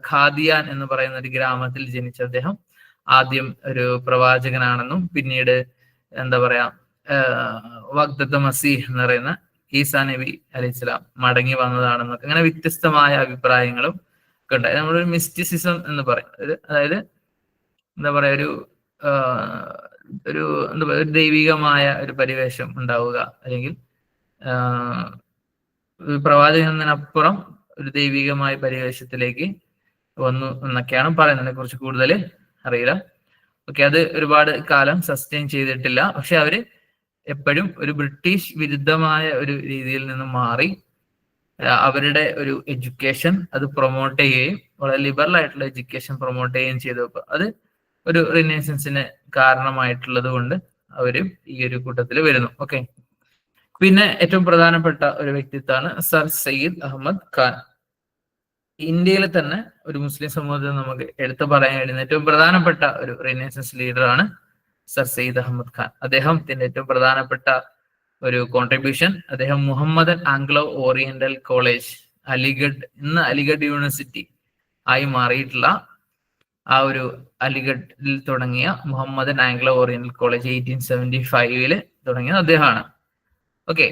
ഖാദിയാൻ എന്ന് പറയുന്ന ഒരു ഗ്രാമത്തിൽ ജനിച്ച അദ്ദേഹം ആദ്യം ഒരു പ്രവാചകനാണെന്നും പിന്നീട് എന്താ പറയാ വഖ്ദത്ത് മസീഹ് എന്ന് പറയുന്ന ഈസാ നബി അലൈഹിസ്സലാം മടങ്ങി വന്നതാണെന്നൊക്കെ അങ്ങനെ വ്യത്യസ്തമായ അഭിപ്രായങ്ങളും ഒക്കെ ഉണ്ടായി. നമ്മളൊരു മിസ്റ്റിസിസം എന്ന് പറയും, അതായത് എന്താ പറയാ ഒരു എന്താ പറയുക, ദൈവികമായ ഒരു പരിവേഷം ഉണ്ടാവുക, അല്ലെങ്കിൽ പ്രവാചകൻ എന്നതിനപ്പുറം ഒരു ദൈവികമായ പരിവേഷത്തിലേക്ക് വന്നു എന്നൊക്കെയാണ് പറയുന്നത്. കുറിച്ച് കൂടുതൽ അറിയില്ല. ഓക്കെ, അത് ഒരുപാട് കാലം സസ്റ്റെയിൻ ചെയ്തിട്ടില്ല. പക്ഷെ അവര് എപ്പോഴും ഒരു ബ്രിട്ടീഷ് വിരുദ്ധമായ ഒരു രീതിയിൽ നിന്ന് മാറി അവരുടെ ഒരു എഡ്യൂക്കേഷൻ അത് പ്രൊമോട്ട് ചെയ്യുകയും വളരെ ലിബറൽ ആയിട്ടുള്ള എഡ്യൂക്കേഷൻ പ്രൊമോട്ട് ചെയ്യുകയും ചെയ്തപ്പോൾ അത് ഒരു റിനൈസൻസിന് കാരണമായിട്ടുള്ളത് കൊണ്ട് അവരും ഈ ഒരു കൂട്ടത്തിൽ വരുന്നു. ഓക്കെ, പിന്നെ ഏറ്റവും പ്രധാനപ്പെട്ട ഒരു വ്യക്തിത്വമാണ് സർ സയ്യിദ് അഹമ്മദ് ഖാൻ. ഇന്ത്യയിൽ തന്നെ ഒരു മുസ്ലിം സമൂഹത്തിൽ നമുക്ക് എടുത്തു പറയാൻ കഴിയുന്ന ഏറ്റവും പ്രധാനപ്പെട്ട ഒരു റിനൈസൻസ് ലീഡറാണ് സർ സയ്യിദ് അഹമ്മദ് ഖാൻ. അദ്ദേഹത്തിന്റെ ഏറ്റവും പ്രധാനപ്പെട്ട ഒരു കോൺട്രിബ്യൂഷൻ, അദ്ദേഹം Mohammedan Anglo Oriental college Aligarh, ഇന്ന് അലിഗഡ് യൂണിവേഴ്സിറ്റി ആയി മാറിയിട്ടുള്ള ആ ഒരു അലിഗഡിൽ തുടങ്ങിയ മുഹമ്മദൻ ആംഗ്ലോ ഓറിയന്റൽ കോളേജ് 1875 തുടങ്ങിയത് അദ്ദേഹമാണ്. ഓക്കെ,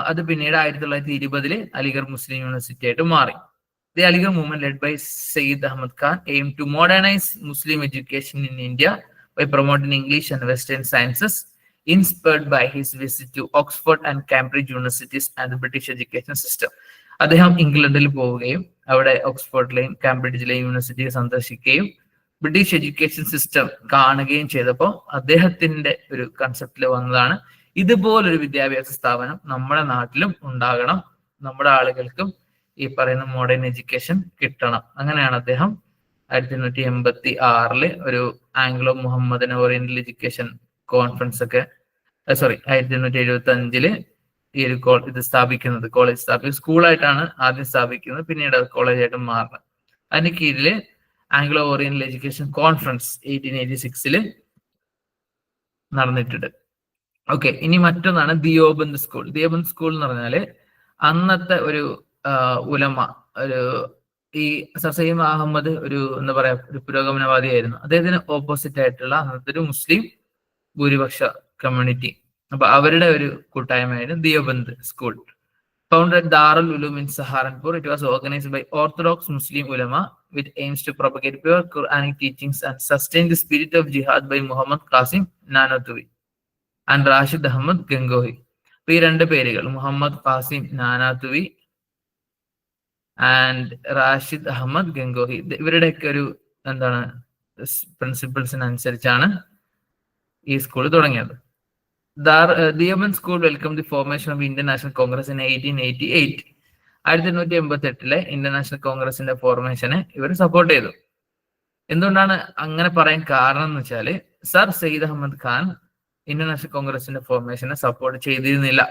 അത് പിന്നീട് 1920 അലിഗഡ് മുസ്ലിം യൂണിവേഴ്സിറ്റി ആയിട്ട് മാറി. The Aligarh movement led by Sayyid Ahmad Khan aimed to modernize Muslim education in India by promoting English and Western sciences, inspired by his visit to Oxford and Cambridge universities and the British education system. അദ്ദേഹം ഇംഗ്ലണ്ടിൽ പോവുകയും അവിടെ ഓക്സ്ഫോർഡിലെയും കാംബ്രിഡ്ജിലെയും university സന്ദർശിക്കുകയും British education system കാണുകയും ചെയ്തപ്പോൾ അദ്ദേഹത്തിന്റെ ഒരു കൺസെപ്റ്റിൽ വന്നതാണ് ഇതുപോലൊരു വിദ്യാഭ്യാസ സ്ഥാപനം നമ്മുടെ നാട്ടിലും ഉണ്ടാകണം, നമ്മുടെ ആളുകൾക്കും ഈ പറയുന്ന മോഡേൺ എഡ്യൂക്കേഷൻ കിട്ടണം. അങ്ങനെയാണ് അദ്ദേഹം 1886 ഒരു Anglo Mohammedan Oriental education conference ഒക്കെ 1875 ഈ ഒരു ഇത് സ്ഥാപിക്കുന്നത്. കോളേജ് സ്കൂളായിട്ടാണ് ആദ്യം സ്ഥാപിക്കുന്നത്, പിന്നീട് അത് കോളേജായിട്ട് മാറുന്നത്. അതിന് കീഴില് ആംഗ്ലോ ഓറിയന്റൽ എഡ്യൂക്കേഷൻ കോൺഫറൻസ് 1886 നടന്നിട്ടുണ്ട്. ഓക്കെ, ഇനി മറ്റൊന്നാണ് ദിയോബന്ദ് സ്കൂൾ. ദിയോബന്ദ് സ്കൂൾ എന്ന് പറഞ്ഞാല് അന്നത്തെ ഒരു ഉലമ, ഒരു ഈ സർ സയ്യിദ് അഹമ്മദ് ഒരു എന്താ പറയാ ഒരു പുരോഗമനവാദിയായിരുന്നു. അദ്ദേഹത്തിന് ഓപ്പോസിറ്റ് ആയിട്ടുള്ള അന്നത്തെ ഒരു മുസ്ലിം ഭൂരിപക്ഷ കമ്മ്യൂണിറ്റി, അപ്പൊ അവരുടെ ഒരു കൂട്ടായ്മയായിരുന്നു Deoband school. Founded at Darul Uloom in Saharanpur, it was organized by Orthodox Muslim ulama with aims to propagate pure Quranic teachings and sustain the spirit of jihad by Muhammad Qasim Nanatwi and Rashid Ahmad Gangohi. അപ്പൊ ഈ രണ്ട് പേരുകൾ Muhammad Qasim Nanautavi and Rashid Ahmad Gangohi, ഇവരുടെയൊക്കെ ഒരു എന്താണ് പ്രിൻസിപ്പിൾസിനനുസരിച്ചാണ് ഈ school തുടങ്ങിയത്. Deoband school welcome the formation of Indian National Congress in 1888. 1888 Indian national കോൺഗ്രസിന്റെ ഫോർമേഷനെ ഇവർ സപ്പോർട്ട് ചെയ്തു. എന്തുകൊണ്ടാണ് അങ്ങനെ പറയാൻ കാരണം എന്ന് വെച്ചാല് sir Syed Ahmad Khan Indian national കോൺഗ്രസിന്റെ ഫോർമേഷനെ സപ്പോർട്ട് ചെയ്തിരുന്നില്ല.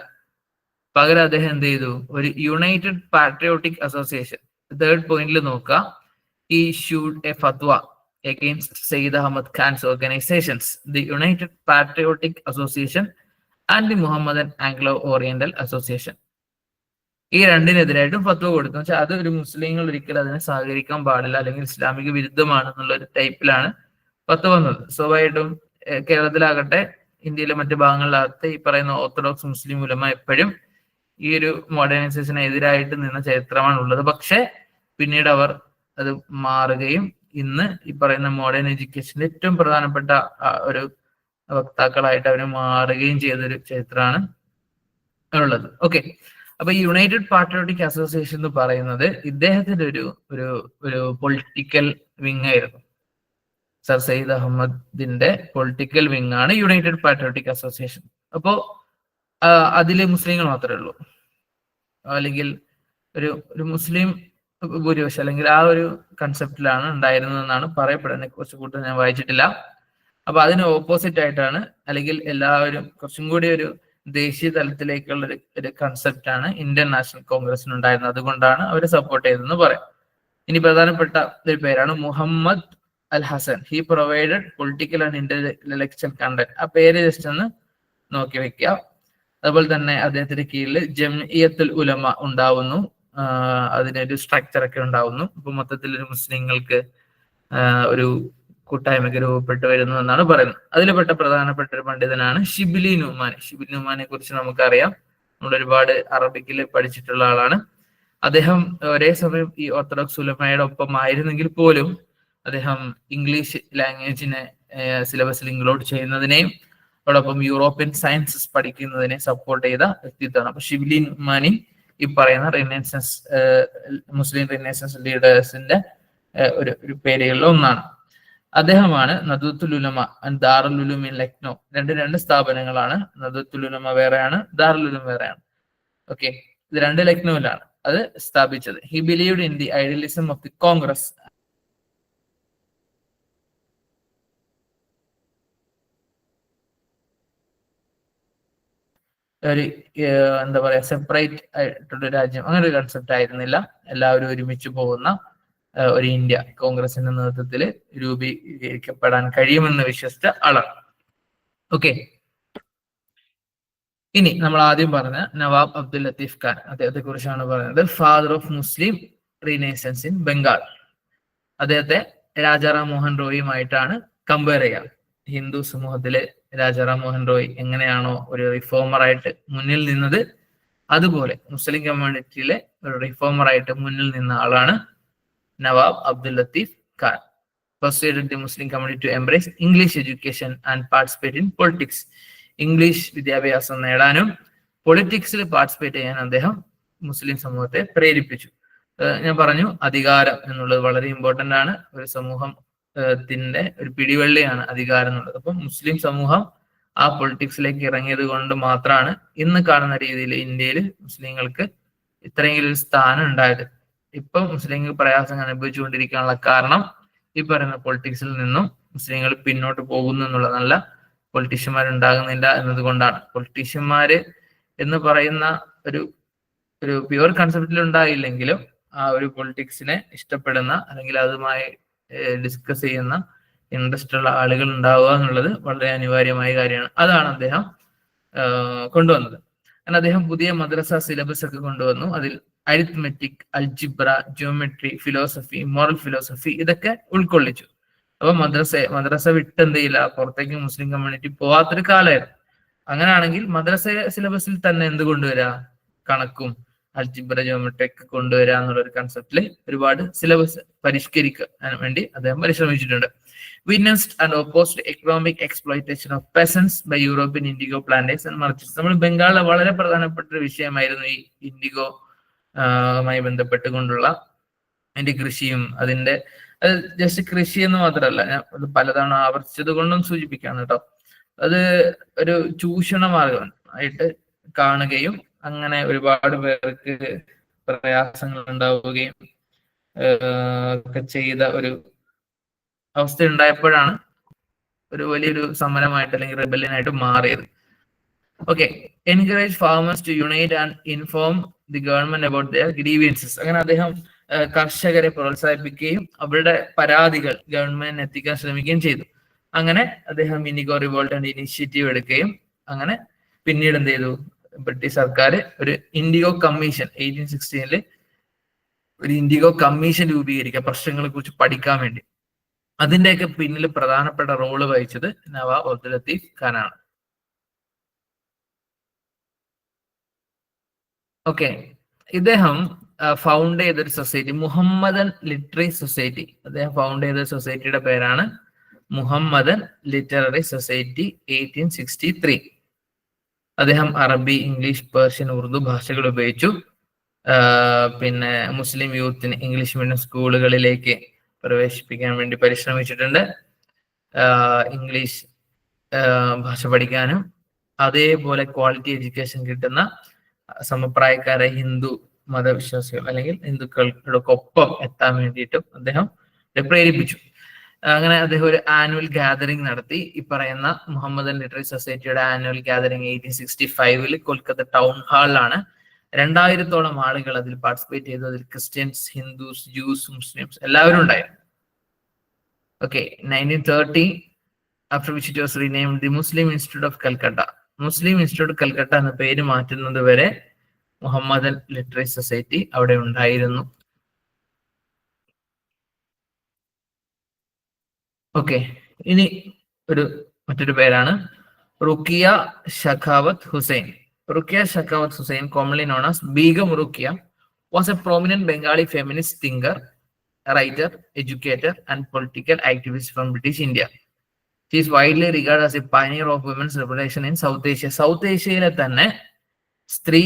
പകരം അദ്ദേഹം എന്ത് ചെയ്തു, ഒരു യുണൈറ്റഡ് പാട്രിയോട്ടിക് അസോസിയേഷൻ, തേർഡ് പോയിന്റിൽ നോക്കുക, he issued a fatwa against Sayyid Ahmad Khan's organizations, the United Patriotic Association and the Muhammadan Anglo-Oriental Association. ഈ രണ്ടിനെതിരായിട്ടും ഫത്വ കൊടുത്തു. വെച്ചാൽ അത് ഒരു മുസ്ലിങ്ങൾ ഒരിക്കലും അതിനെ സഹകരിക്കാൻ പാടില്ല, അല്ലെങ്കിൽ ഇസ്ലാമിക വിരുദ്ധമാണെന്നുള്ള ഒരു ടൈപ്പിലാണ് ഫത്വ വന്നത്. സ്വാഭാവികമായിട്ടും കേരളത്തിലാകട്ടെ ഇന്ത്യയിലെ മറ്റു ഭാഗങ്ങളിലാകട്ടെ ഈ പറയുന്ന ഓർത്തഡോക്സ് മുസ്ലിം ഉലമ എപ്പോഴും ഈ ഒരു മോഡേണൈസേഷന് എതിരായിട്ട് നിന്ന ചരിത്രമാണ് ഉള്ളത്. പക്ഷെ പിന്നീട് അവർ അത് മാറുകയും ഇന്ന് ഈ പറയുന്ന മോഡേൺ എഡ്യൂക്കേഷന്റെ ഏറ്റവും പ്രധാനപ്പെട്ട ഒരു വക്താക്കളായിട്ട് അവര് മാറുകയും ചെയ്തൊരു ചരിത്രമാണ് ഉള്ളത്. ഓക്കെ, അപ്പൊ ഈ യുണൈറ്റഡ് പാട്രിയോട്ടിക് അസോസിയേഷൻ എന്ന് പറയുന്നത് ഇദ്ദേഹത്തിന്റെ ഒരു പൊളിറ്റിക്കൽ വിങ് ആയിരുന്നു. സർ സയ്യിദ് അഹമ്മദിന്റെ പൊളിറ്റിക്കൽ വിങ് ആണ് യുണൈറ്റഡ് പാട്രിയോട്ടിക് അസോസിയേഷൻ. അപ്പോ അതില് മുസ്ലിങ്ങൾ മാത്രമേ ഉള്ളൂ, അല്ലെങ്കിൽ ഒരു മുസ്ലിം ഭൂരിപക്ഷം അല്ലെങ്കിൽ ആ ഒരു കൺസെപ്റ്റിലാണ് ഉണ്ടായിരുന്നതെന്നാണ് പറയപ്പെടുന്നത്. കുറച്ച് കൂട്ടം ഞാൻ വായിച്ചിട്ടില്ല. അപ്പൊ അതിന് ഓപ്പോസിറ്റ് ആയിട്ടാണ്, അല്ലെങ്കിൽ എല്ലാവരും കുറച്ചും കൂടി ഒരു ദേശീയ തലത്തിലേക്കുള്ള ഒരു കൺസെപ്റ്റ് ആണ് ഇന്ത്യൻ നാഷണൽ കോൺഗ്രസിന് ഉണ്ടായിരുന്നത്. അതുകൊണ്ടാണ് അവരെ സപ്പോർട്ട് ചെയ്തതെന്ന് പറയാം. ഇനി പ്രധാനപ്പെട്ട ഒരു പേരാണ് Muhammad al Hasan. He provided political and intellectual content. ആ പേര് ജസ്റ്റ് ഒന്ന് നോക്കി വെക്കുക. അതുപോലെ തന്നെ അദ്ദേഹത്തിന്റെ കീഴിൽ ജംഇയ്യത്തുൽ ഉലമ ഉണ്ടാവുന്നു, അതിനൊരു സ്ട്രക്ചർ ഒക്കെ ഉണ്ടാവുന്നു. ഇപ്പൊ മൊത്തത്തിൽ ഒരു മുസ്ലിങ്ങൾക്ക് ഒരു കൂട്ടായ്മയ്ക്ക് രൂപപ്പെട്ടു വരുന്നു എന്നാണ് പറയുന്നത്. അതിൽപ്പെട്ട പ്രധാനപ്പെട്ട ഒരു പണ്ഡിതനാണ് ഷിബിലി നുമാനി. ഷിബിലി നുമാനെ കുറിച്ച് നമുക്കറിയാം, നമ്മൾ ഒരുപാട് അറബിക്കിൽ പഠിച്ചിട്ടുള്ള ആളാണ്. അദ്ദേഹം ഒരേ സമയം ഈ ഓർത്തഡോക്സ് ഉലമയുടെ ഒപ്പം ആയിരുന്നെങ്കിൽ പോലും അദ്ദേഹം ഇംഗ്ലീഷ് ലാംഗ്വേജിനെ സിലബസിൽ ഇൻക്ലൂഡ് ചെയ്യുന്നതിനെയും അതോടൊപ്പം യൂറോപ്യൻ സയൻസസ് പഠിക്കുന്നതിനെ സപ്പോർട്ട് ചെയ്ത വ്യക്തിത്വമാണ്. അപ്പൊ ഷിബിലി നുമാനി ഈ പറയുന്ന റിനൈസൻസ് മുസ്ലിം റിനൈസൻസ് ലീഡേഴ്സിന്റെ ഒരു പേരുകളിൽ ഒന്നാണ്. അദ്ദേഹമാണ് നദുത്തുൽ ഉലമ ആൻഡ് ദാറുൽ ഉലൂം ഇൻ ലക്നോ. രണ്ട് സ്ഥാപനങ്ങളാണ്. നദുത്തുൽ ഉലമ വേറെയാണ്, ദാറുൽ ഉലൂം വേറെയാണ്. ഓക്കെ, ഇത് രണ്ട് ലക്നൌവിലാണ്. അത് സ്ഥാപിച്ചത്. He believed in the idealism of the Congress. ഒരു എന്താ പറയാ, സെപ്പറേറ്റ് ആയിട്ടുള്ള രാജ്യം, അങ്ങനെ ഒരു കൺസെപ്റ്റ് ആയിരുന്നില്ല. എല്ലാവരും ഒരുമിച്ച് പോകുന്ന ഒരു ഇന്ത്യ കോൺഗ്രസിന്റെ നേതൃത്വത്തിൽ രൂപീകരിക്കപ്പെടാൻ കഴിയുമെന്ന് വിശ്വസിച്ച ആളാണ്. ഓക്കെ, ഇനി നമ്മൾ ആദ്യം പറഞ്ഞ നവാബ് അബ്ദുൽ ലത്തീഫ് ഖാൻ, അദ്ദേഹത്തെ കുറിച്ചാണ് പറയുന്നത്. Father of Muslim renaissance in Bengal. അദ്ദേഹത്തെ രാജാറാം മോഹൻ റോയിയുമായിട്ടാണ് കമ്പയർ ചെയ്യുക. ഹിന്ദു സമൂഹത്തിലെ രാജാറാം മോഹൻ റോയ് എങ്ങനെയാണോ ഒരു റിഫോമറായിട്ട് മുന്നിൽ നിന്നത്, അതുപോലെ മുസ്ലിം കമ്മ്യൂണിറ്റിയിലെ ഒരു റിഫോമറായിട്ട് മുന്നിൽ നിന്ന ആളാണ് Nawab Abdul Latheef Khan. persuaded the Muslim community to embrace English education and participate in politics. English വിദ്യാഭ്യാസം നേടാനും പൊളിറ്റിക്സിൽ പാർട്ടിസിപ്പേറ്റ് ചെയ്യാൻ അദ്ദേഹം മുസ്ലിം സമൂഹത്തെ പ്രേരിപ്പിച്ചു. ഞാൻ പറഞ്ഞു, അധികാരം എന്നുള്ളത് വളരെ ഇമ്പോർട്ടന്റ് ആണ്. ഒരു സമൂഹത്തിന്റെ ഒരു പിടിവള്ളിയാണ് അധികാരം എന്നുള്ളത്. അപ്പം മുസ്ലിം സമൂഹം ആ പൊളിറ്റിക്സിലേക്ക് ഇറങ്ങിയത് കൊണ്ട് മാത്രമാണ് ഇന്ന് കാണുന്ന രീതിയിൽ ഇന്ത്യയിൽ മുസ്ലിങ്ങൾക്ക് ഇത്രയെങ്കിലും ഒരു സ്ഥാനം ഉണ്ടായത്. ഇപ്പം മുസ്ലിങ്ങൾ പ്രയാസം അനുഭവിച്ചുകൊണ്ടിരിക്കാനുള്ള കാരണം ഈ പറയുന്ന പൊളിറ്റിക്സിൽ നിന്നും മുസ്ലിങ്ങൾ പിന്നോട്ട് പോകുന്നു എന്നുള്ള, നല്ല പൊളിറ്റീഷ്യന്മാരുണ്ടാകുന്നില്ല എന്നതുകൊണ്ടാണ്. പൊളിറ്റീഷ്യന്മാര് എന്ന് പറയുന്ന ഒരു പ്യുവർ കൺസെപ്റ്റിൽ ഉണ്ടായില്ലെങ്കിലും ആ ഒരു പൊളിറ്റിക്സിനെ ഇഷ്ടപ്പെടുന്ന അല്ലെങ്കിൽ അതുമായി ഡിസ്കസ് ചെയ്യുന്ന ഇൻട്രസ്റ്റ് ഉള്ള ആളുകൾ ഉണ്ടാവുക എന്നുള്ളത് വളരെ അനിവാര്യമായ കാര്യമാണ്. അതാണ് അദ്ദേഹം കൊണ്ടുവന്നത്. കാരണം അദ്ദേഹം പുതിയ മദ്രസ സിലബസ് ഒക്കെ കൊണ്ടുവന്നു. അതിൽ arithmetic, algebra, geometry, philosophy, moral philosophy ഇതൊക്കെ ഉൾക്കൊള്ളിച്ചു. അപ്പൊ മദ്രസ വിട്ട് എന്ത് ചെയ്യില്ല, പുറത്തേക്ക് മുസ്ലിം കമ്മ്യൂണിറ്റി പോവാത്തൊരു കാലമായിരുന്നു. അങ്ങനെയാണെങ്കിൽ മദ്രസ സിലബസിൽ തന്നെ എന്ത് കൊണ്ടുവരാ, കണക്കും അൽജിബ്ര, ജിയോമെട്രി ഒക്കെ കൊണ്ടുവരാ എന്നുള്ളൊരു കൺസെപ്റ്റില് ഒരുപാട് സിലബസ് പരിഷ്കരിക്കാൻ വേണ്ടി അദ്ദേഹം പരിശ്രമിച്ചിട്ടുണ്ട്. Witnessed and opposed economic exploitation of peasants by European indigo planters and merchants. നമ്മൾ ബംഗാളിലെ വളരെ പ്രധാനപ്പെട്ട ഒരു വിഷയമായിരുന്നു ഈ ഇൻഡിഗോ മായി ബന്ധപ്പെട്ടുകൊണ്ടുള്ള അതിന്റെ കൃഷിയും അതിന്റെ, അത് ജസ്റ്റ് കൃഷി എന്ന് മാത്രമല്ല, ഞാൻ അത് പലതവണ ആവർത്തിച്ചത് കൊണ്ടും സൂചിപ്പിക്കുകയാണ് കേട്ടോ. അത് ഒരു ചൂഷണ മാർഗം ആയിട്ട് കാണുകയും അങ്ങനെ ഒരുപാട് പേർക്ക് പ്രയാസങ്ങൾ ഉണ്ടാവുകയും ഒക്കെ ചെയ്ത ഒരു അവസ്ഥ ഉണ്ടായപ്പോഴാണ് ഒരു വലിയൊരു സമരമായിട്ട് അല്ലെങ്കിൽ റെബല്യനായിട്ട് മാറിയത്. Okay, encourage farmers to unite and inform the government about their grievances. അങ്ങനെ അദ്ദേഹം കർഷകരെ പ്രോത്സാഹിപ്പിക്കുകയും അവരുടെ പരാതികൾ ഗവൺമെന്റിന് എത്തിക്കാൻ ശ്രമിക്കുകയും ചെയ്തു. അങ്ങനെ അദ്ദേഹം ഇൻഡിഗോ റിവോൾട്ട് ആൻഡ് ഇനിഷ്യേറ്റീവ് എടുക്കുകയും അങ്ങനെ പിന്നീട് എന്ത് ചെയ്തു, ബ്രിട്ടീഷ് സർക്കാർ ഒരു ഇൻഡിഗോ കമ്മീഷൻ 1816 ഒരു ഇൻഡിഗോ കമ്മീഷൻ രൂപീകരിക്കുക പ്രശ്നങ്ങളെ കുറിച്ച് പഠിക്കാൻ വേണ്ടി. അതിന്റെയൊക്കെ പിന്നിൽ പ്രധാനപ്പെട്ട റോള് വഹിച്ചത് നവാബ് അബ്ദുൽ ലത്തീഫ് ഖാനാണ്. ഓക്കെ, ഇദ്ദേഹം ഫൗണ്ട് ചെയ്തൊരു സൊസൈറ്റി, മുഹമ്മദൻ ലിറ്റററി സൊസൈറ്റി. അദ്ദേഹം ഫൗണ്ട് ചെയ്ത സൊസൈറ്റിയുടെ പേരാണ് മുഹമ്മദൻ ലിറ്റററി സൊസൈറ്റി 1863. അദ്ദേഹം അറബി, ഇംഗ്ലീഷ്, പേർഷ്യൻ, ഉറുദു ഭാഷകൾ ഉപയോഗിച്ചു. പിന്നെ മുസ്ലിം യൂത്തിന് ഇംഗ്ലീഷ് മീഡിയം സ്കൂളുകളിലേക്ക് പ്രവേശിപ്പിക്കാൻ വേണ്ടി പരിശ്രമിച്ചിട്ടുണ്ട്. ഇംഗ്ലീഷ് ഭാഷ പഠിക്കാനും അതേപോലെ ക്വാളിറ്റി എഡ്യൂക്കേഷൻ കിട്ടുന്ന സമപ്രായക്കാരെ ഹിന്ദു മതവിശ്വാസികൾ അല്ലെങ്കിൽ ഹിന്ദുക്കൾക്കൊപ്പം എത്താൻ വേണ്ടിയിട്ടും അദ്ദേഹം പ്രേരിപ്പിച്ചു. അങ്ങനെ അദ്ദേഹം ഒരു ആനുവൽ ഗാദറിംഗ് നടത്തി. ഈ പറയുന്ന മുഹമ്മദൻ ലിറ്റററി സൊസൈറ്റിയുടെ ആനുവൽ ഗാദറിംഗ് 1865 കൊൽക്കത്ത ടൗൺ ഹാളിലാണ്. 2000-ഓളം ആളുകൾ അതിൽ പാർട്ടിസിപ്പേറ്റ് ചെയ്തു. അതിൽ ക്രിസ്ത്യൻസ്, ഹിന്ദുസ്, ജൂസ്, മുസ്ലിംസ് എല്ലാവരും ഉണ്ടായിരുന്നു. Okay, 1930 after which it was renamed the Muslim Institute of Calcutta. Muslim institute Calcutta എന്ന പേര് മാറ്റുന്നത് വരെ മുഹമ്മദൻ ലിറ്റററി സൊസൈറ്റി അവിടെ ഉണ്ടായിരുന്നു. ഓക്കെ, ഇനി മറ്റൊരു പേരാണ് Rokeya Sakhawat Hossain. Rokeya Sakhawat Hossain, commonly known as Begum Rukia, was a prominent Bengali feminist thinker, writer, educator and political activist from British India. She is widely regarded as a pioneer of women's liberation in South Asia. South ഏഷ്യയിലെ തന്നെ സ്ത്രീ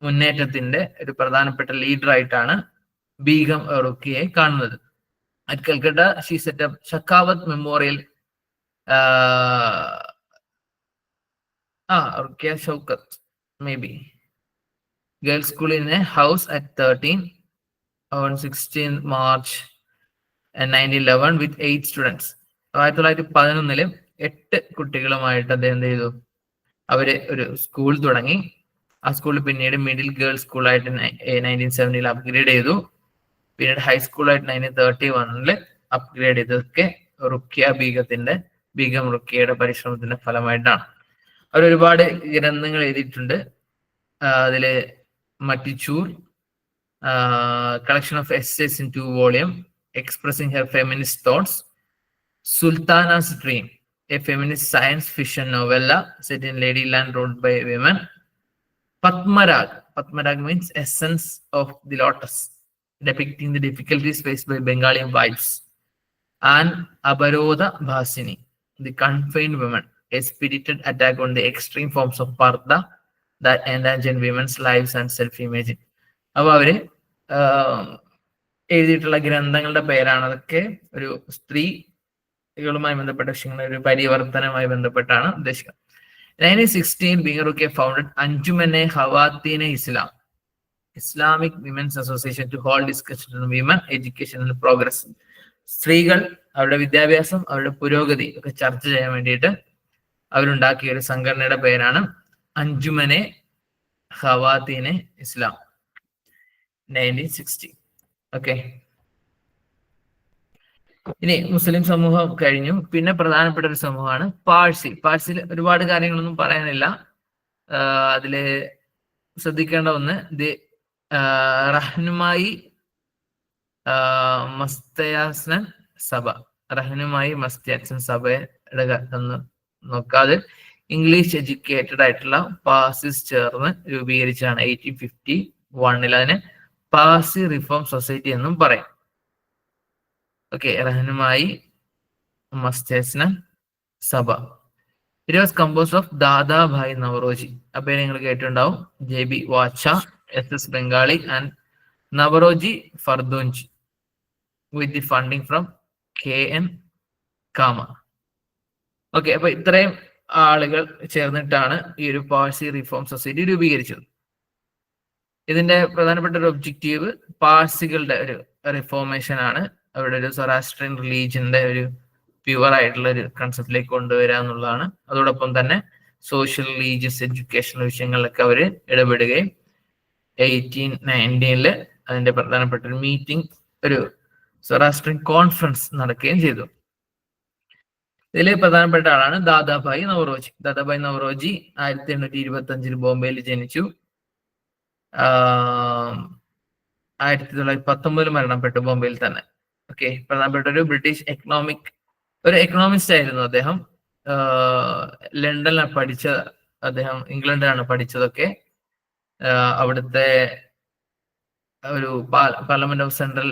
മുന്നേറ്റത്തിന്റെ ഒരു പ്രധാനപ്പെട്ട leader ആയിട്ടാണ് ബീഗം റുക്കിയെ കാണുന്നത്. At Calcutta, she set up Shakawat Memorial. Rukia Shaukat, maybe. Girls school in a house at 13 on 16th March 1911 with 8 students. 1911 8 കുട്ടികളുമായിട്ട് അദ്ദേഹം എന്ത് ചെയ്തു? അവര് ഒരു സ്കൂൾ തുടങ്ങി. ആ സ്കൂൾ പിന്നീട് മിഡിൽ ഗേൾസ് സ്കൂളായിട്ട് 1970 അപ്ഗ്രേഡ് ചെയ്തു. പിന്നീട് ഹൈസ്കൂളായിട്ട് 1931 അപ്ഗ്രേഡ് ചെയ്തതൊക്കെ റുക്കിയ ബീഗം റുക്കിയയുടെ പരിശ്രമത്തിന്റെ ഫലമായിട്ടാണ്. അവർ ഒരുപാട് ഗ്രന്ഥങ്ങൾ എഴുതിയിട്ടുണ്ട്. അതില് മറ്റിച്ചൂർ, collection of essays in 2 volumes expressing her feminist thoughts, Sultana's Dream, a feminist science fiction novella set in Ladyland ruled by women, Padmarag means essence of the lotus, depicting the difficulties faced by Bengali wives, and Abaroda Bhasini, the confined women, a spirited attack on the extreme forms of parda that endanger women's lives and self-image. അപ്പൊ അവര് എഴുതിയിട്ടുള്ള ഗ്രന്ഥങ്ങളുടെ പേരാണ്. അതൊക്കെ ഒരു സ്ത്രീകളുമായി ബന്ധപ്പെട്ട വിഷയങ്ങൾ, ഒരു പരിവർത്തനവുമായി ബന്ധപ്പെട്ടാണ് ഉദ്ദേശിക്കുന്നത്. 1916 Begum Rokeya founded Anjumane Khawateene Islam, Islamic women's association to hold discussion on women education and progress. സ്ത്രീകൾ അവരുടെ വിദ്യാഭ്യാസം, അവരുടെ പുരോഗതി ഒക്കെ ചർച്ച ചെയ്യാൻ വേണ്ടിയിട്ട് അവരുണ്ടാക്കിയ ഒരു സംഘടനയുടെ പേരാണ് അഞ്ജുമനെ ഖവാത്തീനെ ഇസ്ലാം, 1960. ഓക്കെ, ഇനി മുസ്ലിം സമൂഹം കഴിഞ്ഞു. പിന്നെ പ്രധാനപ്പെട്ട ഒരു സമൂഹമാണ് പാഴ്സി. പാഴ്സിൽ ഒരുപാട് കാര്യങ്ങളൊന്നും പറയാനില്ല. അതില് ശ്രദ്ധിക്കേണ്ട ഒന്ന്, റഹ്നുമായി മസ്തയാസൻ സഭ, റഹ്നുമായി മസ്തയാസൻ സഭയുടെ ഒന്ന് നോക്കാതെ ഇംഗ്ലീഷ് എഡ്യൂക്കേറ്റഡ് ആയിട്ടുള്ള പാഴ്സിസ് ചേർന്ന് രൂപീകരിച്ചാണ് 1851. അതിന് പാഴ്സി റിഫോം സൊസൈറ്റി എന്നും പറയും. Okay, Rahnumai Mazdayasnan Sabha. It was composed of Dadabhai Naoroji, അപ്പൊ നിങ്ങൾ കേട്ടിട്ടുണ്ടാവും, JB Wacha, SS Bengalee and Naoroji Furdonji, with the funding from KN Cama. Okay, അപ്പൊ ഇത്രയും ആളുകൾ ചേർന്നിട്ടാണ് ഈ ഒരു പാഴ്സി റിഫോം സൊസൈറ്റി രൂപീകരിച്ചത്. ഇതിന്റെ പ്രധാനപ്പെട്ട ഒരു ഒബ്ജക്റ്റീവ് പാഴ്സികളുടെ ഒരു റിഫോർമേഷൻ ആണ്. അവരുടെ ഒരു സൊറാസ്ട്രിയൻ റിലീജിയന്റെ ഒരു പ്യുവർ ആയിട്ടുള്ള ഒരു കൺസെപ്റ്റിലേക്ക് കൊണ്ടുവരിക എന്നുള്ളതാണ്. അതോടൊപ്പം തന്നെ സോഷ്യൽ റിലീജിയസ് എഡ്യൂക്കേഷണൽ വിഷയങ്ങളിലൊക്കെ അവർ ഇടപെടുകയും 1819 അതിന്റെ പ്രധാനപ്പെട്ട ഒരു മീറ്റിംഗ്, ഒരു സൊറാസ്ട്രിയൻ കോൺഫറൻസ് നടക്കുകയും ചെയ്തു. ഇതിലെ പ്രധാനപ്പെട്ട ആളാണ് ദാദാഭായ് നവറോജി. ദാദാഭായ് നവറോജി 1825 ബോംബെയിൽ ജനിച്ചു. 1919 മരണപ്പെട്ടു ബോംബെയിൽ തന്നെ. ഓക്കെ, പ്രധാനപ്പെട്ട ഒരു ബ്രിട്ടീഷ് എക്കണോമിസ്റ്റ് ആയിരുന്നു അദ്ദേഹം. ലണ്ടനിലാണ് പഠിച്ചത് അദ്ദേഹം, ഇംഗ്ലണ്ടിലാണ് പഠിച്ചതൊക്കെ. അവിടുത്തെ ഒരു പാർലമെന്റ് ഓഫ് സെൻട്രൽ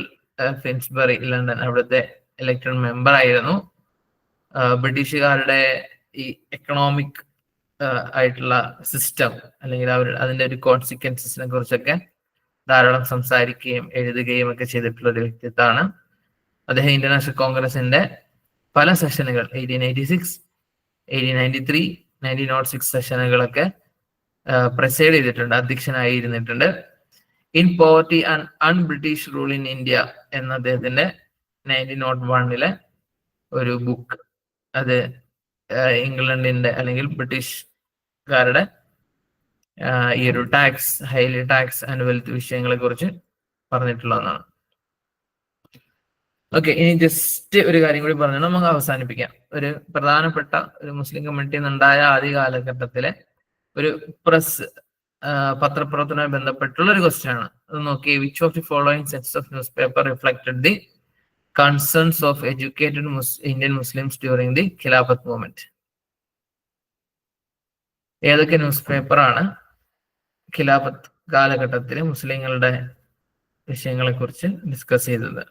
ഫിൻസ്ബറി ലണ്ടൻ, അവിടുത്തെ ഇലക്ടഡ് മെമ്പർ ആയിരുന്നു. ബ്രിട്ടീഷുകാരുടെ ഈ എക്കണോമിക് ആയിട്ടുള്ള സിസ്റ്റം അല്ലെങ്കിൽ അതിന്റെ ഒരു കോൺസിക്വൻസിനെ കുറിച്ചൊക്കെ ധാരാളം സംസാരിക്കുകയും എഴുതുകയും ഒക്കെ ചെയ്തിട്ടുള്ള ഒരു വ്യക്തിത്വമാണ് അദ്ദേഹം. ഇന്റർനാഷണൽ കോൺഗ്രസിന്റെ പല സെഷനുകൾ 1886, 1893, 1906 സെഷനുകളൊക്കെ പ്രസൈഡ് ചെയ്തിട്ടുണ്ട്, അധ്യക്ഷനായി ഇരുന്നിട്ടുണ്ട്. In poverty and unBritish rule in India എന്ന അദ്ദേഹത്തിന്റെ 1901 ഒരു ബുക്ക്, അത് ഇംഗ്ലണ്ടിന്റെ അല്ലെങ്കിൽ ബ്രിട്ടീഷുകാരുടെ ഈ ഒരു ഹൈലി ടാക്സ് ആൻഡ് വെൽത്ത് വിഷയങ്ങളെ കുറിച്ച് പറഞ്ഞിട്ടുള്ളതാണ്. ഓക്കെ, ഇനി ജസ്റ്റ് ഒരു കാര്യം കൂടി പറഞ്ഞു നമുക്ക് അവസാനിപ്പിക്കാം. ഒരു പ്രധാനപ്പെട്ട ഒരു മുസ്ലിം കമ്മ്യൂണിറ്റി ഉണ്ടായ ആദ്യ കാലഘട്ടത്തിലെ ഒരു പത്രപ്രവർത്തനവുമായി ബന്ധപ്പെട്ടുള്ള ഒരു ക്വസ്റ്റ്യൻ ആണ്. അത് നോക്കി, which of the following sets of news paper reflected the concerns of educated Indian Muslims during the Khilafat movement? ഏതൊക്കെ ന്യൂസ് പേപ്പറാണ് ഖിലാഫത്ത് കാലഘട്ടത്തിൽ മുസ്ലിങ്ങളുടെ വിഷയങ്ങളെ കുറിച്ച് ഡിസ്കസ് ചെയ്തത്?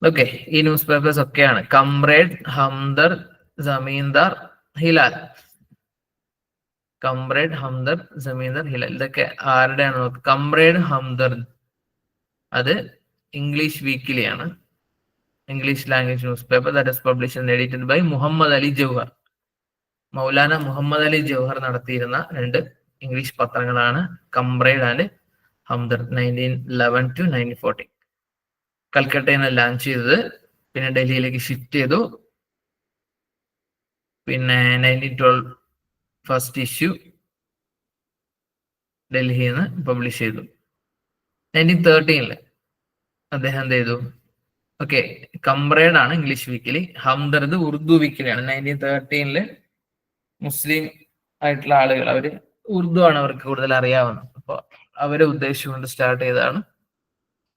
ഓക്കെ, ഈ ന്യൂസ് പേപ്പേഴ്സ് ഒക്കെയാണ് കംറേഡ്, ഹംദർദ്, ജമീന്ദാർ, ഹിലാൽ. കംറേഡ്, ഹംദർദ്, ജമീന്ദാർ, ഹിലാൽ, ഇതൊക്കെ ആരുടെയാണ് നോക്കുക? കംറേഡ് ഹംദർദ് അത് ഇംഗ്ലീഷ് വീക്കിലിയാണ്. English language newspaper that is published and edited by Muhammad Ali Jauhar. Maulana Muhammad Ali Jauhar നടത്തിയിരുന്ന 2 ഇംഗ്ലീഷ് പത്രങ്ങളാണ് കംബ്രൈഡ് ആൻഡ് ഹംദർദ്. 1911 to 1914 കൽക്കട്ടയിൽ നിന്ന് ലോഞ്ച് ചെയ്തത്. പിന്നെ ഡൽഹിയിലേക്ക് ഷിഫ്റ്റ് ചെയ്തു. പിന്നെ 1912 ഫസ്റ്റ് ഇഷ്യൂ ഡൽഹിയിൽ നിന്ന് പബ്ലിഷ് ചെയ്തു. 1913 അദ്ദേഹം എന്ത് ചെയ്തു? ഓക്കെ, കംബ്രേഡ് ആണ് ഇംഗ്ലീഷ് വീക്കിലി, ഹംദർദ് ഉറുദു വീക്കിലിയാണ്. 1913 മുസ്ലിം ആയിട്ടുള്ള ആളുകൾ, അവര് ഉറുദു ആണ് അവർക്ക് കൂടുതൽ അറിയാവുന്നത്, അപ്പൊ അവരെ ഉദ്ദേശിച്ചുകൊണ്ട് സ്റ്റാർട്ട് ചെയ്തതാണ്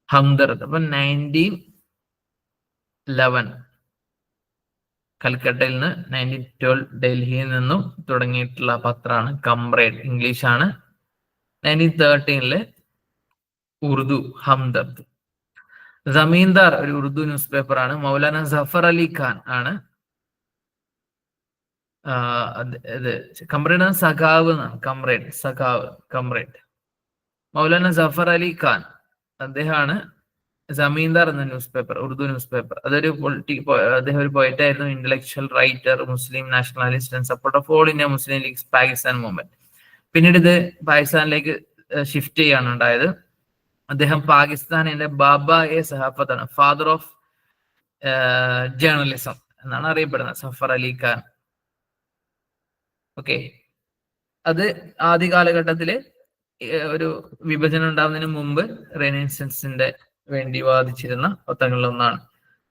ഹംദർദ്. അപ്പൊ 1911 കൽക്കട്ടയിൽ നിന്ന്, 1912 ഡൽഹിയിൽ നിന്നും തുടങ്ങിയിട്ടുള്ള പത്രമാണ് കംബ്രേഡ്, ഇംഗ്ലീഷ് ആണ്. 1913 ഉറുദു ഹംദർദ്. ജമീന്ദാർ ഒരു ഉറുദു ന്യൂസ് പേപ്പർ ആണ്. മൗലാന സഫർ അലി ഖാൻ ആണ്. കംബ്രേഡ് സഖാവ് എന്നാണ്. കംബ്രേഡ്. മൗലാന സഫർ അലി ഖാൻ അദ്ദേഹമാണ് ജമീന്ദാർ എന്ന news paper, Urdu news paper. അതൊരു അദ്ദേഹം ഒരു പോയറ്റ് ആയിരുന്നു, intellectual writer, Muslim nationalist and support of all India Muslim league Pakistan movement. പിന്നീട് ഇത് പാകിസ്ഥാനിലേക്ക് ഷിഫ്റ്റ് ചെയ്യാണ് ഉണ്ടായത്. അദ്ദേഹം പാകിസ്ഥാനിലെ ബാബ എ സഹാഫത്താണ്, ഫാദർ ഓഫ് ജേർണലിസം എന്നാണ് അറിയപ്പെടുന്നത്, സഫർ അലി ഖാൻ. ഓക്കെ, അത് ആദ്യ കാലഘട്ടത്തില് ഒരു വിഭജനം ഉണ്ടാകുന്നതിന് മുമ്പ് റെനൈസൻസിന്റെ വേണ്ടി വാദിച്ചിരുന്ന പത്രങ്ങളിൽ ഒന്നാണ്.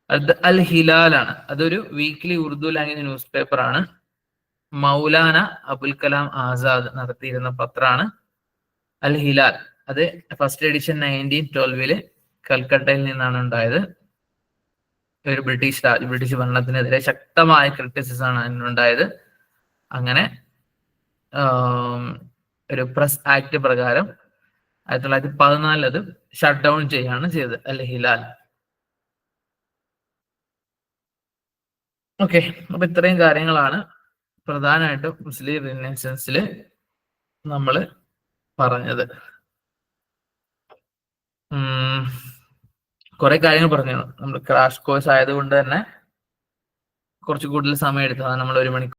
അത് അൽ ഹിലാൽ ആണ്. അതൊരു weekly Urdu language news paper ആണ്. മൗലാന അബുൽ കലാം ആസാദ് നടത്തിയിരുന്ന പത്രമാണ് അൽ ഹിലാൽ. അത് ഫസ്റ്റ് എഡിഷൻ 1912 കൽക്കട്ടയിൽ നിന്നാണ് ഉണ്ടായത്. ഒരു ബ്രിട്ടീഷ് ഭരണത്തിനെതിരെ ശക്തമായ ക്രിറ്റിസിസം ആണ് അതിനുണ്ടായത്. അങ്ങനെ ഒരു പ്രസ് ആക്ട് പ്രകാരം 1914 അത് ഷട്ട് ഡൗൺ ചെയ്യാണ് ചെയ്തത്, അൽ ഹിലാൽ. ഓക്കെ, അപ്പൊ ഇത്രയും കാര്യങ്ങളാണ് പ്രധാനമായിട്ടും മുസ്ലിം റിനൈസൻസിൽ നമ്മൾ പറഞ്ഞത്. കുറെ കാര്യങ്ങൾ പറഞ്ഞു. നമ്മൾ ക്രാഷ് കോഴ്സ് ആയതുകൊണ്ട് തന്നെ കുറച്ച് കൂടുതൽ സമയം എടുത്തു. നമ്മൾ 1 മണിക്കൂർ